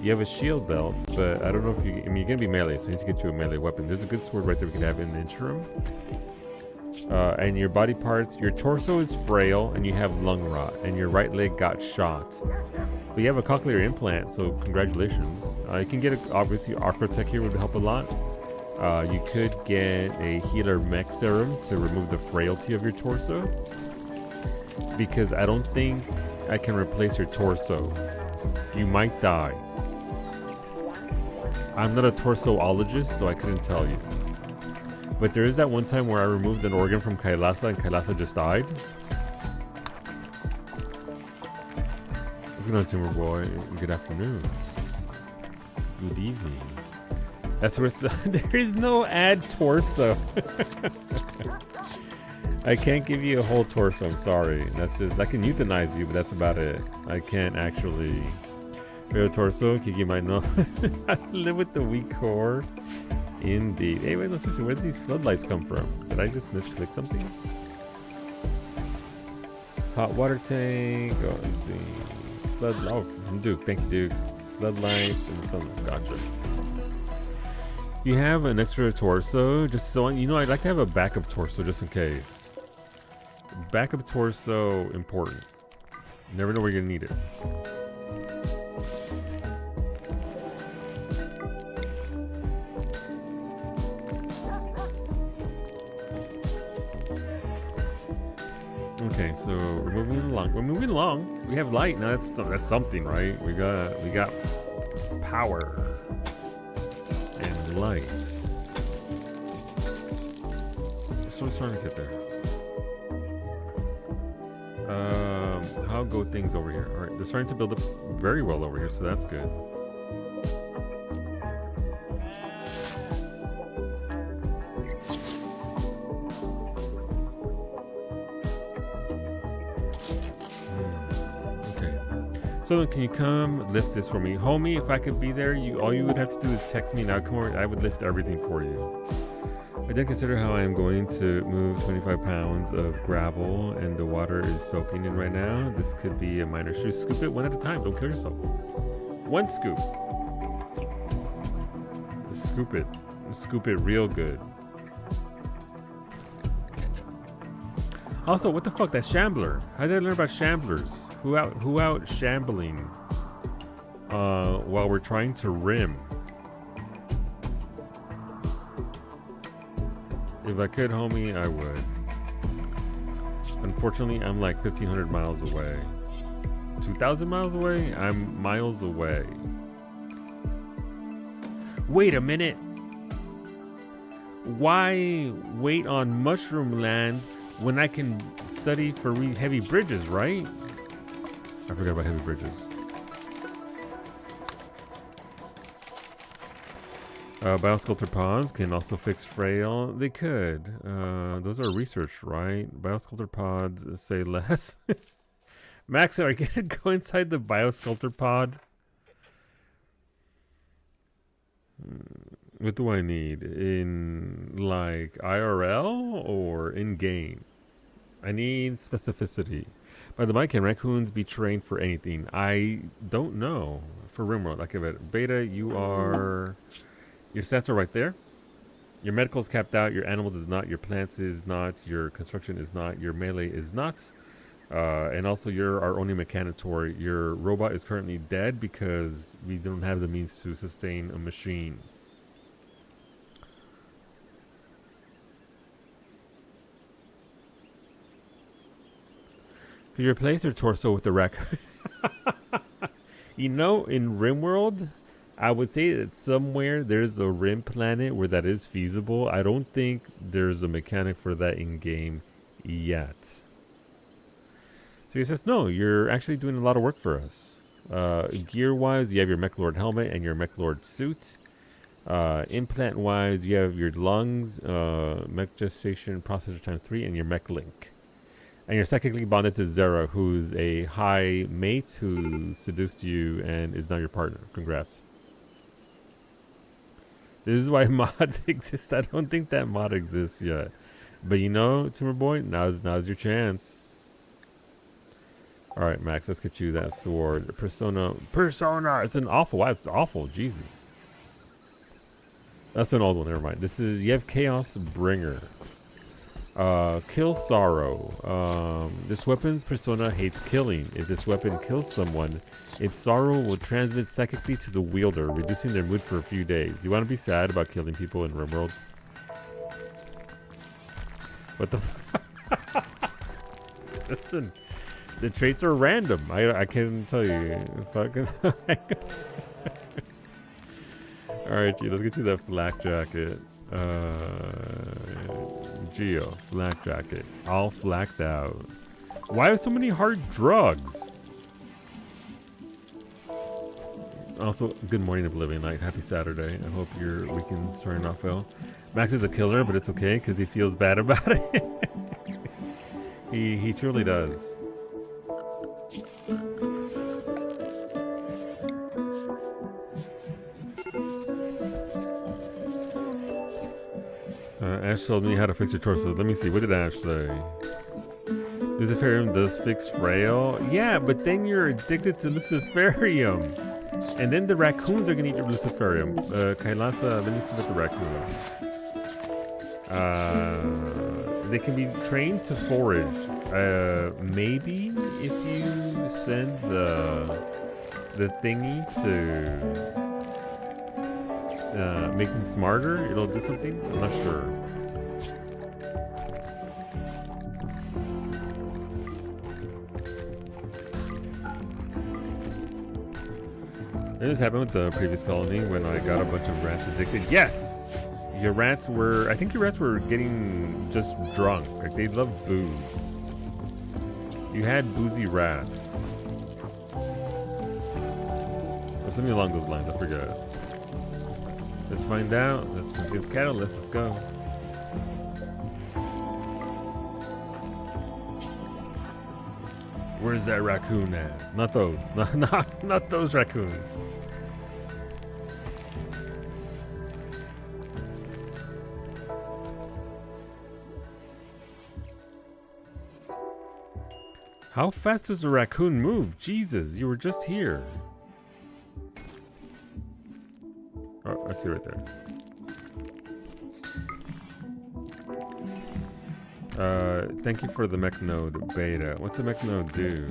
You have a shield belt, but I don't know if you, I mean, you're gonna be melee, so you need to get you a melee weapon. There's a good sword right there we could have in the interim. And your body parts, your torso is frail and you have lung rot and your right leg got shot. But you have a cochlear implant, so congratulations. You can get, obviously, Archrotech here would help a lot. You could get a healer mech serum to remove the frailty of your torso. Because I don't think I can replace your torso. You might die. I'm not a torsoologist, so I couldn't tell you. But there is that one time where I removed an organ from Kailasa and Kailasa just died. What's going on, Timber Boy? Good afternoon. Good evening. That's where there is no add torso. I can't give you a whole torso, I'm sorry. That's just, I can euthanize you, but that's about it. I can't actually. Real torso, Kiki might know. I live with the weak core. Indeed. Hey, wait, no, seriously, where did these floodlights come from? Did I just misclick something? Hot water tank. Oh, let's see. Flood. Oh, from Duke. Thank you, Duke. Floodlights and some. Gotcha. You have an extra torso, just so you know. I'd like to have a backup torso just in case. Backup torso important. You never know where you're gonna need it. Okay, so we're moving along. We're moving along. We have light now. That's something, right? We got power and light. So we're trying to get there. How go things over here? All right, they're starting to build up very well over here, so that's good. So can you come lift this for me? Homie, if I could be there, all you would have to do is text me and I'd come over, I would lift everything for you. I didn't consider how I am going to move 25 pounds of gravel and the water is soaking in right now. This could be a minor issue. Scoop it one at a time. Don't kill yourself. One scoop. Scoop it. Scoop it real good. Also, what the fuck? That shambler. How did I learn about shamblers? Who out shambling while we're trying to rim? If I could, homie, I would. Unfortunately, I'm like 1,500 miles away. 2,000 miles away? I'm miles away. Wait a minute. Why wait on Mushroom Land when I can study for heavy bridges, right? I forgot about heavy bridges. Biosculptor pods can also fix frail. They could. Those are research, right? Biosculptor pods say less. Max, are you gonna go inside the biosculptor pod? What do I need? In like IRL or in game? I need specificity. By the way, can raccoons be trained for anything? I don't know. For RimWorld, I give it. Beta, your stats are right there. Your medical is capped out. Your animals is not. Your plants is not. Your construction is not. Your melee is not. And also, you're our only mechanitor. Your robot is currently dead because we don't have the means to sustain a machine. Could you replace your torso with the raccoon? You know, in RimWorld, I would say that somewhere there's a Rim planet where that is feasible. I don't think there's a mechanic for that in game yet. So he says, no, you're actually doing a lot of work for us. Gear-wise, you have your Mech Lord helmet and your Mech Lord suit. Implant wise, you have your lungs, mech gestation processor times 3, and your mech link. And you're psychically bonded to Zera, who's a high mate who seduced you and is now your partner. Congrats. This is why mods exist. I don't think that mod exists yet. But you know, Tumor Boy, now's your chance. Alright, Max, let's get you that sword. Persona. It's an awful. Wow, it's awful. Jesus. That's an old one, never mind. You have Chaos Bringer. Kill Sorrow. This weapon's persona hates killing. If this weapon kills someone, its sorrow will transmit psychically to the wielder, reducing their mood for a few days. Do you want to be sad about killing people in RimWorld? What the Listen, the traits are random. I can't tell you. Fucking Alright, G, let's get you that flak jacket. Geo, flak jacket. All flacked out. Why are so many hard drugs? Also, good morning, Oblivion Light. Happy Saturday. I hope your weekend's starting off well. Max is a killer, but it's okay because he feels bad about it. He truly does. Ash told me how to fix your torso. Let me see. What did Ash say? Luciferium does fix frail. Yeah, but then you're addicted to Luciferium. And then the raccoons are going to eat your Luciferium. Kailasa, let me see what the raccoons. They can be trained to forage. Maybe if you send the thingy to make them smarter, it'll do something? I'm not sure. This happened with the previous colony when I got a bunch of rats addicted. Yes! I think your rats were getting just drunk. Like, they love booze. You had boozy rats. Or something along those lines, I forget. Let's find out. That's Cynthia's catalyst. Let's go. Where's that raccoon at? Not those. Not those raccoons. How fast does a raccoon move? Jesus, you were just here. Oh, I see right there. Thank you for the mech node beta. What's a mech node do?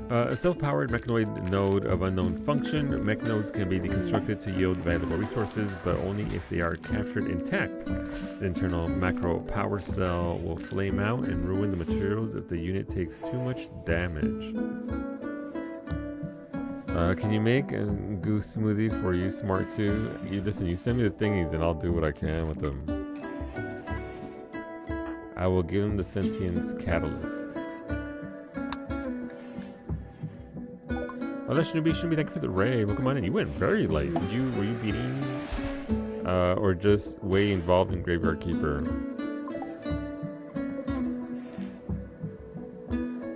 A self-powered mechanoid node of unknown function. Mech nodes can be deconstructed to yield valuable resources, but only if they are captured intact. The internal macro power cell will flame out and ruin the materials if the unit takes too much damage. Can you make a goose smoothie for you, Smart 2? Listen, you send me the thingies and I'll do what I can with them. I will give him the sentience catalyst. Oh, that shouldn't be. Thank you for the raid. Well, come on in. You went very late. Were you beating, or just way involved in Graveyard Keeper?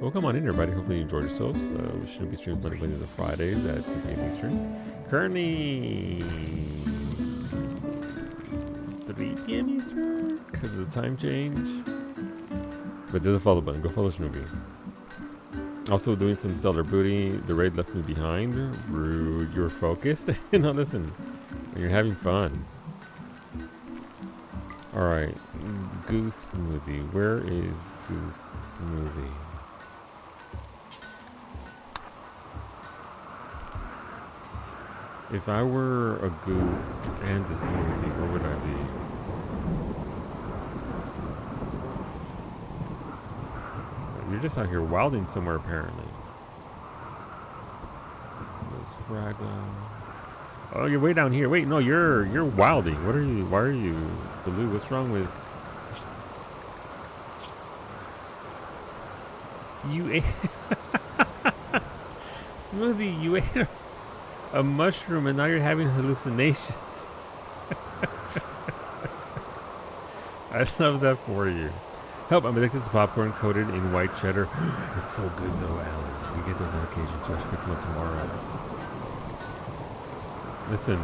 Well, come on in, everybody. Hopefully you enjoyed yourselves. We should be streaming Monday, Wednesdays, and Fridays at 2 p.m. Eastern. Currently 3 p.m. Eastern because of the time change. But there's a follow button. Go follow Snoopy. Also doing some stellar booty. The raid left me behind. Rude. You're focused. No, listen. You're having fun. Alright. Goose Smoothie. Where is Goose Smoothie? If I were a goose and a smoothie, where would I be? You're just out here wilding somewhere, apparently. Those fraggle. Oh, you're way down here. Wait, no, you're wilding. What are you? Why are you, Baloo? What's wrong with you? Ate smoothie. You ate. a mushroom and now you're having hallucinations. I love that for you. Help, I'm addicted to popcorn coated in white cheddar. It's so good though, Allie. We get those on occasion, so I should get some up tomorrow. Listen,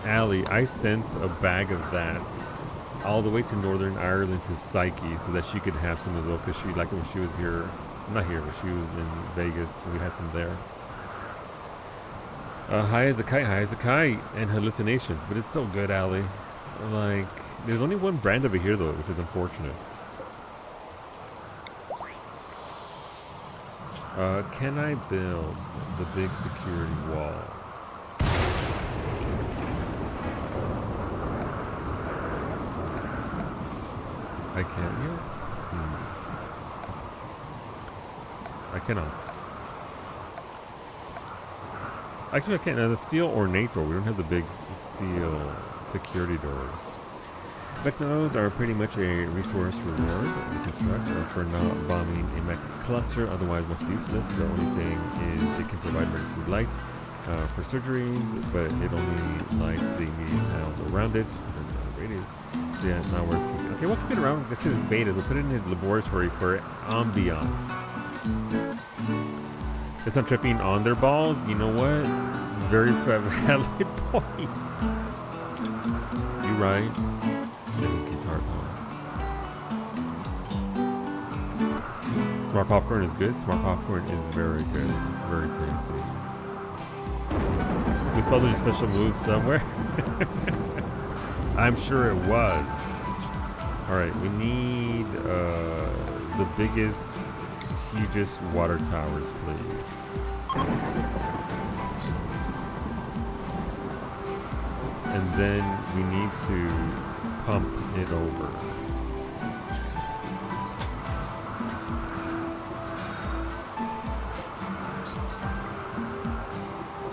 Allie, I sent a bag of that all the way to Northern Ireland to Psyche so that she could have some of those because she liked it when she was here. Not here, but she was in Vegas. We had some there. High as a kite, and hallucinations. But it's so good, Allie. Like, there's only one brand over here, though, which is unfortunate. Can I build the big security wall? I can't yet? I cannot. Actually, I can't. The steel ornate door. We don't have the big steel security doors. Mech nodes are pretty much a resource reward to construct for not bombing a mech cluster, otherwise most useless. The only thing is it can provide emergency light for surgeries, but it only lights the immediate tiles around it. The radius. So yeah, it's not worth keeping. Okay, we'll keep it around. Let's do his betas. We'll put it in his laboratory for ambiance. If I'm tripping on their balls, you know what? Very valid point. You're right. Guitar tone. Smart popcorn is good. Smart popcorn is very good. It's very tasty. We supposed to do special moves somewhere. I'm sure it was. Alright, we need the biggest, hugest water towers, please. And then we need to pump it over.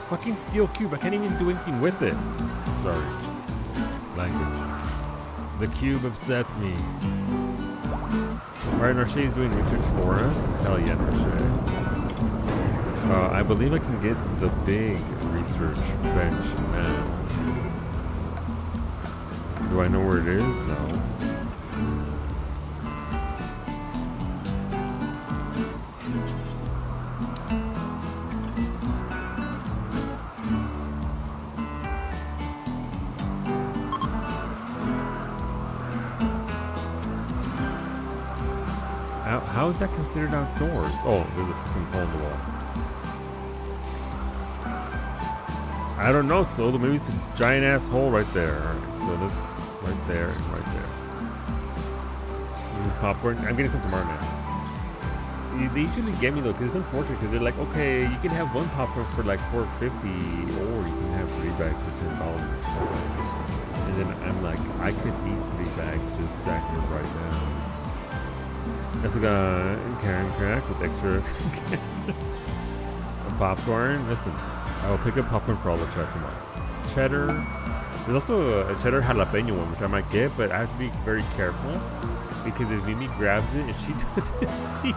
Fucking steel cube, I can't even do anything with it. Sorry. Language. The cube upsets me. Alright, Narche is doing research for us. Hell yeah, Narche. I believe I can get the big research bench now. Do I know where it is? No. How is that considered outdoors? Oh, there's a freaking hole in the wall. I don't know, so maybe it's a giant ass hole right there. Alright, so this right there and right there. Popcorn. I'm getting some tomorrow now. They usually get me though, because it's unfortunate, because they're like, okay, you can have one popcorn for like $4.50, or you can have 3 bags for $10. And then I'm like, I could eat 3 bags just sacking it right now. Also got Karen crack with extra popcorn. Listen, I will pick up popcorn for all the chat tomorrow. Cheddar. There's also a cheddar jalapeno one, which I might get, but I have to be very careful because if Mimi grabs it and she doesn't see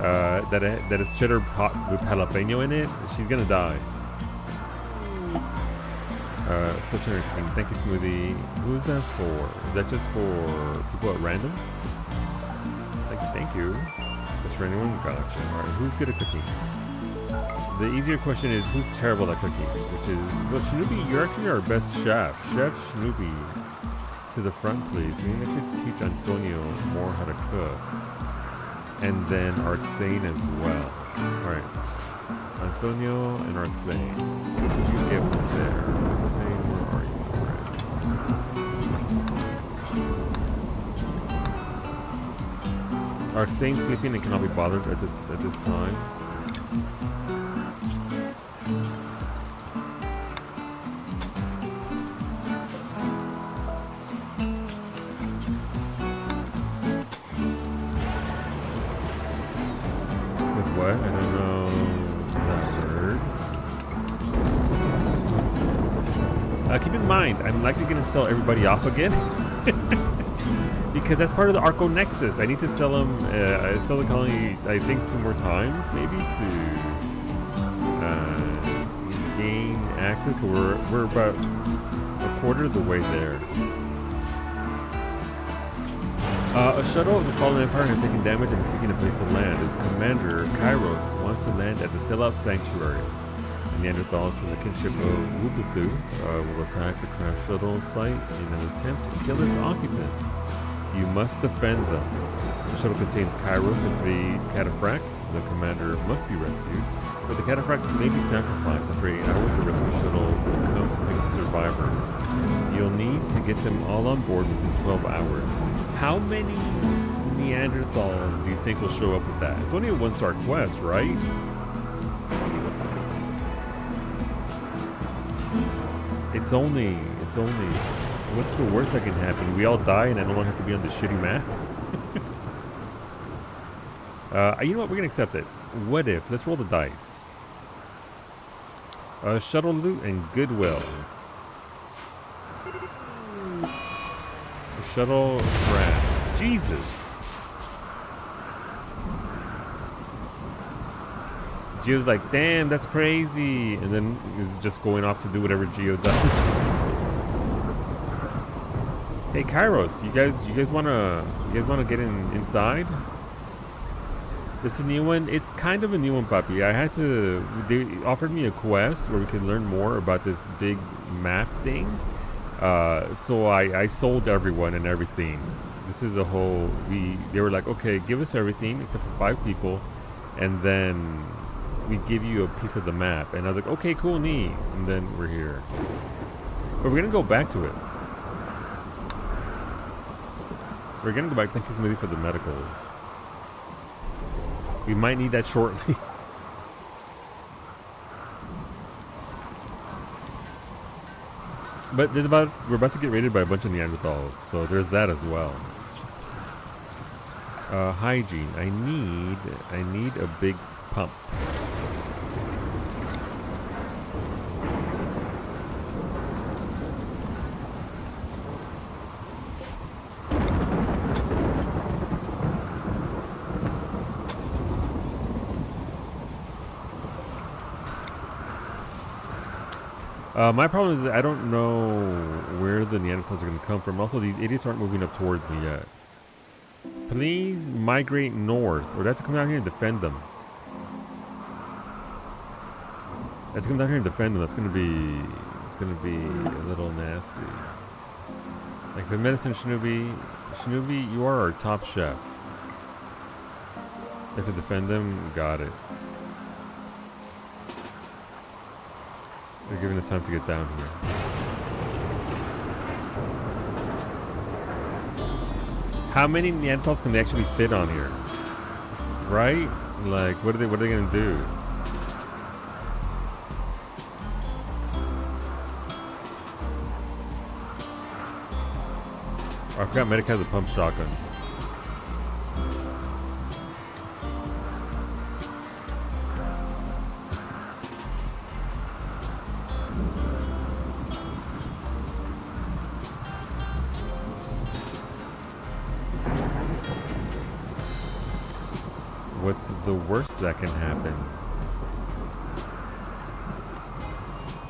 that it's cheddar pot with jalapeno in it, she's gonna die. Special thank you, Smoothie. Who is that for? Is that just for people at random? Thank you. Just for anyone? Gotcha. Alright, who's good at cooking? The easier question is who's terrible at cooking? Which is, well, Shinobi, you're actually our best chef. Chef Shinobi, to the front, please. Maybe I should teach Antonio more how to cook. And then Artsane as well. Alright. Antonio and Artsane. You get one there. Artsane, where are you? Artsane sleeping and cannot be bothered at this time. With what? I don't know that word. Keep in mind, I'm likely going to sell everybody off again. Because that's part of the Arco Nexus. I need to sell them, sell the colony, I think, 2 more times, maybe, to access, but we're about a quarter of the way there. A shuttle of the fallen empire has taken damage and is seeking a place to land. Its commander, Kairos, wants to land at the sellout sanctuary. Neanderthals from the kinship of Ubuntu will attack the crash shuttle site in an attempt to kill its occupants. You must defend them. The shuttle contains Kairos and 3 cataphracts. The commander must be rescued, but the cataphracts may be sacrificed. After 8 hours, the rescue shuttle will come to pick up the survivors. You'll need to get them all on board within 12 hours. How many Neanderthals do you think will show up with that? It's only a 1-star quest, right? It's only, what's the worst that can happen? We all die and I no longer have to be on this shitty map? You know what, we're gonna accept it. What if, let's roll the dice. Shuttle loot and goodwill. Shuttle crash. Jesus! Geo's like, damn, that's crazy, and then is just going off to do whatever Geo does. Hey, Kairos, you guys wanna get inside? This is a new one. It's kind of a new one, puppy. They offered me a quest where we can learn more about this big map thing. So I sold everyone and everything. This is a whole. They were like, okay, give us everything except for 5 people, and then we give you a piece of the map. And I was like, okay, cool, neat. And then we're here. But we're gonna go back to it. We're gonna go back. Thank you, Smithy, for the medicals. We might need that shortly. But we're about to get raided by a bunch of Neanderthals, so there's that as well. Hygiene. I need a big pump. My problem is that I don't know where the Neanderthals are going to come from. Also, these idiots aren't moving up towards me yet. Please migrate north, or they have to come down here and defend them. They have to come down here and defend them. It's gonna be a little nasty. Like the medicine Shinobi, you are our top chef. You have to defend them. Got it. They're giving us time to get down here. How many Neanderthals can they actually fit on here? Right? Like, what are they gonna do? Oh, I forgot Medic has a pump shotgun. What's the worst that can happen?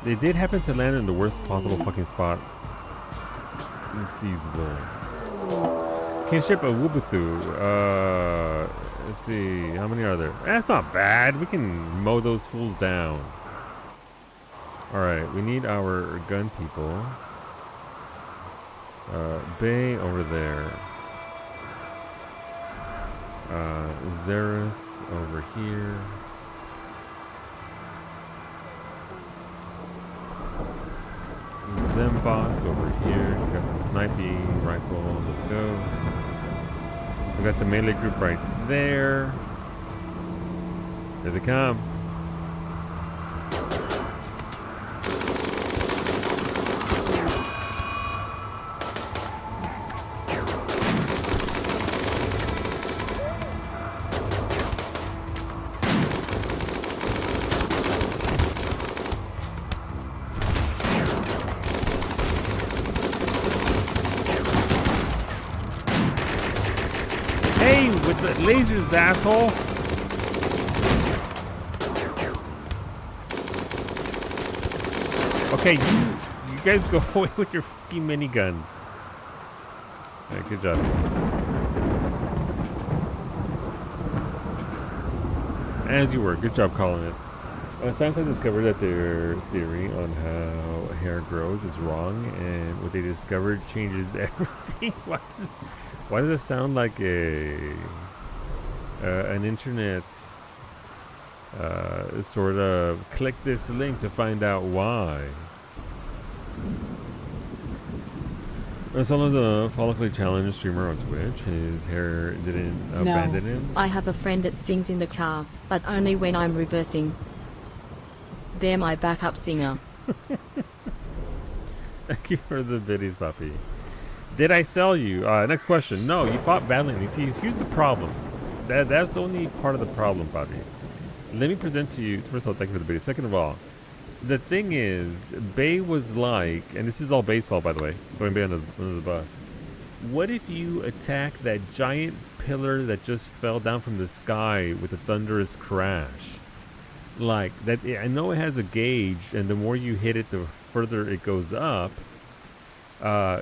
They did happen to land in the worst possible fucking spot. Infeasible. Kinship of Ubuntu. Let's see. How many are there? That's not bad. We can mow those fools down. Alright, we need our gun people. Bay over there. Xeris over here. Zembos over here. We got the sniping rifle. Let's go. We got the melee group right there. Here they come. Lasers, asshole. Okay, you guys go away with your fucking miniguns. Alright, good job. As you were. Good job, colonists. Science has discovered that their theory on how hair grows is wrong, and what they discovered changes everything. Why does it sound like an internet sort of click this link to find out why? Some of the follically challenged streamer on Twitch, his hair didn't abandon him. I have a friend that sings in the car, but only when I'm reversing. They're my backup singer. Thank you for the biddies, puppy. Did I sell you? Next question. No, you fought badly. You see, here's the problem. That's only part of the problem, puppy. Let me present to you. First of all, thank you for the biddies. Second of all, the thing is, Bay was like, and this is all baseball, by the way, throwing Bay under the bus. What if you attack that giant pillar that just fell down from the sky with a thunderous crash? Like that, I know it has a gauge, and the more you hit it, the further it goes up.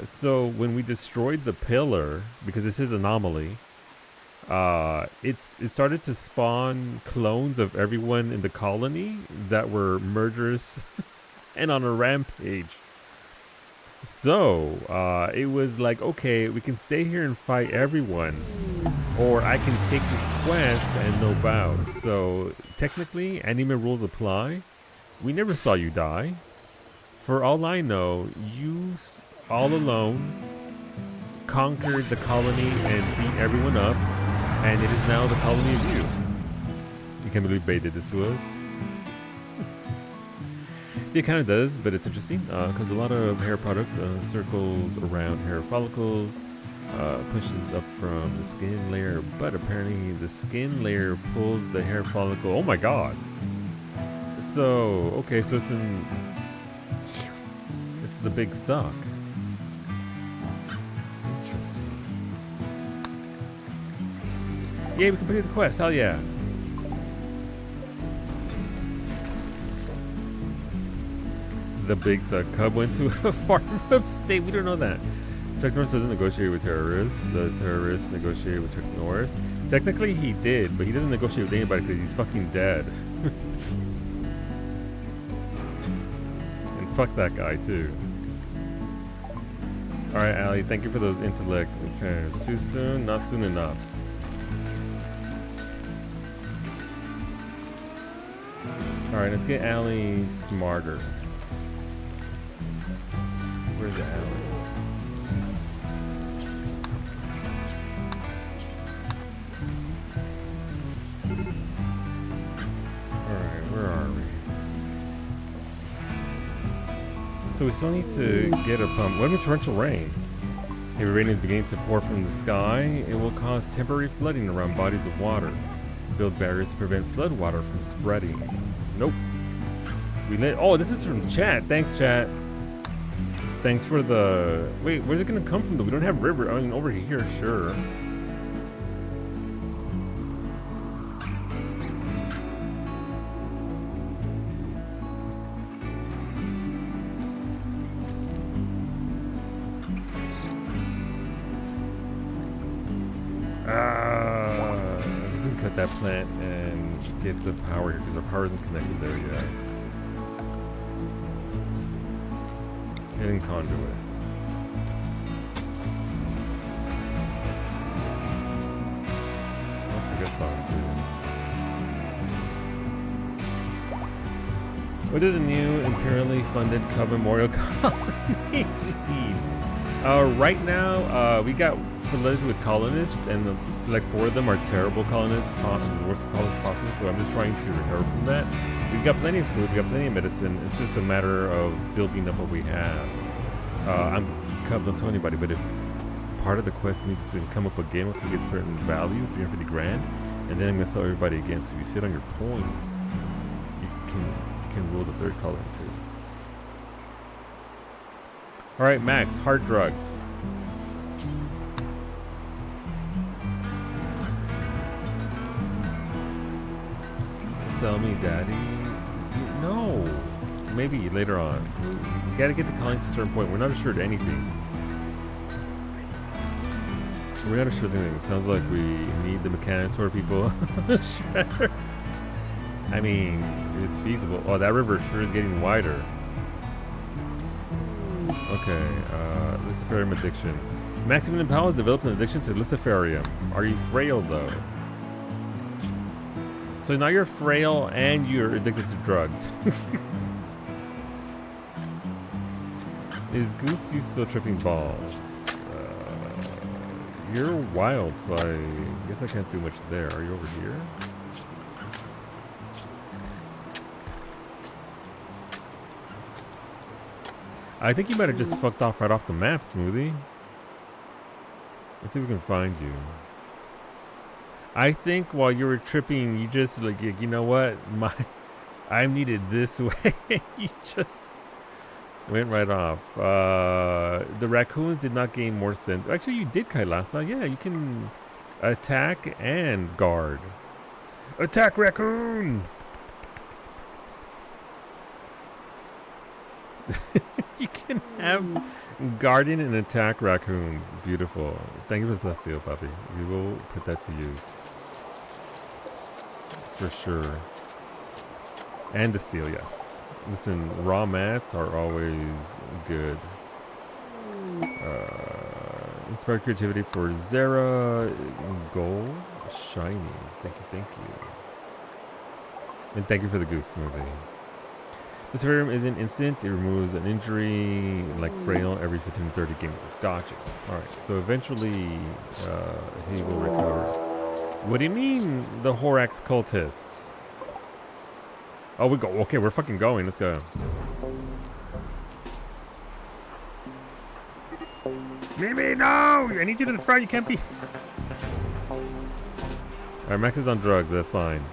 So when we destroyed the pillar, because this is Anomaly, it started to spawn clones of everyone in the colony that were murderous and on a rampage. So it was like, okay, we can stay here and fight everyone, or I can take this quest and no bow. So technically, anime rules apply. We never saw you die. For all I know, you all alone conquered the colony and beat everyone up, and it is now the colony of you. You can't believe Bay did this to us. It kind of does, but it's interesting because a lot of hair products circles around hair follicles, pushes up from the skin layer, but apparently the skin layer pulls the hair follicle. Oh my god! So okay, so it's the big suck. Interesting. Yeah, we completed the quest. Hell yeah! The big suck. Cub went to a farm upstate. We don't know that. Chuck Norris doesn't negotiate with terrorists. The terrorists negotiated with Chuck Norris. Technically, he did, but he doesn't negotiate with anybody because he's fucking dead. And fuck that guy, too. Alright, Allie, thank you for those intellect repairs. Too soon? Not soon enough. Alright, let's get Allie smarter. Where's the alley? Alright, where are we? So we still need to get a pump. What about torrential rain? Heavy rain is beginning to pour from the sky. It will cause temporary flooding around bodies of water. Build barriers to prevent flood water from spreading. Nope. Oh, this is from chat. Thanks, chat. Thanks for the... Wait, where's it going to come from, though? We don't have river. I mean, over here, sure. We can cut that plant and get the power here, because our power isn't connected there yet. Hidden conduit. That's a good song too. What does a new imperially funded Cub Memorial Colony need? Right now, we got familiar with colonists, and like 4 of them are terrible colonists, the worst colonists possible. So I'm just trying to recover from that. We've got plenty of food, we've got plenty of medicine. It's just a matter of building up what we have. Cub, don't tell anybody, but if part of the quest needs to come up again once we get certain value, 350 grand, and then I'm gonna sell everybody again. So if you sit on your points, you can rule the 3rd color too. All right, Max, hard drugs. Sell me, daddy. No. maybe later on. We gotta get the colony to a certain point. We're not assured anything. We're not assured anything. It sounds like we need the Mechanitor people. Shredder. I mean, it's feasible. Oh, that river sure is getting wider. Okay, Luciferium addiction. Maximum Powell has developed an addiction to Luciferium. Are you frail though? So now you're frail and you're addicted to drugs. Is Goose you still tripping balls? You're wild, so I guess I can't do much there. Are you over here? I think you might have just fucked off right off the map, Smoothie. Let's see if we can find you. I think while you were tripping, you just like, you know what? I'm needed this way. You just went right off. The raccoons did not gain more sense. Actually, you did, Kailasa. Yeah, you can attack and guard. Attack raccoon! You can have guardian and attack raccoons. Beautiful. Thank you for the plus steel, puppy. We will put that to use. For sure. And the steel, yes. Listen, raw mats are always good. Inspire creativity for Zera. Gold. Shiny. Thank you, thank you. And thank you for the goose movie. This serum isn't instant. It removes an injury, like frail, every 15 to 30 games. Gotcha. Alright, so eventually he will recover. What do you mean, the Horax cultists? Oh, we go. Okay, we're fucking going. Let's go. Mimi, no! I need you to the front. You can't be... Alright, Max is on drugs. That's fine.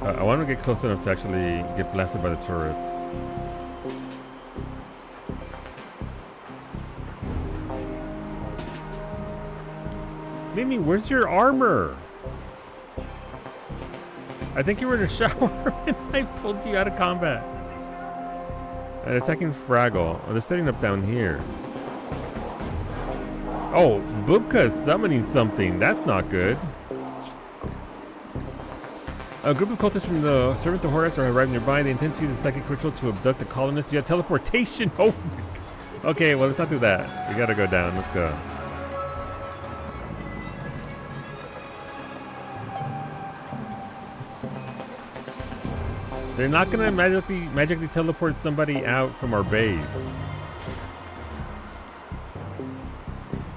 I want to get close enough to actually get blasted by the turrets. Mimi, where's your armor? I think you were in a shower and I pulled you out of combat. And attacking Fraggle. Oh, they're setting up down here. Oh, Bubka is summoning something. That's not good. A group of cultists from the servants of Horax are arriving nearby. They intend to use the psychic ritual to abduct the colonists via teleportation. Oh, okay. Well, let's not do that. We gotta go down. Let's go. They're not gonna magically teleport somebody out from our base.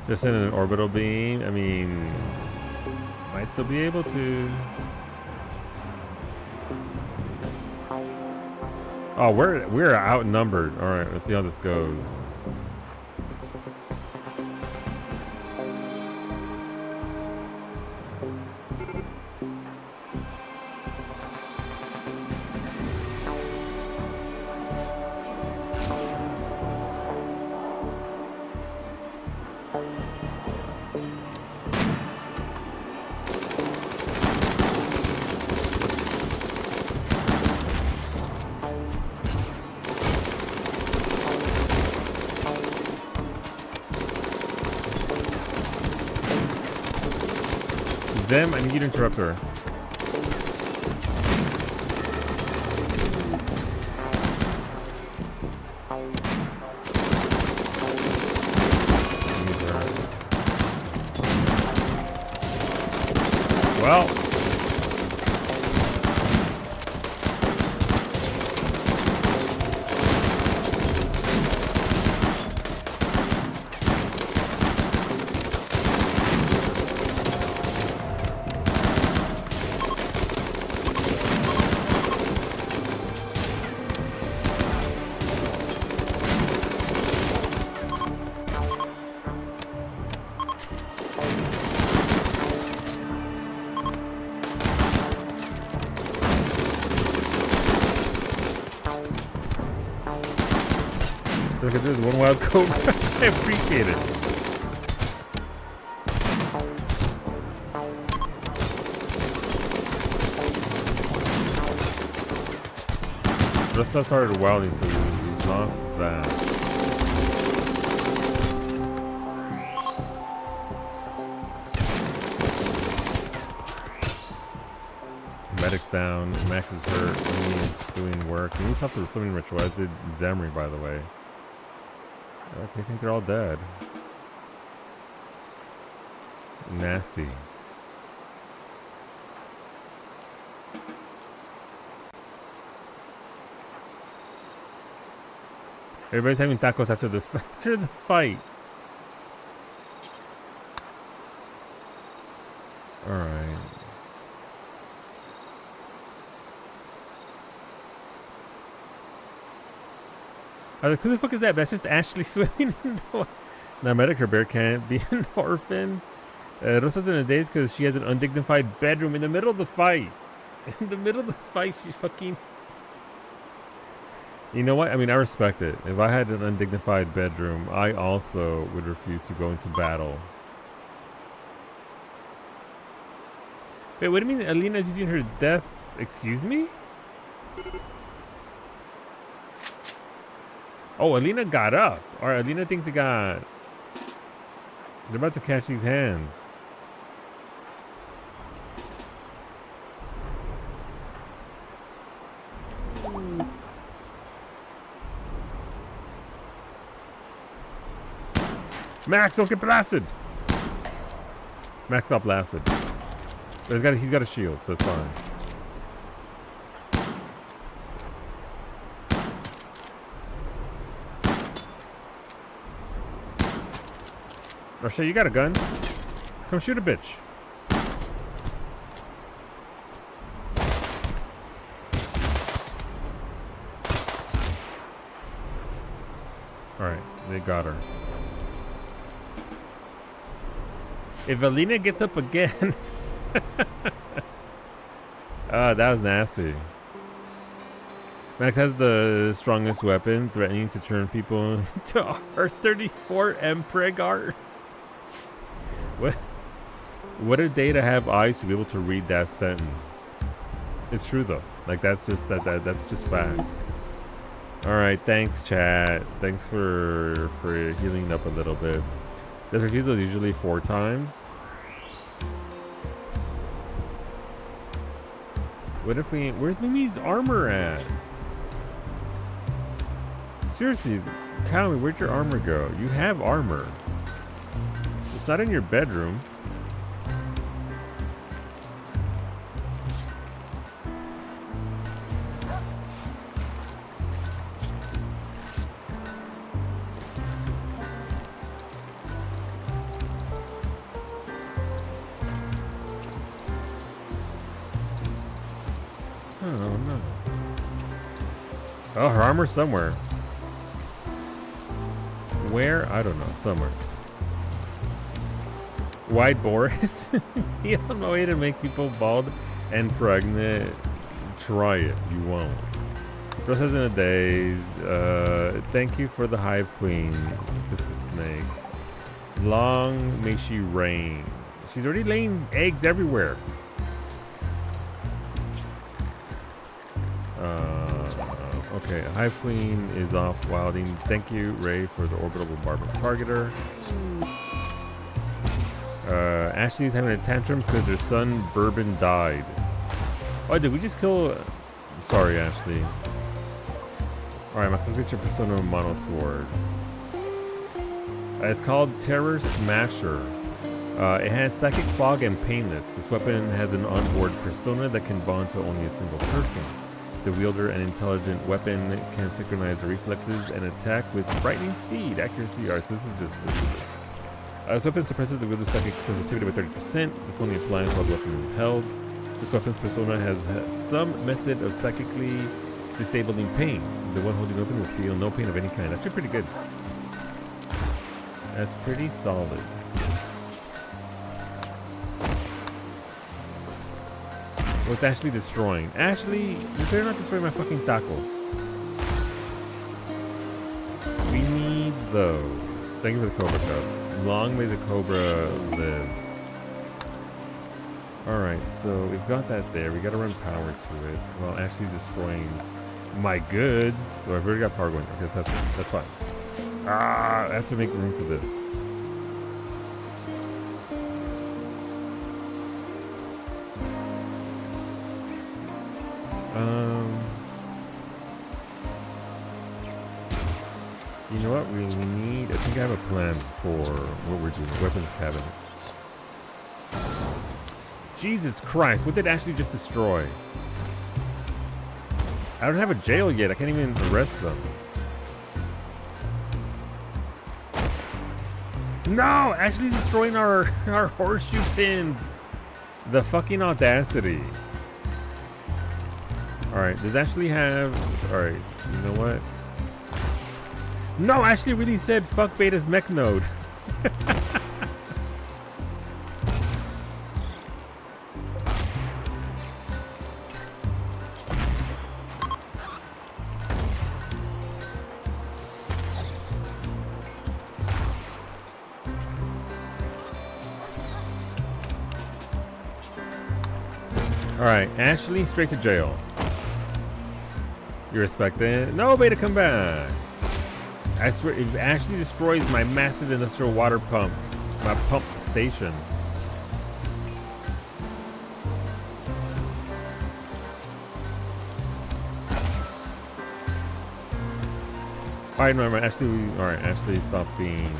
They're sending an orbital beam. I mean, might still be able to. Oh, we're outnumbered. All right, let's see how this goes. Zem, I need you to interrupt her. Well. Look at this, one wild cobra. I appreciate it. Just started wilding, so we lost that. Medic's down, Max is hurt, He's doing work. He needs help with summoning ritual. I did Zamri, by the way. Okay, I think they're all dead. Nasty. Everybody's having tacos after the fight. Alright. I was like, who the fuck is that? That's just Ashley swimming in the Now, Medicare Bear can't be an orphan. Rosa's in a daze because she has an undignified bedroom in the middle of the fight. In the middle of the fight, she's fucking... You know what? I mean, I respect it. If I had an undignified bedroom, I also would refuse to go into battle. Wait, what do you mean Alina's using her death? Excuse me? Oh, Alina got up. Alright, Alina thinks he got... They're about to catch these hands. Max, don't get blasted! Max got blasted. But he's got a shield, so it's fine. Russia, you got a gun? Come shoot a bitch. Alright, they got her. If Alina gets up again... that was nasty. Max has the strongest weapon, threatening to turn people into R34 Mpreg art. What a day to have eyes to be able to read that sentence. It's true though. Like that's just that's just facts. All right, thanks chat. Thanks for healing up a little bit. This refusal is usually 4 times. What if we... Where's Mimi's armor at? Seriously, Kami, where'd your armor go? You have armor. It's not in your bedroom. Oh no. Oh, her armor's somewhere. Where? I don't know. Somewhere. White Boris? He on my way to make people bald and pregnant. Try it. You won't. Rosa's in a daze. Thank you for the Hive Queen. This is Snake. Long may she reign. She's already laying eggs everywhere. Okay, Hive Queen is off wilding. Thank you, Ray, for the orbital bombardment targeter. Ashley's having a tantrum because her son Bourbon died. Oh, did we just kill... Sorry, Ashley. Alright, let's get your Persona Mono Sword. It's called Terror Smasher. It has Psychic Fog and Painless. This weapon has an onboard persona that can bond to only a single person. The wielder, an intelligent weapon, can synchronize the reflexes and attack with frightening speed, accuracy, arts. This is this. This weapon suppresses the wielder's psychic sensitivity by 30%. This only applies while the weapon is held. This weapon's persona has some method of psychically disabling pain. The one holding the weapon will feel no pain of any kind. Actually pretty good. That's pretty solid. What's Ashley destroying? Ashley, you better not destroy my fucking tacos. We need So, thank you for the Cobra Cup. Long may the Cobra live. Alright, so we've got that there. We gotta run power to it. Well, actually destroying my goods. So I've already got power going. Okay, so that's fine. Ah, I have to make room for this. You know what? We need... I think I have a plan for what we're doing. Weapons cabinet. Jesus Christ, what did Ashley just destroy? I don't have a jail yet. I can't even arrest them. No! Ashley's destroying our horseshoe pins. The fucking audacity. Alright, does Ashley have... Alright, you know what? No, Ashley really said fuck Beta's mech node. Alright, Ashley, straight to jail. You respect it? No, Beta, come back. I swear, if Ashley destroys my massive industrial water pump, my pump station. Alright, no, Ashley, alright, Ashley, stop being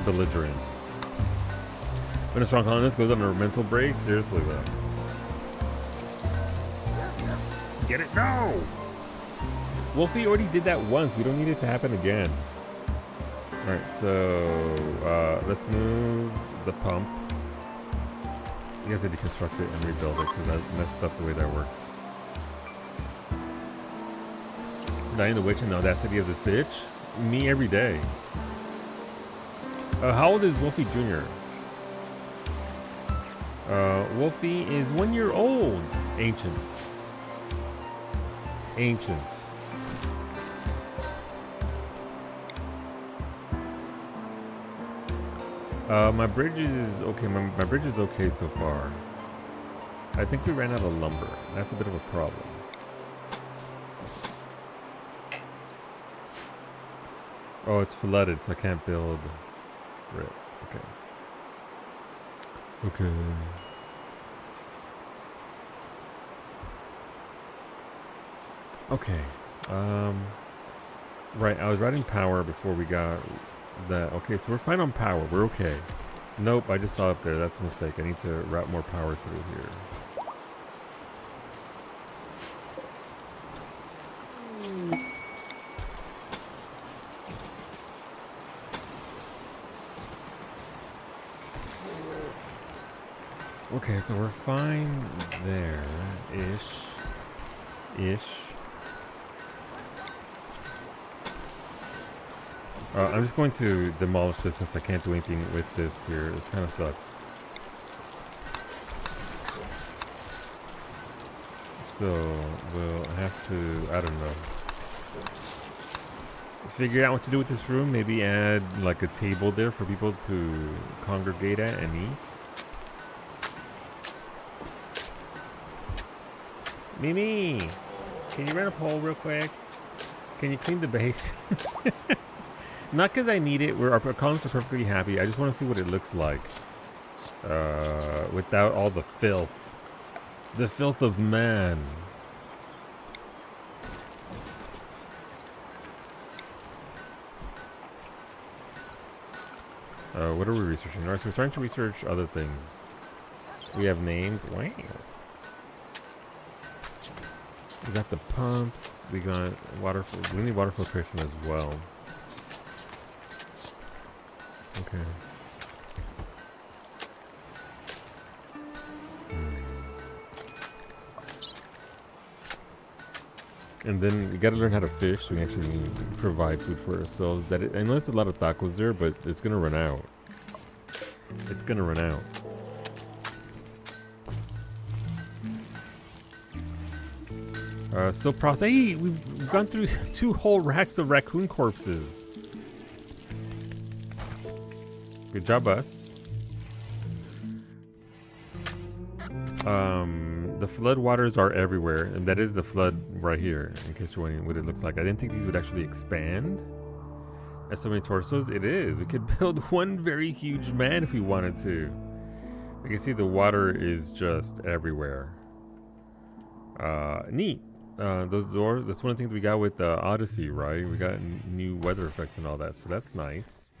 belligerent. When a strong colonist goes on a mental break, seriously though. Get it? No! Wolfie already did that once. We don't need it to happen again. Alright, so let's move the pump. You have to deconstruct it and rebuild it because I messed up the way that works. Dying the witch and the audacity of this bitch? Me every day. How old is Wolfie Jr.? Wolfie is 1 year old. Ancient. Ancient. My bridge is okay. My bridge is okay so far. I think we ran out of lumber. That's a bit of a problem. Oh, it's flooded, so I can't build. Right. Okay. Okay. Okay. Right, I was writing power before we got that. Okay, so we're fine on power. We're okay. Nope, I just saw up there. That's a mistake. I need to route more power through here. Okay, so we're fine there-ish. I'm just going to demolish this since I can't do anything with this here. This kind of sucks. So, we'll have to, I don't know, figure out what to do with this room. Maybe add like a table there for people to congregate at and eat. Mimi, can you run a poll real quick? Can you clean the base? Not because I need it. Our columns are perfectly happy. I just want to see what it looks like without all the filth. The filth of man. What are we researching? Alright, so we're starting to research other things. We have names. Wow. We got the pumps. We got water. We need water filtration as well. Okay. And then we gotta learn how to fish so we can actually provide food for ourselves. I know there's a lot of tacos there, but it's gonna run out. It's gonna run out. Still process. Hey, we've gone through 2 whole racks of raccoon corpses. Good job, us. The flood waters are everywhere, and that is the flood right here, in case you're wondering what it looks like. I didn't think these would actually expand. As so many torsos, it is. We could build one very huge man if we wanted to. You can see the water is just everywhere. Neat. Those doors, that's one of the things we got with Odyssey, right? We got new weather effects and all that, so that's nice.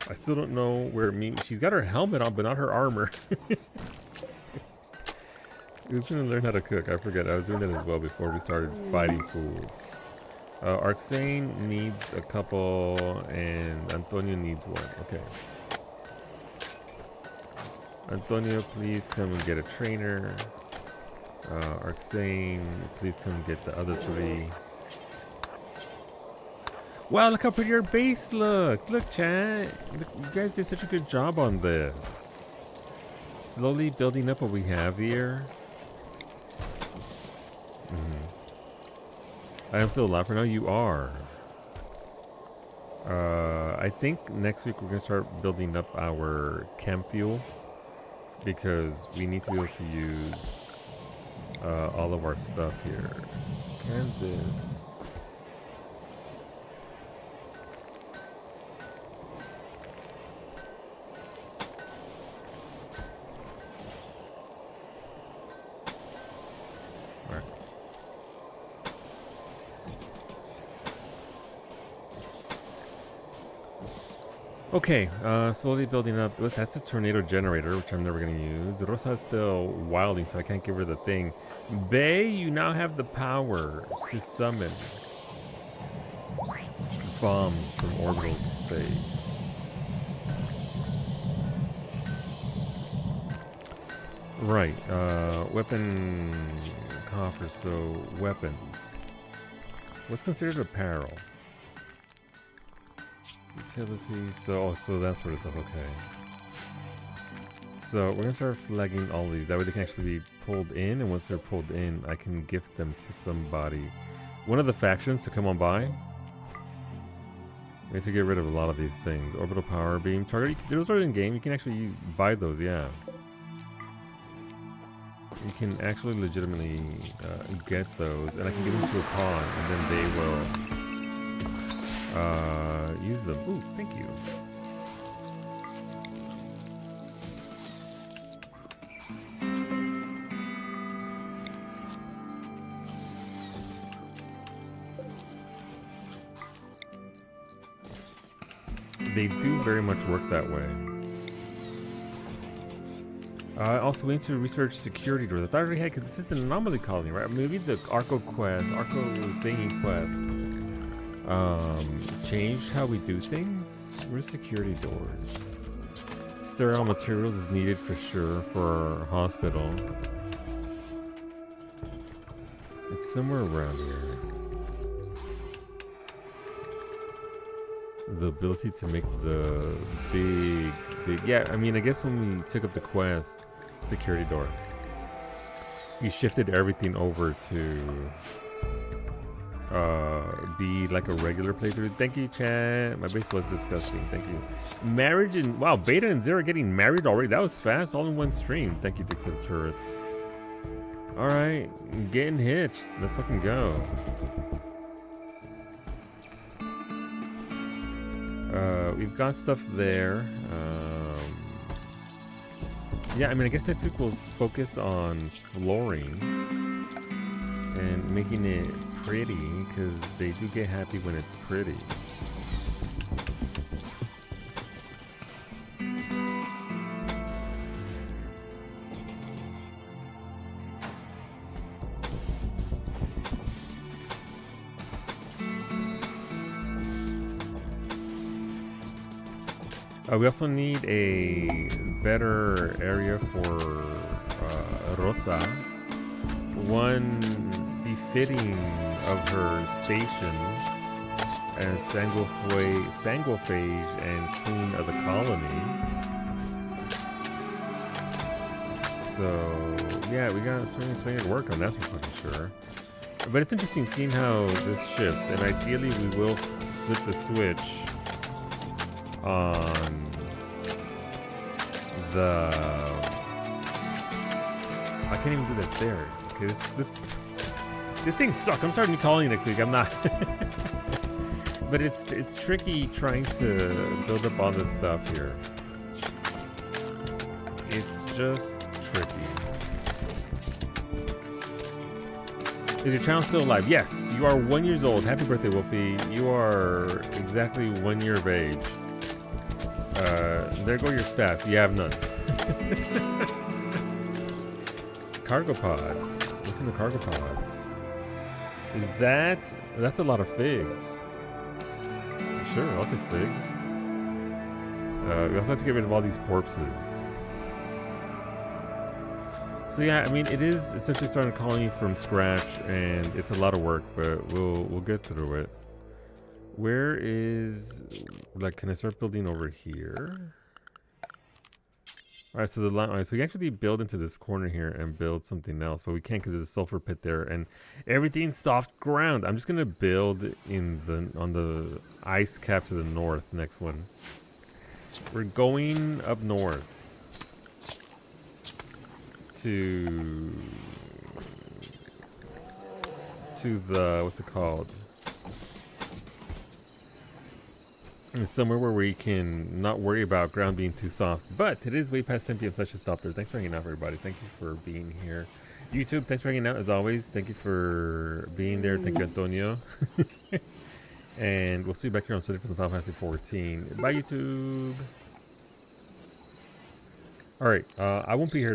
I still don't know where she's got her helmet on, but not her armor. I was gonna learn how to cook. I forget. I was doing that as well before we started fighting fools. Arxane needs a couple, and Antonio needs one. Okay. Antonio, please come and get a trainer. Arxane, please come and get the other 3. Wow, look how pretty your base looks. Look, chat. Look, you guys did such a good job on this. Slowly building up what we have here. I am still alive for now. You are. I think next week we're going to start building up our camp fuel. Because we need to be able to use all of our stuff here. Kansas. Okay, slowly building up. That's a tornado generator, which I'm never going to use. Rosa's still wilding, so I can't give her the thing. Bay, you now have the power to summon bombs from orbital space. Right, weapon coffer, so weapons. What's considered apparel? Utilities, so that sort of stuff, okay. So we're gonna start flagging all these, that way they can actually be pulled in, and once they're pulled in, I can gift them to somebody. One of the factions to come on by. We have to get rid of a lot of these things. Orbital power beam, target, those are in game, you can actually buy those, yeah. You can actually legitimately get those, and I can give them to a pawn, and then they will use them. Ooh, thank you. They do very much work that way. Also, we need to research security doors. I thought I already had, because this is an Anomaly Colony, right? Maybe the Arco quest, Arco thingy quest, changed how we do things? Where's security doors? Sterile materials is needed for sure for our hospital. It's somewhere around here. The ability to make the big, yeah, I mean, I guess when we took up the quest, security door, we shifted everything over to be like a regular playthrough. Thank you, chat. My base was disgusting. Thank you. Marriage and wow, Beta and Zero getting married already. That was fast, all in one stream. Thank you, Dick, for the turrets. All right, getting hitched. Let's fucking go. We've got stuff there. Yeah, I mean, I guess that took will focus on flooring and making it pretty, because they do get happy when it's pretty. We also need a better area for Rosa. One befitting of her station as Sanguiphage and Queen of the Colony. So, yeah, we got something to work on, that's for fucking sure. But it's interesting seeing how this shifts, and ideally we will flip the switch on the... I can't even do that there. Okay, this thing sucks. I'm starting a colony next week. I'm not. But it's tricky trying to build up all this stuff here. It's just tricky. Is your channel still alive? Yes, you are 1 year old. Happy birthday, Wolfie. You are exactly 1 year of age. There go your stats. You have none. Cargo pods. Listen to cargo pods. Is that's a lot of figs. Sure, I'll take figs. We also have to get rid of all these corpses. So yeah, I mean, it is essentially starting a colony from scratch, and it's a lot of work, but we'll get through it. Where is, like, can I start building over here? All right, so the line. All right, so we can actually build into this corner here and build something else, but we can't because there's a sulfur pit there, and everything's soft ground. I'm just gonna build on the ice cap to the north. Next one. We're going up north to the, what's it called? It's somewhere where we can not worry about ground being too soft. But it is way past 10 p.m. so I should stop there. Thanks for hanging out, everybody. Thank you for being here. YouTube, thanks for hanging out as always. Thank you for being there. Thank you, Antonio. And we'll see you back here on Sunday for the Final Fantasy 14. Bye, YouTube. All right, I won't be here